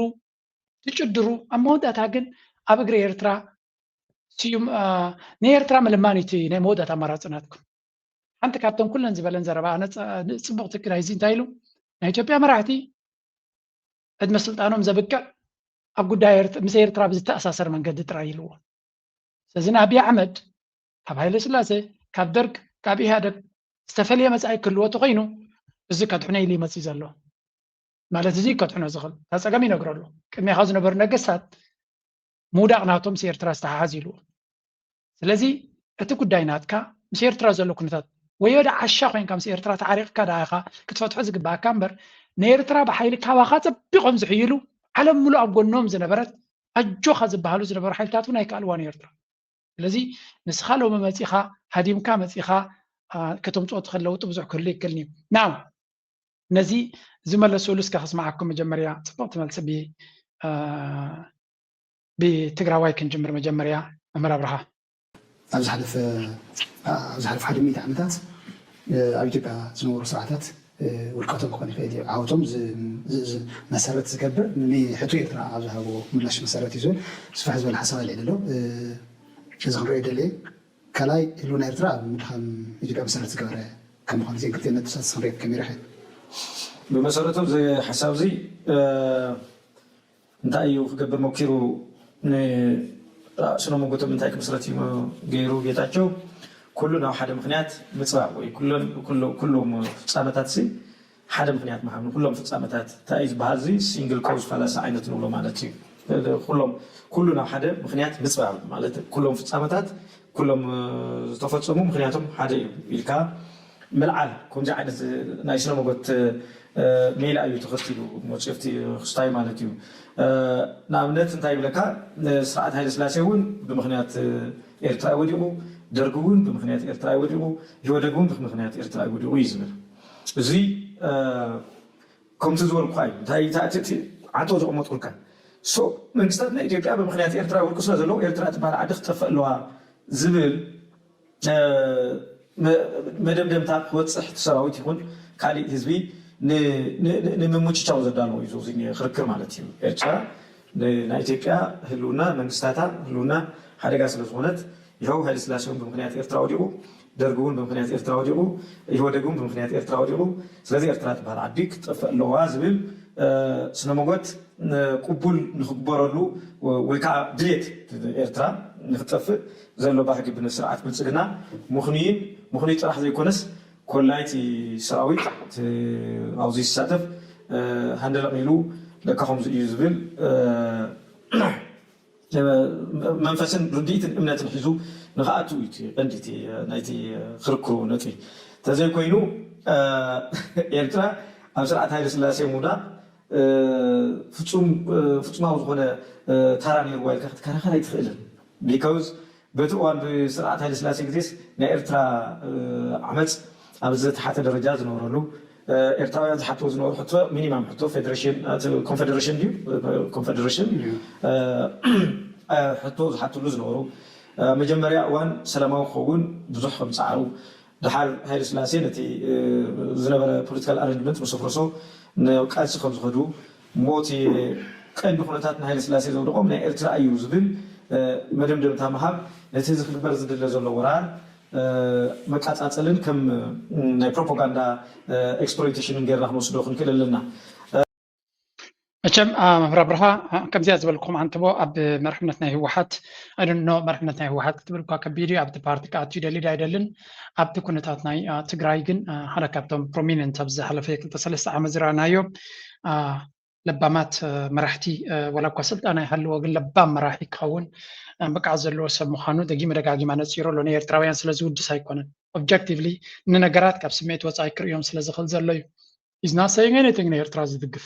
ትጭድሩ ኣብ መወዳእታ ግን ኣብ እግሪ ኤርትራ ስዩም ንኤርትራ ምልማን እቲ ናይ መወዳእታ ኣማራፂ ናትኩም ሓንቲ ካብቶም ኩለን ዝበለን ዘረባ ፅቡቕ ትክናይ እዚ እንታይ ኢሉ ናይ ኢትዮጵያ መራሕቲ ዕድመ ስልጣኖም ዘብቅዕ ኣብ ጉዳይ ምስ ኤርትራ ብዝተኣሳሰር መንገዲ ጥራይ ኢልዎ ስለዚ ንኣብዪ ኣሕመድ ካብ ሃይለ ስላሴ ካብ ደርግ ካብ ኢህደግ ዝተፈልየ መጻኢ ክህልዎ ተኮይኑ እዚ ከትሕነ ኢሉ ይመፅእ ዘሎ ማለት እዚ ከትሕነ ዝኽእል ታፀገም ይነግረሉ ቅድሚኻ ዝነበሩ ነገስታት ምውዳቕ ናቶም ምስ ኤርትራ ዝተሓሓዝ ኢልዎ ስለዚ እቲ ጉዳይ ናትካ ምስ ኤርትራ ዘሎ ኩነታት ወይ ወደ ዓሻ ኮይንካ ምስ ኤርትራ ተዓሪቕካ ዳኢኻ ክትፈትሖ ዝግባእካ እምበር ንኤርትራ ብሓይሊ ካባኻ ፀቢቖም ዝሕይሉ ዓለም ሙሉእ ኣብ ጎኖም ዝነበረት ኣጆኻ ዝበሃሉ ዝነበሩ ሓይልታት እውን ኣይከኣልዋን ኤርትራ ስለዚ ንስኻ ሎሚ መፂኻ ሃዲምካ መፂኻ ከተምፅኦ ትኽእል ለውጢ ብዙሕ ክህሉ ይክእልኒ ናው ነዚ ዝመለሰሉ እስከ ክስማዓኩም መጀመርያ ፅቡቕቲ መልሲ بتግራዋይ ክንጅምር መጀመርያ መምህር አብርሃ ኣብዚ ሓለፈ 100 ዓመታት ኣብ ኢትዮጵያ ዝነበሩ ስርዓታት ውልቀቶም ክኾን ይኽእል እዩ ዓወቶም መሰረት ዝገብር ንሕቱ ኤርትራ ኣብ ዝሃቦ ምላሽ መሰረት እዩ ዝብል ስፋሕ ዝበለ ሓሳብ ኣልዒ ኣሎ እዚ ክንሪኦ ደልየ ካልኣይ ህልውና ኤርትራ ኣብ ምድኻም ኢትዮጵያ መሰረት ዝገበረ ከም ምዃኑ እዚአን ክልተ ነጥብታት ክንሪኦ ከመይ ይረአ ብመሰረቱ እዚ ሓሳብ እዚ እንታይ እዩ ክገብር ሞኪሩ ስነ መንጎቶም እንታይ ክምስረት እዩ ገይሩ ጌታቸው ኩሉ ናብ ሓደ ምክንያት ምፅባቅ ወይ ኩሎም ፍፃመታት ሲ ሓደ ምክንያት ምሃብን ኩሎም ፍፃመታት እንታይ ዝበሃል እዚ ሲንግል ኮዝ ፋላሲ ዓይነት ንብሎ ማለት እዩ ኩሉ ናብ ሓደ ምክንያት ምፅባቅ ማለት ኩሎም ፍፃመታት ኩሎም ዝተፈፀሙ ምክንያቶም ሓደ እዩ ኢልካ ምልዓል ከምዚ ዓይነት ናይ ስነ መንጎት ሜላ እዩ ተኸቲሉ መፅፍቲ ክስታይ ማለት እዩ ንኣብነት እንታይ ይብለካ ስርዓት ሃይለ ስላሴ እውን ብምክንያት ኤርትራ ወዲቑ ደርጊ እውን ብምክንያት ኤርትራ ወዲቑ ህወደግ እውን ብምክንያት ኤርትራ ወዲቑ እዩ ዝብል እዚ ከምቲ ዝበልኩ እዩ እንታይ ዓቶ ዘቕመጥኩልካ መንግስታት ናይ ኢትዮጵያ ብምክንያት ኤርትራ ውድቁ ስለ ዘለዎ ኤርትራ ትበሃል ዓዲ ክትጠፍእ ኣለዋ ዝብል መደምደምታ ክወፅሕ ሰራዊት ይኹን ካሊእ ህዝቢ ንምምችቻው ዘዳለዎ እዩ እዚ ክርክር ማለት እዩ ኤርትራ ናይ ኢትዮጵያ ህልውና መንግስታታ ህልውና ሓደጋ ስለ ዝኾነት ይኸው ሃይለ ስላሴ እውን ብምክንያት ኤርትራ ወዲቑ ደርጊ እውን ብምክንያት ኤርትራ ወዲቑ ኢህወደግ እውን ብምክንያት ኤርትራ ወዲቑ ስለዚ ኤርትራ ትበሃል ዓዲ ክትጠፍእ ኣለዋ ዝብል ስነ መንጎት ቅቡል ንክግበረሉ ወይ ከዓ ድሌት ኤርትራ ንክጠፍእ ዘሎ ባህጊ ብስርዓት ብልፅግና ምኽንዩ ጥራሕ ዘይኮነስ ኮላይቲ ሰራዊት ኣብዚ ዝሳተፍ ሃንደል ኣቂሉ ደካ ከምዚ እዩ ዝብል መንፈስን ርድኢትን እምነትን ሒዙ ንኽኣቱ እዩ ቀንዲቲ ናይቲ ክርክሩ ነጥቢ ተዘይኮይኑ ኤርትራ ኣብ ስርዓት ሃይለ ስላሴ ሙዳእ ፍፁማዊ ዝኾነ ታራ ነይርዋ ኢልካ ክትከራኸር ኣይትኽእልን ቢካውዝ በቲ እዋን ብስርዓት ሃይለ ስላሴ ግዜስ ናይ ኤርትራ ዓመፅ ኣብ ዝተሓተ ደረጃ ዝነበረሉ ኤርትራውያን ዝሓትዎ ዝነበሩ ሕቶ ሚኒማም ሕቶ ኮንፌደሬሽን ሕቶ ዝሓትሉ ዝነበሩ መጀመርያ እዋን ሰላማዊ ክኸውን ብዙሕ ከም ፃዕሩ ድሓር ሃይለ ስላሴ ነቲ ዝነበረ ፖለቲካል ኣሬንጅመንት ምስ ኣፍረሶ ቃልሲ ከም ዝኸዱ ሞት ቀንዲ ኩነታት ንሃይለ ስላሴ ዘውድቆም ናይ ኤርትራ እዩ ዝብል መደምደምታ ምሃብ ነቲ ዝክግበር ዝድለ ዘሎ ወራር መቃፃፀልን ከም ናይ ፕሮፓጋንዳ ኤክስፕሎይቴሽንን ጌርና ክንወስዶ ክንክእል ኣለና መቸም መምህር አብርሃ ከምዚያ ዝበልኩም አንትቦ ኣብ መርሕነት ናይ ህወሓት ኣይደኖ መርሕነት ናይ ህወሓት ክትብል እኳ ከቢድ እዩ ኣብቲ ፓርቲ ከኣትዩ ደሊል ኣይደልን ኣብቲ ኩነታት ናይ ትግራይ ግን ሓደ ካብቶም ፕሮሚነንት ኣብ ዝሓለፈ 2-3 ዓመት ዝረኣናዮ ለባማት መራሕቲ ወላ እኳ ስልጣን ኣይሃለዎ ግን ለባም መራሒ ክኸውን ብቃዕ ዘለዎ ሰብ ምዃኑ ደጊመ ደጋጊማ ነፂሩ ኣሎ ናይ ኤርትራውያን ስለ ዝውድስ ኣይኮነን ኦብጀክቲቭሊ ንነገራት ካብ ስምዒት ወፃኢ ክርእዮም ስለ ዝኽእል ዘሎ እዩ ኢዝ ናት ሰይንግ ኤኒቲንግ ንኤርትራ ዝድግፍ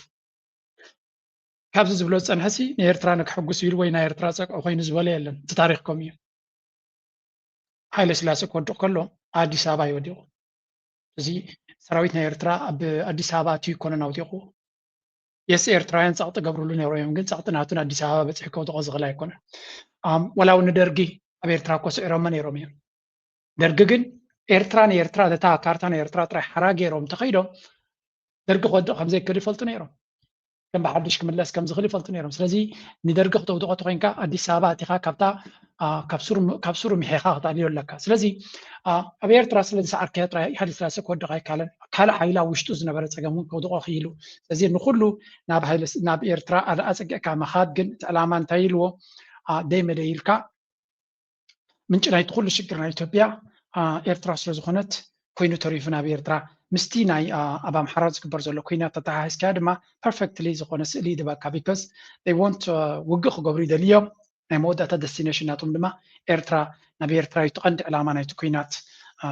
ካብዚ ዝብሎ ፀንሐሲ ንኤርትራ ንክሕጉስ ኢሉ ወይ ናይ ኤርትራ ፀቅዖ ኮይኑ ዝበለ የለን እቲ ታሪክኩም እዩ ሃይለ ስላሴ ክወድቕ ከሎ ኣዲስ ኣበባ ይወዲቑ እዚ ሰራዊት ናይ ኤርትራ ኣብ ኣዲስ ኣበባ ኣትዩ ይኮነን ኣውዲቑ የስ ኤርትራውያን ፀቕጢ ገብርሉ ነይሮ እዮም ግን ፀቕጢ ናቱን ኣዲስ ኣበባ በፂሑ ከውድቆ ዝኽእል ኣይኮነን ወላ እውን ደርጊ ኣብ ኤርትራ ኮስዒሮማ ነይሮም እዮም ደርጊ ግን ኤርትራ ንኤርትራ እታ ካርታ ናይ ኤርትራ ጥራይ ሓራ ገይሮም ተኸይዶም ደርጊ ክወድቕ ከምዘይክእል ይፈልጡ ነይሮም ከም ብሓድሽ ክምለስ ከም ዝኽእል ይፈልጡ ነይሮም ስለዚ ንደርጊ ክተውድቆ ተኮይንካ ኣዲስ ኣበባ እቲኻ ካብታ ካብ ሱሩ ምሒኻ ክትኣልዮ ኣለካ ስለዚ ኣብ ኤርትራ ስለ ዝሰዓርክያ ጥራይ ሃይለ ስላሴ ክወድቕ ኣይከኣለን ካልእ ሓይሊ ኣብ ውሽጡ ዝነበረ ፀገም እውን ከውድቆ ክኢሉ ስለዚ ንኩሉ ናብ ኤርትራ ኣፀጊዕካ ምኻድ ግን እቲ ዕላማ እንታይ ኢልዎ ደይመደ ኢልካ ምንጭ ናይቲ ኩሉ ሽግር ናይ ኢትዮጵያ ኤርትራ ስለ ዝኾነት ኮይኑ ተሪፉ ናብ ኤርትራ ምስቲ ናይ ኣብ ኣምሓራ ዝግበር ዘሎ ኩናት ተተሓሒዝካ ድማ ፐርፌክትሊ ዝኾነ ስእሊ ይድበካ ቢካዝ ይ ወንት ውግእ ክገብሩ ይደልዮም ናይ መወዳእታ ደስቲኔሽን ናቶም ድማ ኤርትራ ናብ ኤርትራ እዩ ቀንዲ ዕላማ ናይቲ ኩናት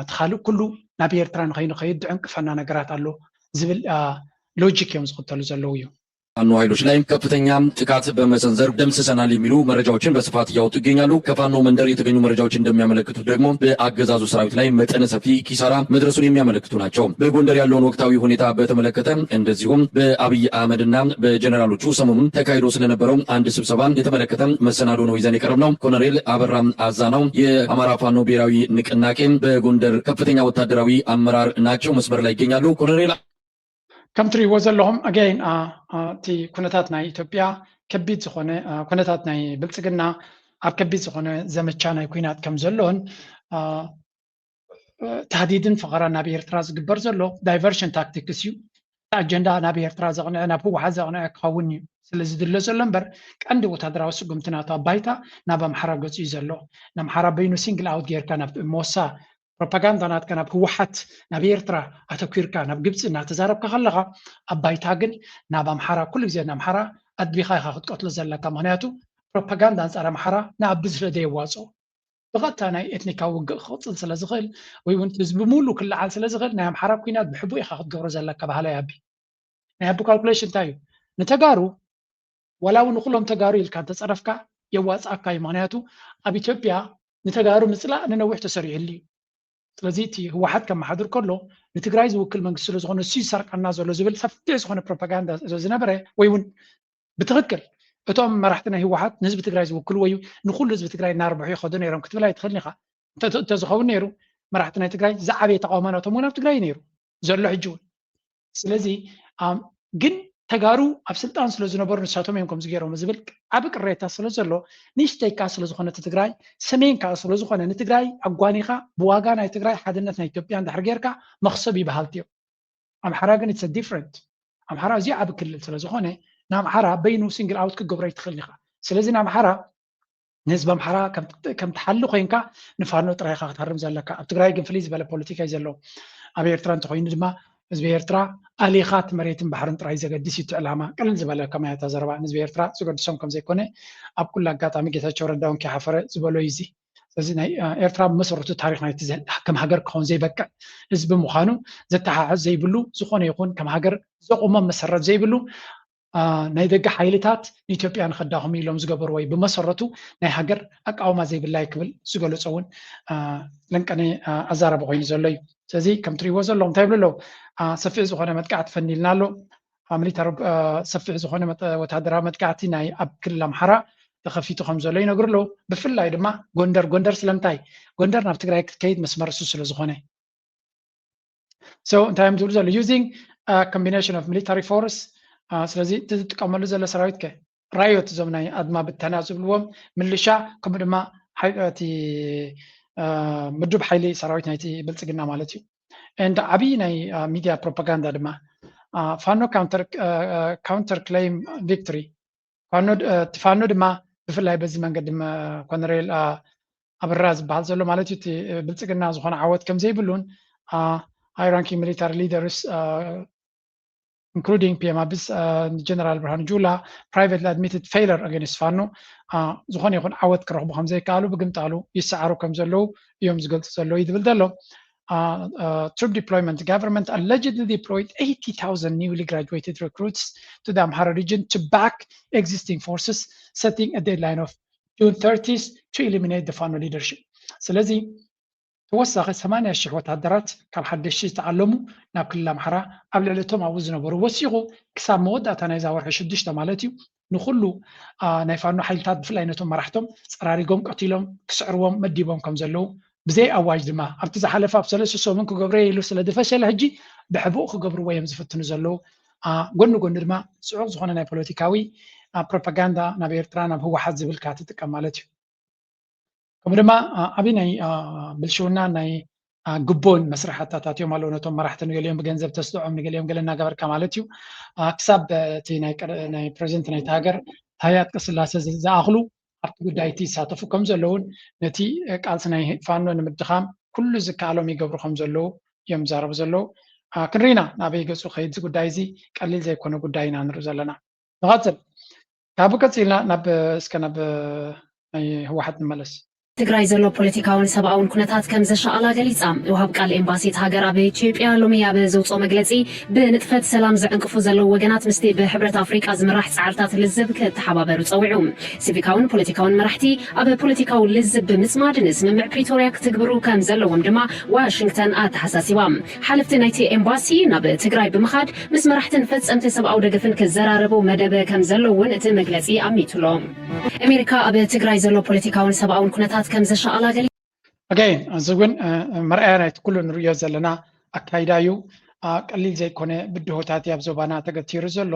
ትኻልእ ኩሉ ናብ ኤርትራ ንኸይንኸይድ ዕንቅፈና ነገራት ኣሎ ዝብል ሎጂክ እዮም ዝኽተሉ ዘለው እዩ ፋኖ ኃይሎች ላይ ከፍተኛ ጥቃት በመሰንዘር ደምስሰናል የሚሉ መረጃዎችን በስፋት እያወጡ ይገኛሉ። ከፋኖ መንደር የተገኙ መረጃዎች እንደሚያመለክቱት ደግሞ በአገዛዙ ሰራዊት ላይ መጠነ ሰፊ ኪሳራ መድረሱን የሚያመለክቱ ናቸው። በጎንደር ያለውን ወቅታዊ ሁኔታ በተመለከተ እንደዚሁም በአብይ አህመድና በጀነራሎቹ ሰሞኑን ተካሂዶ ስለነበረው አንድ ስብሰባ የተመለከተ መሰናዶ ነው ይዘን የቀረብነው። ኮሎኔል አበራ አዛናው የአማራ ፋኖ ብሔራዊ ንቅናቄ በጎንደር ከፍተኛ ወታደራዊ አመራር ናቸው። መስመር ላይ ይገኛሉ። ኮሎኔል ከም ትሪእዎ ዘለኹም ኣገይን እቲ ኩነታት ናይ ኢትዮጵያ ከቢድ ዝኾነ ኩነታት ናይ ብልፅግና ኣብ ከቢድ ዝኾነ ዘመቻ ናይ ኩናት ከም ዘሎን ተሃዲድን ፍቐራ ናብ ኤርትራ ዝግበር ዘሎ ዳይቨርሽን ታክቲክስ እዩ። ኣጀንዳ ናብ ኤርትራ ዘቕንዐ ናብ ህወሓት ዘቕንዐ ክኸውን እዩ ስለዚ ድሎ ዘሎ እምበር ቀንዲ ወታደራዊ ስጉምቲ ናቱ ኣባይታ ናብ ኣምሓራ ገፁ እዩ ዘሎ ንኣምሓራ በይኑ ሲንግል ኣውት ጌርካ ናብ ሞሳ ፕሮፓጋንዳ ናትካ ናብ ህወሓት ናብ ኤርትራ ኣተኲርካ ናብ ግብፂ እናተዛረብካ ከለኻ ኣባይታ ግን ናብ ኣምሓራ ኩሉ ግዜ ንኣምሓራ ኣድቢኻ ኢኻ ክትቀትሎ ዘለካ ምክንያቱ ፕሮፓጋንዳ ኣንፃር ኣምሓራ ንኣቢ ስለደ የዋፅኦ ብቐጥታ ናይ ኤትኒካዊ ውግእ ክቕፅል ስለ ዝኽእል ወይ እውን ህዝቢ ሙሉ ክለዓል ስለ ዝኽእል ናይ ኣምሓራ ኩናት ብሕቡእ ኢኻ ክትገብሮ ዘለካ ባህላዊ ኣቢ ናይ ኣቢ ካልኩሌሽን እንታይ እዩ ንተጋሩ ወላ እውን ንኩሎም ተጋሩ ኢልካ እንተፀረፍካ የዋፅኣካ እዩ ምክንያቱ ኣብ ኢትዮጵያ ንተጋሩ ምፅላእ ንነዊሕ ተሰሪዑሉ እዩ ስለዚ እቲ ህወሓት ከመሓድር ከሎ ንትግራይ ዝውክል መንግስቲ ስለ ዝኾነ እሱ ይሰርቀና ዘሎ ዝብል ሰፊሕ ዝኾነ ፕሮፓጋንዳ ዝነበረ ወይ እውን ብትክክል እቶም መራሕቲ ናይ ህወሓት ንህዝቢ ትግራይ ዝውክሉ ወይ ንኩሉ ህዝቢ ትግራይ እናርብሑ ይኸዱ ነይሮም ክትብል ኣይትኽእልኒ ኢኻ እንተዝኸውን ነይሩ መራሕቲ ናይ ትግራይ ዝዓበየ ተቃውሞናቶም እውን ኣብ ትግራይ ነይሩ ዘሎ ሕጂ እውን ስለዚ ግን ተጋሩ ኣብ ስልጣን ስለ ዝነበሩ ንሳቶም እዮም ከምዚ ገይሮም ዝብል ዓብ ቅሬታ ስለ ዘሎ ንእሽተይካ ስለ ዝኾነ ትግራይ ሰሜንካ ስለ ዝኾነ ንትግራይ ኣጓኒኻ ብዋጋ ናይ ትግራይ ሓድነት ናይ ኢትዮጵያ እንድሕር ጌርካ መኽሰብ ይበሃልቲ እዮም ኣምሓራ ግን ኢትስ ዲፍረንት ኣምሓራ እዚኣ ዓብ ክልል ስለ ዝኾነ ንኣምሓራ በይኑ ሲንግል ኣውት ክገብሮ ኣይትኽእልኒ ኢኻ ስለዚ ንኣምሓራ ንህዝቢ ኣምሓራ ከም ትሓሊ ኮይንካ ንፋኖ ጥራይካ ክትሃርም ዘለካ ኣብ ትግራይ ግን ፍልይ ዝበለ ፖለቲካ እዩ ዘሎ ኣብ ኤርትራ እንተኮይኑ ድማ ህዝቢ ኤርትራ ኣሊኻት መሬትን ባሕርን ጥራይ ዘገድስ እዩ ዕላማ ቅልል ዝበለ ከማያታ ዘረባ ህዝቢ ኤርትራ ዝገድሶም ከም ዘይኮነ ኣብ ኩሉ ኣጋጣሚ ጌታቸው ረዳ እውን ከይሓፈረ ዝበሎ እዩ እዚ ስለዚ ናይ ኤርትራ ብመሰረቱ ታሪክ ናይቲ ከም ሃገር ክኸውን ዘይበቅዕ ህዝቢ ምዃኑ ዘተሓሓዝ ዘይብሉ ዝኾነ ይኹን ከም ሃገር ዘቑሞም መሰረት ዘይብሉ ናይ ደገ ሓይልታት ንኢትዮጵያ ንኸዳኸሙ ኢሎም ዝገበሩ ወይ ብመሰረቱ ናይ ሃገር ኣቃውማ ዘይብላይ ክብል ዝገለፆ እውን ለንቀነ ኣዛረበ ኮይኑ ዘሎ እዩ ስለዚ ከም ትሪእዎ ዘለኹም እንታይ ይብሉ ኣለዉ ሰፊሕ ዝኾነ መጥቃዕቲ ፈኒልና ኣሎ ሚሊታሪ ሰፊሕ ዝኾነ ወታደራዊ መጥቃዕቲ ናይ ኣብ ክልል ኣምሓራ ተኸፊቱ ከም ዘሎ ይነግሩ ኣለዉ ብፍላይ ድማ ጎንደር ስለምንታይ ጎንደር ናብ ትግራይ ክትከይድ መስመር እሱ ስለ ዝኾነ እንታይ እዮም ዝብሉ ዘሎ ዩዚንግ ኮምቢኔሽን ኦፍ ሚሊታሪ ፎርስ ስለዚ ትጥቀመሉ ዘሎ ሰራዊት ከ ራዮት እዞም ናይ ኣድማ ብተና ዝብልዎም ምልሻ ከምኡ ድማ እቲ ምድብ ሓይሊ ሰራዊት ናይቲ ብልፅግና ማለት እዩ እንደ ዓብይ ናይ ሚድያ ፕሮፓጋንዳ ድማ ፋኖ ካውንተር ክሌም ቪክቶሪ ፋኖ ድማ ብፍላይ በዚ መንገዲ ኮሎኔል ኣበራ ዝበሃል ዘሎ ማለት እዩ እቲ ብልፅግና ዝኾነ ዓወት ከም ዘይብሉን ሃይ ራንኪንግ ሚሊታሪ ሊደርስ including PM Abis, General Burhan Jula, privately admitted failure against Fano, ዝኾነ ይኹን ዓወት ክረኽቡ ከም ዘይከኣሉ ብግምጣሉ ይሰዓሩ ከም ዘለዉ እዮም ዝገልጹ ዘለዉ ይብል ዘሎ troop deployment government allegedly deployed 80,000 newly graduated recruits to the Amhara region to back existing forces, setting a deadline of June 30th to eliminate the Fano leadership. ስለዚ ተወሳኺ 80,000 ወታደራት ካብ ሓደሽ ዝተዓለሙ ናብ ክልል ኣምሓራ ኣብ ልዕሊቶም ኣብኡ ዝነበሩ ወሲኹ ክሳብ መወዳእታ ናይ ዛወርሒ 6 ማለት እዩ ንኩሉ ናይ ፋኖ ሓይልታት ብፍላይ ነቶም መራሕቶም ፀራሪጎም ቀቲሎም ክስዕርዎም መዲቦም ከም ዘለዉ ብዘይ ኣዋጅ ድማ ኣብቲ ዝሓለፈ ኣብ 3 ሰሙን ክገብረ ኢሉ ስለ ዝፈሸለ ሕጂ ብሕቡእ ክገብርዎ እዮም ዝፍትኑ ዘለዉ ጎኒ ድማ ፅዑቕ ዝኾነ ናይ ፖለቲካዊ ፕሮፓጋንዳ ናብ ኤርትራ ናብ ህወሓት ዝብልካ ትጥቀም ማለት እዩ ከምኡ ድማ ዓብይ ናይ ብልሽውና ናይ ግቦን መስራሕታት እዮም ኣለዉ ነቶም መራሕቲ ንገሊኦም ብገንዘብ ተስጥዖም ንገሊኦም ገለ እናገበርካ ማለት እዩ ክሳብ እቲ ናይ ፕሬዚደንት ናይቲ ሃገር ታየ ኣጽቀሥላሴ ዝኣኽሉ ኣብቲ ጉዳይ እቲ ይሳተፉ ከም ዘለውን ነቲ ቃልሲ ናይ ፋኖ ንምድኻም ኩሉ ዝከኣሎም ይገብሩ ከም ዘለዉ እዮም ዛረቡ ዘለዉ ክንሪና ናበይ ገፁ ከይድ እዚ ጉዳይ እዚ ቀሊል ዘይኮነ ጉዳይ ኢና ንሪኢ ዘለና ንቐፅል ካብኡ ቀፂልና ናብ ናይ ህወሓት ንመለስ ትግራይ ዘሎ ፖለቲካውን ሰብአውን ኩነታት ከም ዘሻኣላ ገሊጻ ወሃብ ቃል ኤምባሲት ሃገር ኣብ ኢትዮጵያ ሎሚ ኣብ ዘውፅኦ መግለጺ ብንጥፈት ሰላም ዘዕንቅፉ ዘለዉ ወገናት ምስቲ ብሕብረት ኣፍሪቃ ዝምራሕ ጻዕርታት ልዝብ ከተሓባበሩ ጸዊዑ ሲቪካውን ፖለቲካውን መራሕቲ ኣብ ፖለቲካው ልዝብ ብምጽማድ ንስምምዕ ፕሪቶሪያ ክትግብሩ ከም ዘለዎም ድማ ዋሽንግተን ኣተሓሳሲባ ሓለፍቲ ናይቲ ኤምባሲ ናብ ትግራይ ብምኻድ ምስ መራሕትን ፈጸምቲ ሰብኣዊ ደገፍን ክዘራረቡ መደበ ከም ዘለውን እቲ መግለጺ ኣሚቱሎም ኣሜሪካ ኣብ ትግራይ ዘሎ ፖለቲካውን ሰብኣውን ኩነታት ከም ዘሻኣላ ገሊ again ዝውን መርኣያ ናይቲ ኩሉ ንሪኦ ዘለና ኣካይዳ እዩ ቀሊል ዘይኮነ ብድሆታት ኣብ ዞባና ተገቲሩ ዘሎ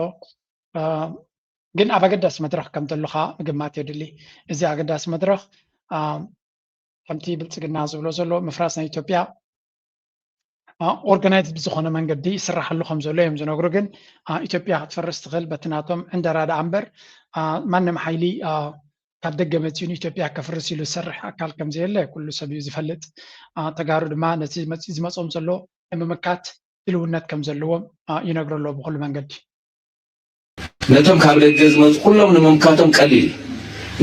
ግን ኣብ ኣገዳሲ መድረኽ ከም ዘለኻ ምግማት የድሊ እዚ ኣገዳሲ መድረኽ ከምቲ ብልፅግና ዝብሎ ዘሎ ምፍራስ ናይ ኢትዮጵያ ኦርጋናይዝድ ብዝኾነ መንገዲ ይስራሕሉ ከም ዘሎ እዮም ዝነግሩ ግን ኢትዮጵያ ክትፈርስ ትኽእል በቲ ናቶም ዕንደራዳ እምበር ማንም ሓይሊ ካብ ደገ መፂኡ ኢትዮጵያ ከፍርስ ኢሉ ዝሰርሕ ኣካል ከም ዘየለ ኩሉ ሰብ እዩ ዝፈልጥ ተጋሩ ድማ ነቲ ዝመፆም ዘሎ ንምምካት ድልውነት ከም ዘለዎም ይነግሩ ኣሎ ብኩሉ መንገዲ ነቶም ካብ ደገ ዝመፁ ኩሎም ንምምካቶም ቀሊል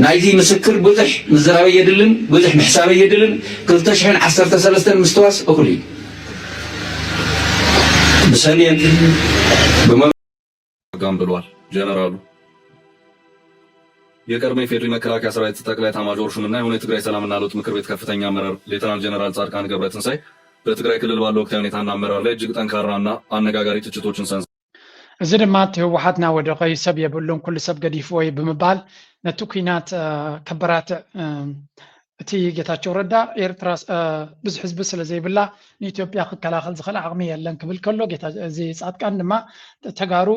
ናይቲ ምስክር ብዙሕ ምዝራብ የድልን ብዙሕ ምሕሳብ የድልን 2013 ምስተዋስ እኩል እዩ ብሰልየን ጋም ብሏል ጀነራሉ የቀድሞ የፌዴሪ መከላከያ ሰራዊት ጠቅላይ ኤታማዦር ሹምና የሆነ የትግራይ ሰላምና ለውጥ ምክር ቤት ከፍተኛ አመራር ሌተናል ጀነራል ጻድቃን ገብረትንሳኤ በትግራይ ክልል ባለው ወቅታዊ ሁኔታና አመራር ላይ እጅግ ጠንካራና አነጋጋሪ ትችቶችን ሰንዝ እዚ ድማ ህወሓትና ወደቀ ሰብ የብሉን ኩሉ ሰብ ገዲፍ ወይ ብምባል ነቲ ኩናት ከበራት እቲ ጌታቸው ረዳ ኤርትራ ብዙሕ ህዝቢ ስለ ዘይብላ ንኢትዮጵያ ክከላኸል ዝኽእል ዓቕሚ የለን ክብል ከሎ ጌታ እዚ ጻድቃን ድማ ተጋሩ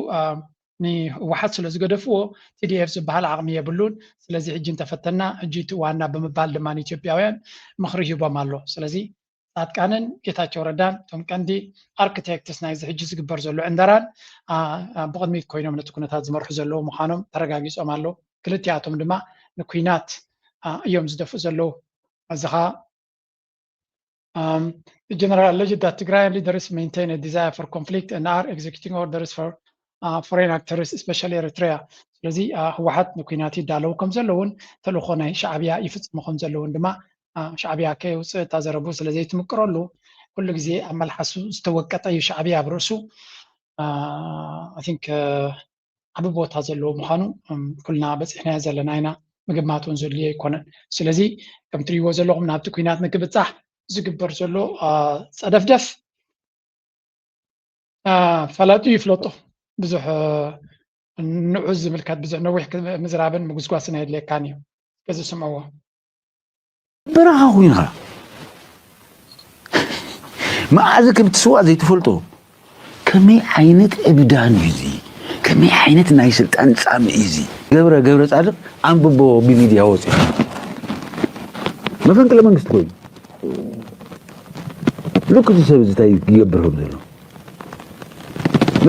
ንህወሓት ስለ ዝገደፍዎ ቲዲኤፍ ዝበሃል ዓቕሚ የብሉን ስለዚ ሕጂ እንተፈተና ሕጂ እቲ ዋና ብምባል ድማ ንኢትዮጵያውያን ምኽሪ ሂቦም ኣሎ ስለዚ ጻድቃንን ጌታቸው ረዳን እቶም ቀንዲ ኣርክቴክትስ ናይዚ ሕጂ ዝግበር ዘሎ ዕንደራን ብቕድሚት ኮይኖም ነቲ ኩነታት ዝመርሑ ዘለዉ ምዃኖም ተረጋጊፆም ኣሎ ክልቲኣቶም ድማ ንኩናት እዮም ዝደፍኡ ዘለዉ እዚኻ general alleged that Tigrayan leaders maintain a desire for conflict and are executing orders for foreign actors, especially Eritrea. ስለዚ ህወሓት ንኩናት ይዳለዉ ከም ዘለውን ተልእኮ ናይ ሻዕብያ ይፍፅሙ ከም ዘለውን ድማ ሻዕብያ ከይውፅእ ታዘረቡ ስለዘይትምክረሉ ኩሉ ግዜ ኣብ መልሓሱ ዝተወቀጠ እዩ ሻዕብያ ኣብ ርእሱ I think ዓብ ቦታ ዘለዎ ምዃኑ ኩልና በፂሕና ዘለና ኢና ምግማት እውን ዘድልዮ ኣይኮነን ስለዚ ከም ትሪእዎ ዘለኹም ናብቲ ኩናት ንክብፃሕ ዝግበር ዘሎ ፀደፍደፍ ፈላጡ ይፍለጦ ብዙሕ ንዑዝ ዝምልከት ብዙሕ ነዊሕ ምዝራብን ምጉዝጓስን የድልየካን እዩ ከዚ ስምዕዎ በረኻ ኮይንኻ መዓዝ ከም ትስዋዕ ዘይትፈልጦ ከመይ ዓይነት እብዳን እዩ እዚ ከመይ ዓይነት ናይ ስልጣን ፃምዒ እዚ ገብረ ጻድቅ አንብቦ ብሚድያ ወፂኡ መፈንቅለ መንግስቲ ኮይኑ ልክቲ ሰብ ዝታይ ይገብር ከም ዘሎ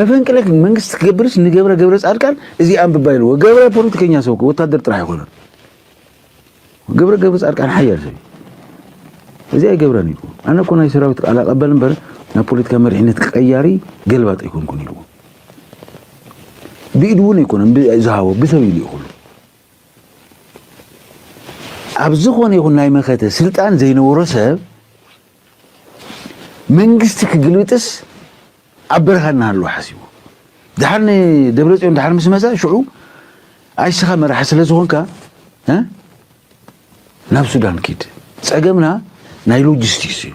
መፈንቅለ መንግስቲ ክገብርስ ንገብረ ጻድቃን እዚ አንብባ ኢልዎ ገብረ ፖለቲከኛ ሰው ወታደር ጥራሕ አይኮነን ገብረ ጻድቃን ሓያል ሰብ እዚ አይገብረን ይኮ አነ እኮ ናይ ሰራዊት ቃል አቀበል ነበር ናይ ፖለቲካ መሪሕነት ቀያሪ ገልባጥ ይኮንኩን ይልዎ بيدون يكون بزهاو بثويل يقول أبزخون يقول ناي مخاته سلطان زين ورسب منجستك قلوتس عبرها هالو حسيبه دحرني دبلتون دحر مسمسا شعو عايش خمر حسل زهونك ها ناب السودان كيد سأقمنا ناي لوجيستيكس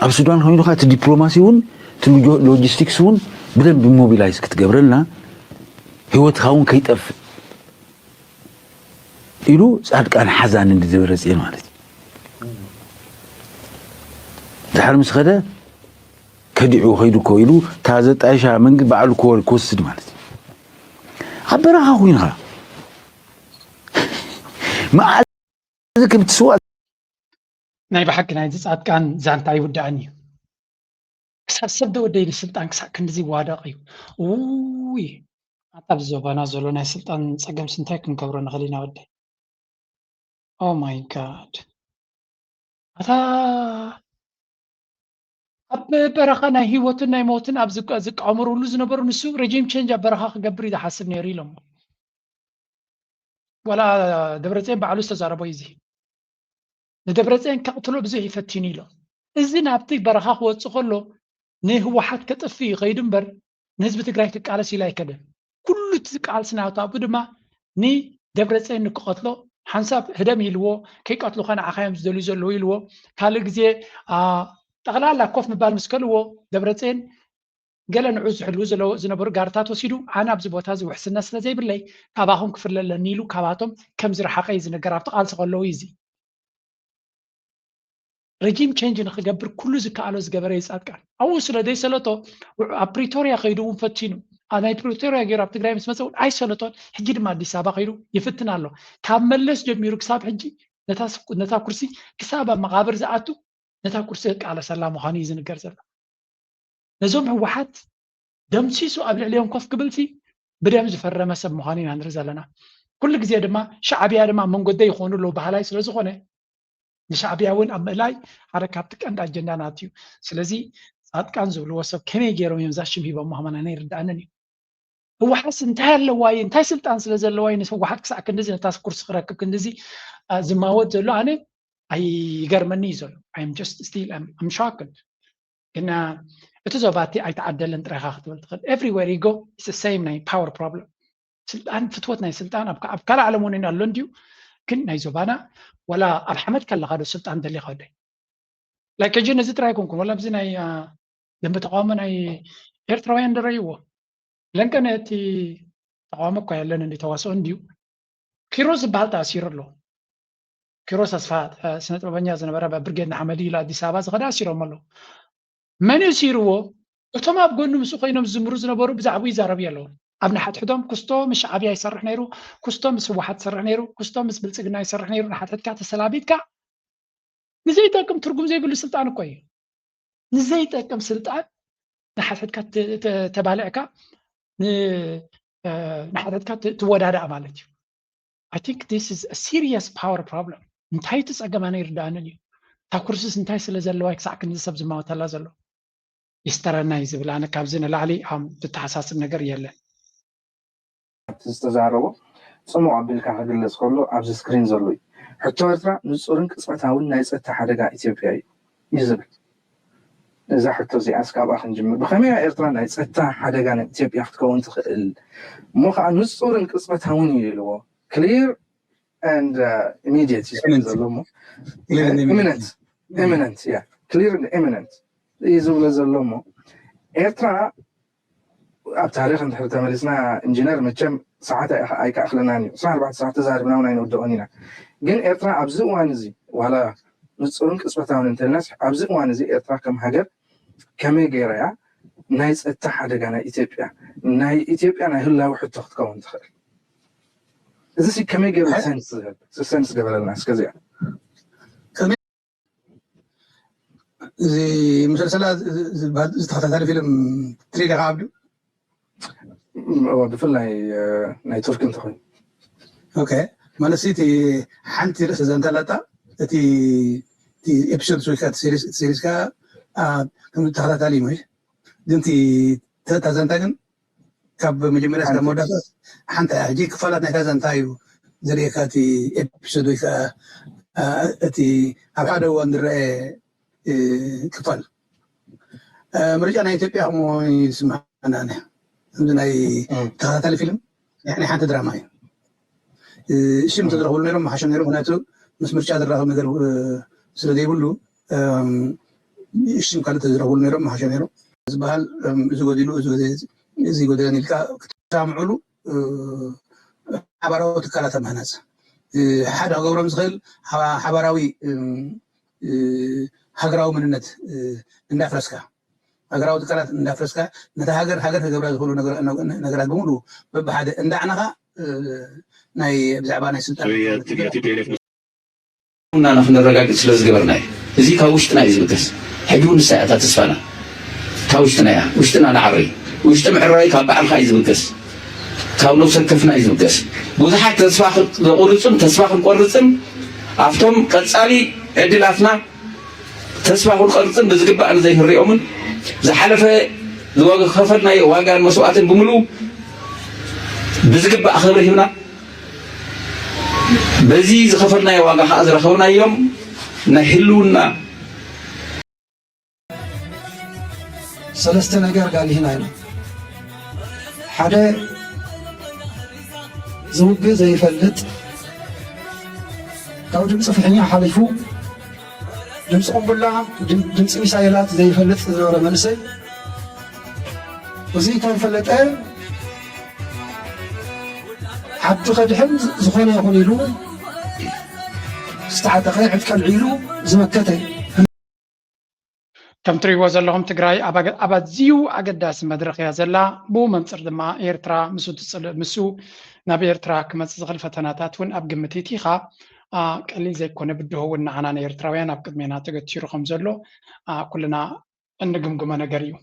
أب السودان خمينو خات دبلوماسيون تلو لوجيستيكسون بدن بموبيلايز كتقبرلنا هوت خاون كيتف إلو ጻድቃን حزان اندي زبرزين ማለት دحر مس خده كدعو خيدو كويلو تازه طايشا منግ بعل كول كوسد ማለት خبرها خوينها ما ذكر تسوا ናይ بحق ናይ ጻድቃን ዛንታ ይውዳአኒ ክሳብ ደወደይ ስልጣን ክሳብ ክንዚ ዋዳቕ እዩ ውይ አጣብ ዘባና ዘሎ ናይ ስልጣን ፀገም ስንታይ ክንከብሮ ንኽእል ኢና ወደ ኦ ማይ ጋድ አታ ኣብ በረኻ ናይ ህይወትን ናይ ሞትን ኣብ ዝቃመሩሉ ዝነበሩ ንሱ ሬጂም ቼንጅ ኣብ በረኻ ክገብር እዩ ዝሓስብ ነይሩ ኢሎም ወላ ደብረፅዮን በዓሉ ዝተዛረቦ እዩ እዚ ንደብረፅዮን ከቅትሎ ብዙሕ ይፈቲኑ ኢሎም እዚ ናብቲ በረኻ ክወፅእ ከሎ ንህወሓት ከጥፊ ይኸይድ እምበር ንህዝቢ ትግራይ ክቃለስ ኢሉ ኣይከደን ኩሉ እቲ ቃልሲ ናብኡ ድማ ንደብረፅዮን ንክቐትሎ ሓንሳብ ህደም ኢልዎ ከይቀትሉ ኸ ንዓኻ እዮም ዝደልዩ ዘለዉ ኢልዎ ካልእ ግዜ ጠቕላላ ኮፍ ምባል ምስ ከልዎ ደብረፅዮን ገለ ንዑ ዝሕልው ዝነበሩ ጋርታት ወሲዱ ኣነ ኣብዚ ቦታ እዚ ውሕስነት ስለ ዘይብለይ ካባኹም ክፍለለኒ ኢሉ ካብኣቶም ከም ዝረሓቐ እዩ ዝነገር ኣብቲ ቃልሲ ከለዉ እዚ ረጂም ቼንጅ ንክገብር ኩሉ ዝከኣሎ ዝገበረ ይፃድቃን ኣብኡ ስለ ዘይሰለጦ ኣብ ፕሪቶርያ ከይዱ እውን ፈቲኑ ናይ ፕሪቶርያ ገይሩ ኣብ ትግራይ ምስ መፀ እውን ኣይሰለጦን ሕጂ ድማ ኣዲስ ኣበባ ከይዱ ይፍትን ኣሎ ካብ መለስ ጀሚሩ ክሳብ ሕጂ ነታ ኩርሲ ክሳብ ኣብ መቃብር ዝኣቱ ነታ ኩርሲ ቃለሰላ ምዃኑ እዩ ዝንገር ዘሎ ነዞም ህወሓት ደምሲሱ ኣብ ልዕሊኦም ኮፍ ክብልሲ ብደም ዝፈረመ ሰብ ምዃኑ ኢና ንርኢ ዘለና ኩሉ ግዜ ድማ ሻዕብያ ድማ መንጎደይ ይኾኑ ኣለዉ ባህላይ ስለ ዝኾነ ንሻዕብያ እውን ኣብ ምእላይ ሓደ ካብቲ ቀንዲ ኣጀንዳ ናት እዩ ስለዚ ፃድቃን ዝብልዎ ሰብ ከመይ ገይሮም እዮም ዛሽም ሂቦም ምዃና ይርዳእነን እዩ ህወሓት እንታይ ኣለዋ እዩ እንታይ ስልጣን ስለ ዘለዋ እዩ ንህወሓት ክሳዕ ክንዲዚ ነታ ኩርሲ ክረክብ ክንዲዚ ዝማወት ዘሎ ኣነ ኣይገርመኒ እዩ ዘሎ I'm just still I'm shocked ግና እቲ ዞባቲ ኣይተዓደለን ጥራይካ ክትብል ትኽእል everywhere you go it's the same ናይ power problem ስልጣን ፍትወት ናይ ስልጣን ኣብ ካልእ ዓለም እውን ኣሎ እንድዩ ግን ናይ ዞባና ወላ ኣብ ሓመድ ከለካ ዶ ስልጣን ደሊኻ ወደይ ላይ ከጂ ነዚ ጥራይ ኮንኩን ወላ ብዚ ናይ ደንቢ ተቃውሞ ናይ ኤርትራውያን ደረይዎ ለንቀነ እቲ ተቃውሞ እኳ ያለን እንዲ ተዋስኦ እንድዩ ኪሮስ ዝበሃል ተኣሲሩ ኣሎ ኪሮስ ኣስፋት ስነ ጥበበኛ ዝነበረ ብርጌድ ንሓመዲ ኢሉ ኣዲስ ኣበባ ዝኸዳ ኣሲሮም ኣለዉ መን ሲርዎ እቶም ኣብ ጎኑ ምስኡ ኮይኖም ዝምሩ ዝነበሩ ብዛዕባ ይዛረቡ ኣለዉ ኣብ ንሓትሕቶም ክስቶ ምስ ሻዕብያ ይሰርሕ ነይሩ ክስቶ ምስ ህወሓት ይሰርሕ ነይሩ ክስቶ ምስ ብልፅግና ይሰርሕ ነይሩ ንሓትሕትካ ተሰላቢትካ ንዘይጠቅም ትርጉም ዘይብሉ ስልጣን እኮ እዩ ንዘይጠቅም ስልጣን ንሓትሕትካ ተባልዕካ ንሓትሕትካ ትወዳዳእ ማለት እዩ I think this is a serious power problem እንታይ ትፀገማና ይርዳእንን እዩ እታ ኩርሲስ እንታይ ስለ ዘለዋ ክሳዕ ክንዚ ሰብ ዝማወተላ ዘሎ ይስተረና እዩ ዝብል ኣነ ካብዚ ንላዕሊ ዝተሓሳስብ ነገር የለን ዝተዛረቦ ፅሙቅ ኣቢልካ ክግለፅ ከሎ ኣብዚ ስክሪን ዘሎ እዩ ሕቶ ኤርትራ ንፁርን ቅፅበታውን ናይ ፀጥታ ሓደጋ ኢትዮጵያ እዩ ይዝብል እዛ ሕቶ እዚኣ እስካብኣ ክንጅምር ብኸመይ ኤርትራ ናይ ፀጥታ ሓደጋ ናይ ኢትዮጵያ ክትከውን ትኽእል እሞ ከዓ ንፁርን ቅፅበታውን እዩ ኢልዎ clear and immediate ዘሎ ሞ imminent yeah clear and imminent ይዝብለ ዘሎ ሞ ኤርትራ ኣብ ታሪክ እንድሕር ተመሊስና ኢንጂነር መቸም ሰዓት ኣይከኣኽለናን እዩ 24 ሰዓት ተዛሪብና እውን ኣይንወድኦን ኢና ግን ኤርትራ ኣብዚ እዋን እዚ ዋላ ንፁርን ቅፅበታውን እንተልናስ ኣብዚ እዋን እዚ ኤርትራ ከም ሃገር ከመይ ገይራ እያ ናይ ፀጥታ ሓደጋ ናይ ኢትዮጵያ ናይ ህላዊ ሕቶ ክትከውን ትኽእል እዚ ከመይ ገይሩ ሰንስ ገበረልና እስከዚኣ እዚ مسلسل ዝተኸታተለ ፊልም ትሪዳ ዓብዱ ብፍላይ ናይ ቱርክ እንትኾን ኦኬ ማለት እቲ ሓንቲ ርእሲ ዘንተለጣ እቲ ኤፒሶድ ወይ ከዓ ሲሪስ ካ ከም ተኸታታሊ እዩ ግን እቲ ተዛንታ ግን ካብ መጀመርያ እስካብ መወዳእታ ሓንቲ ሕጂ ክፋላት ናይታ ዛንታ እዩ ዘርእየካ እቲ ኤፒሶድ ወይ ከዓ እቲ ኣብ ሓደ እዋን ዝረአ ክፋል ምርጫ ናይ ኢትዮጵያ እሞ ይስማዓና ከምዚ ናይ ተኸታታሊ ፊልም ናይ ሓንቲ ድራማ እዩ ሽም ተዝረኽብሉ ነይሮም መሓሾም ነይሮም ምክንያቱ ምስ ምርጫ ዝራኸብ ነገር ስለ ዘይብሉ ሽም ካልእ ተዝረኽብሉ ነይሮም መሓሾም ነይሮም ዝበሃል እዚ ጎዲሉ እዚ ጎደለን ኢልካ ክተሳምዕሉ ሓባራዊ ትካላት ምህናፅ ሓደ ክገብሮም ዝኽእል ሓባራዊ ሃገራዊ መንነት እንዳፍረስካ ሃገራዊ ትካላት እንዳፍረስካ ነታ ሃገር ክገብራ ዝኽእሉ ነገራት ብምሉ በብሓደ እንዳዕናኻ ናይ ብዛዕባ ናይ ስልጣን እና ንክንረጋግፅ ስለ ዝገበርና እዩ እዚ ካብ ውሽጥና እዩ ዝብገስ ሕጂ እውን ንሳ እታ ተስፋና ካብ ውሽጥና እያ ውሽጥና ንዓሪ ውሽጢ ምዕራይ ካብ በዓልካ እዩ ዝብገስ ካብ ነብሰ ከፍና እዩ ዝብገስ ብዙሓት ተስፋ ዘቑርፅን ተስፋ ክንቆርፅን ኣብቶም ቀፃሊ ዕድላትና ተስፋ ክንቆርፅን ብዝግባእ ዘይክንሪኦምን ዝሓለፈ ዝከፈልናዮ ዋጋን መስዋዕትን ብምሉእ ብዝግባእ ክብሪ ሂብና በዚ ዝከፈልናዮ ዋጋ ከዓ ዝረኸብናዮም نحلونا سلسته ነገር قال هنا حدا زوج زي فلت كاو دمص فحنيا حلفو دمص قنبلا دمص ميسايلات زي فلت زوره منسي وزي كان فلته حتى خدحم زخونه يكون يلو استعدى قاعد كالعيلو زمكتي كم تري وزلهم تجراي أبد زيو أقداس مدرخ يا زلا بو منصر دما إيرترا مسو نبي إيرترا كما تزغل فتناتات وين أبقى تيخا قال زي كنا بده هو إن أنا إيرتراويان أبقى مينا تقتيرو خمزلو كلنا نقمقم نجريو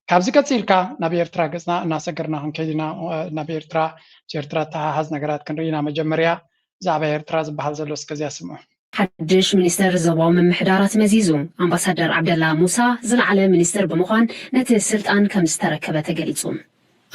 كابزي كتيركا نبي إيرترا قصنا ناس قرنا هم كيدنا نبي إيرترا تهاز نجارات كنرينا مجمريا زعبا إيرترا زبحال زلوس كزي اسمه حدش منستر زباو من محدارات مزيزو أمباسادر عبد الله موسى زلعله منستر بمخان نت السلطان كم استركبت جليتهم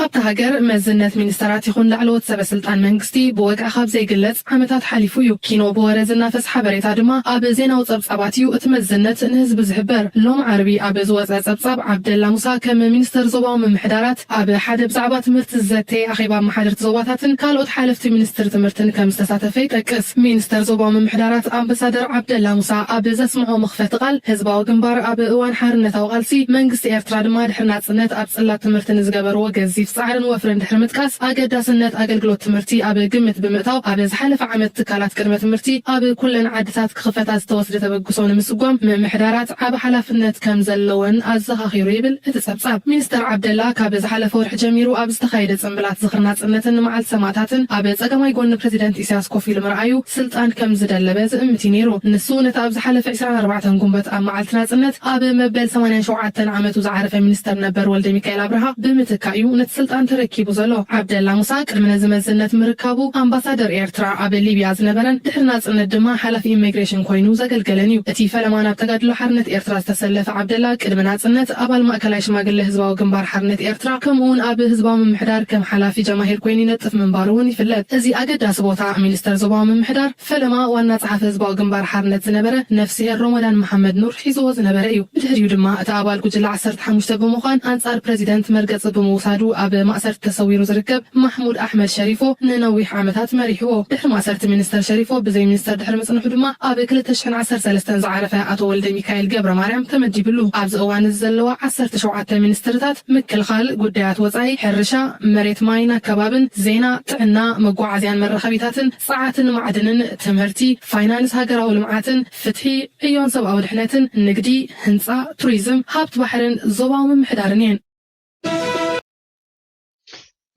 ኣብታ ሃገር መዝነት ሚኒስተራት ይኹን ላዕለዎት ሰበስልጣን መንግስቲ ብወግዒ ካብ ዘይግለጽ ዓመታት ሓሊፉ እዩ ኪኖ ብወረ ዝናፈስ ሓበሬታ ድማ ኣብ ዜናዊ ጸብጻባት እዩ እቲ መዝነት ንህዝቢ ዝሕበር ሎም ዓርቢ ኣብ ዝወፀ ጸብጻብ ዓብደላ ሙሳ ከም ሚኒስተር ዞባዊ ምምሕዳራት ኣብ ሓደ ብዛዕባ ትምህርቲ ዘተ ኣኼባ መሓደርቲ ዞባታትን ካልኦት ሓለፍቲ ሚኒስትር ትምህርትን ከም ዝተሳተፈ ይጠቅስ ሚኒስተር ዞባዊ ምምሕዳራት ኣምባሳደር ዓብደላ ሙሳ ኣብ ዘስምዖ ምኽፈቲ ቃል ህዝባዊ ግንባር ኣብ እዋን ሓርነታዊ ቃልሲ መንግስቲ ኤርትራ ድማ ድሕሪ ናጽነት ኣብ ጽላት ትምህርትን ዝገበርዎ ገዚ صعرن وفرن دحر متقاس أقداسنت أقلقلوت تمرتي أب قمت بمئتاو أب زحلف عمت تكالات كلمة تمرتي أب كلن عدسات كخفتات توسد تبقصون مسقوم من محدارات أب حلفنت كم زلون أزخا خيريبل تسبساب مينستر عبد الله كاب زحلف ورح جميرو أب استخايدة سنبلات زخرنات سنتن مع السماتاتن أب زقما يقول بريزيدنت إسياس كوفي المرعيو سلطان كم زدلبز امتينيرو نسونة أب زحلف عسران 4 قنبت أب مع التنازنت أب مبل 8 شوعاتن عمتو زعرف مينستر نبر والدي ميكايل أبرها بمتكايو سلطان تركيبو زلو عبد الله موسى قدم زمزنت مركبو امباسادر إيرترا أب ليبيا زنبرن دحر ناصنت دما حلف إيميغريشن كوينو زغلغلنيو اتي فلمان اب تقادلو حرنت إيرترا تسلف عبد الله قدم ناصنت ابال ماكلاي شماغله حزباو جنبار حرنت إيرترا كمون اب حزباو ممحدار كم حلافي جماهير كويني نطف منبارون يفلت ازي اقداس بوتا مينستر زباو ممحدار فلما وانا صحف حزباو جنبار حرنت زنبره نفسي رمضان محمد نور حيزو زنبره يو بدهريو دما اتابال كجلا 15 بمخان انصار بريزيدنت مرقص بموسادو اب مأسر تصوير زركب محمود أحمد شريفو ننوي عامتات مريحو دحر مأسرت مينستر شريفو بزي مينستر دحر مصنحو دما أب كلتا شحن 13 زعرفة أتو ولد ميكايل جبر مريم تمدي بلو أبز أوان الزلوة 17 مينسترتات مكل خال قديات وزعي حرشا مريت ماينا كبابن زينا تعنا مقوعزيان مرخبيتاتن ساعاتن معدنن تمهرتي فاينانس هاجراو لمعاتن فتحي أيون سبعو دحناتن نقدي هنسا توريزم هابت بحرن زواو ممحدارنين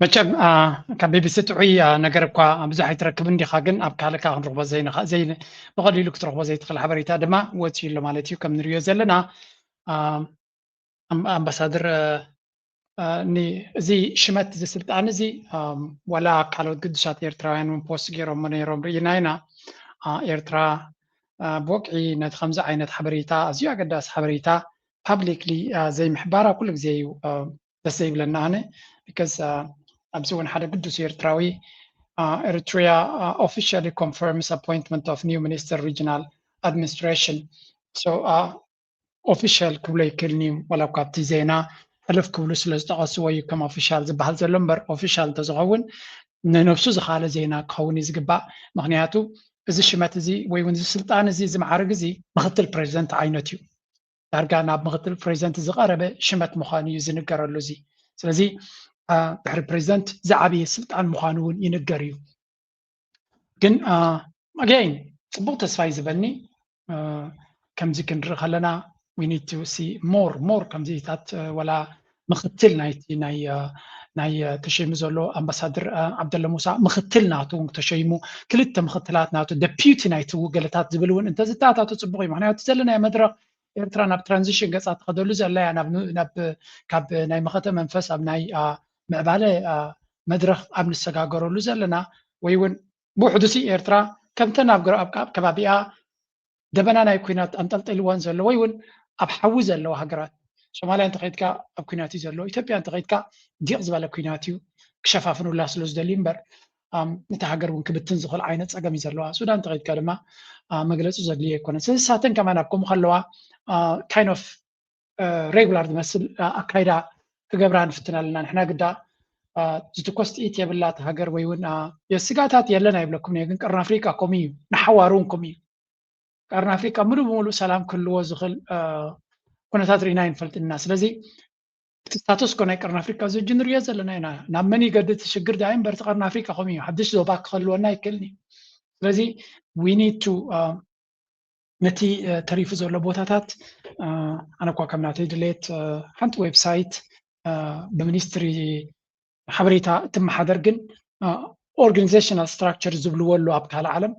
مچم كان بي بي سي تعي نجر كوا بزح يتركب عندي خاجن اب كالك نرغب زين بقدر لك ترغب زي تخل حبريتا دما وتشي لمالتي كم نريو زلنا امباسادر ني زي شمت زي سلطان زي ولا قالوا قدشات إيرتراويان من بوست غيرهم من يروم ريناينا إيرترا بوقعي نت 5 عينت حبريتا ازيو قداس حبريتا publicly زي محبارة كل زي بس زي لنا هنا because أبزون حدا قدوس إيرتراوي Eritrea officially confirms appointment of new minister regional administration so official كبلي كلني ولا كابتي زينا ألف كبلو سلسطقسوا يكم official زبحال زلمبر official تزغون نفسه زخالة زينا كوني زقبا مغنياتو إذا شمات زي ويون زي سلطان زي زمعارق زي مغطي البريزنت عينتيو دارقانا بمغطي البريزنت زغاربة شمات مخاني يزنقر اللوزي سلازي بحر بريزنت زعبي سلطان مخانون ينقريو كن again صبوغ تسفاي زبني كم زي كنر خلنا we need to see more كم زي تات ولا مختل ناي تشيمو زولو امباسادر عبد الله موسى مختل ناتو تشيمو كلتا مختلات ناتو ديبيوتي نايتو قالتات زبلون انت زتاتاتو صبوغي معناتو زلنا يا مدرك إيرترا ناب ترانزيشن قصات خدولو زلا ناب كاب ناي مخته منفس اب ناي معباله مدرخ ابن السغاغرولو زلنا ويون بوحدسي إيرترا كم تناب اب كبابيا دبنا ناي كوينات انطلطل وان زلو ويون اب حوز زلو هاغرات شمالي انت قيدكا اب كويناتي زلو ايثيوبيا انت قيدكا ديق زباله كويناتيو كشفافنو لا سلوز دليمبر نتا هاجر ونكبتن زخل عينة أجمع يزلوا السودان تغير كلمة مجلس زغلية كنا ساعتين كمان أبكم خلوا kind of regular مثل أكيدا كجبران فتنا لنا إحنا قدا جتوكست إيتيا بالله هاجر ويون يسقطات يلنا يبلكم نيجن كرنا أفريقيا كومي نحوارون كومي كرنا أفريقيا مولو سلام كله زغل كنا تدرينا ينفلت الناس لذي ستاتوس كنا كرنا أفريقيا زي جنريا زلنا هنا نامني قدرت تشجر دايم برت كرنا أفريقيا كومي حدش ذو باك خلونا يكلني لذي we need to نتي تعريف زول بوتاتات أنا كوا كم نعطي دليت حنت ويب سايت بمنستري حبريتا تم حدرجن organizational structure زبلوه اللي أبكى العالم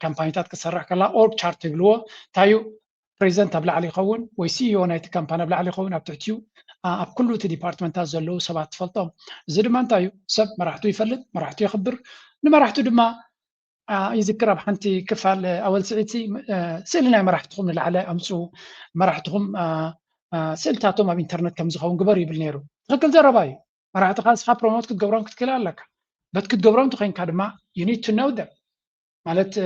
كامبانيات كسرح كلا org chart زبلوه تايو president أبلع علي خون ويسي يونايت كامبان أبلع علي خون أبتعتيو أب كله تديبارتمنتات زلوا سبعة فلطام زد ما انتايو سب ما راح يفلت ما راح يخبر ما راح تدما يذكر بحنتي كفال أول سعيتي سألنا ما راح تقوم العلاء أمسو ما راح تقوم سألتاتو ما بإنترنت كم زخون قبري بالنيرو غكل زرباي ما راح تخلص خا بروموت كتقبرون كتكلال لك بس كتقبرون تخين كادما you need to know them مالت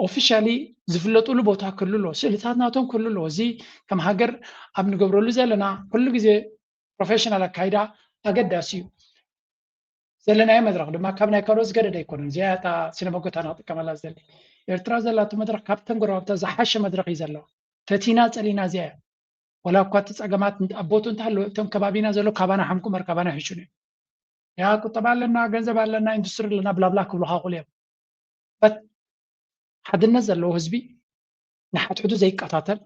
officially زفلتوا له بوتها كله له سألتاتنا توم كله له زي كم هاجر أبن قبروا له زلنا كل جزء professional كايدا أقداسيو زلنا أي مدرك لما كابنا كروز قرد يكونون زيادة سينما قلت أنا كمال زل يرتراز زلات مدرك كابتن قرب تزحش مدرك يزلوا فتينات علينا زيادة ولا قوات أجمعات أبوتون تحلو تم كبابينا زلوا كبانا حمكم مركبانا حشوني يا كتبان لنا جنزب لنا إندستري لنا بلا بلا كلها قليل بس حد النزل له حزبي نحت حدود زي قطاتل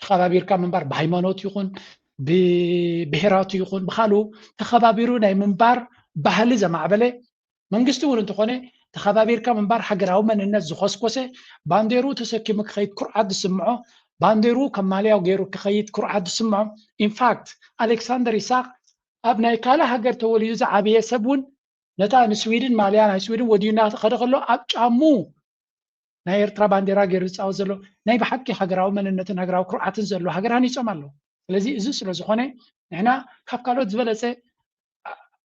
تخابير كم منبر بهيمانات يكون ببهرات يكون بخالو تخابيرون أي منبر بحال زمان عبله منجستو ورن تخونه تخابير كم منبر حجراو من الناس زخص كوسه بانديرو تسكي مخيط كرعد سمعه بانديرو كماليا وغيرو كخيط كرعد سمعه in fact ألكسندر إسحاق أبناء كلا حجر تولي يوزع عبيه سبون نتا نسويدن ماليا نسويدن ودينا خدخلو أبجامو ناير ترى بانديرا غير يصاوزلو ناي بحكي حجراو من الناس نجراو كرعد زلو حجراني سمالو لذي إزوس رزقونه إحنا كابكالو زبالسه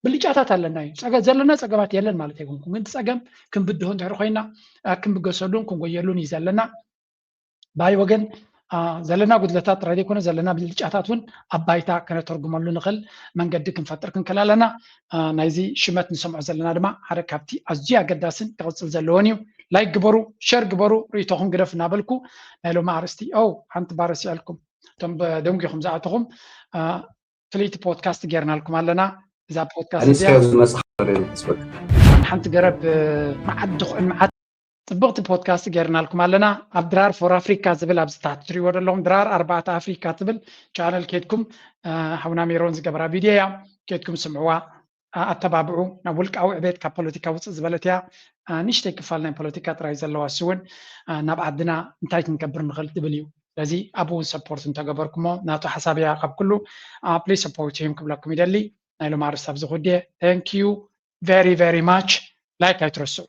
بلجاتات لنا ساقا زلنا ساقات يلن مالتي يكون كنت ساقم كن بدهون تعرف خينا كن بقصلون كن ويلون يزلنا باي وجن زلنا قدلتات رادي كنا زلنا بلجاتاتون أبايتا كنا ترجمون له نقل من قد كن فترة كن كلالنا نايزي شمت نسمع زلنا دما حركاتي أزجيا قداسن توصل زلونيو لايك جبرو شر جبرو ريتهم قرف نابلكو نالو ما عرستي أو حنت بارسي لكم تم بدمجي خمساتهم فليت بودكاست جيرنا لكم علنا إذا بودكاست حنت قرب معد طبقت بودكاست جيرنا لكم علنا أبدرار فور أفريقيا زبل أبستات تري ورد لهم درار 4 أفريقيا تبل channel كيدكم حونا ميرونز قبرا فيديو كيدكم سمعوا أتبابعوا نقولك أو عبيد كبوليتيكا وزبلتها نشتي كفالنا بوليتيكا ترايز الله وسون نبعدنا نتايت نكبر نغل دبليو لذي أبو سبورت انت قبركمو ناتو حسابي عقب كله please support him قبلكم يدلي نايلو مارس تابزو خديه thank you very very much like I trust you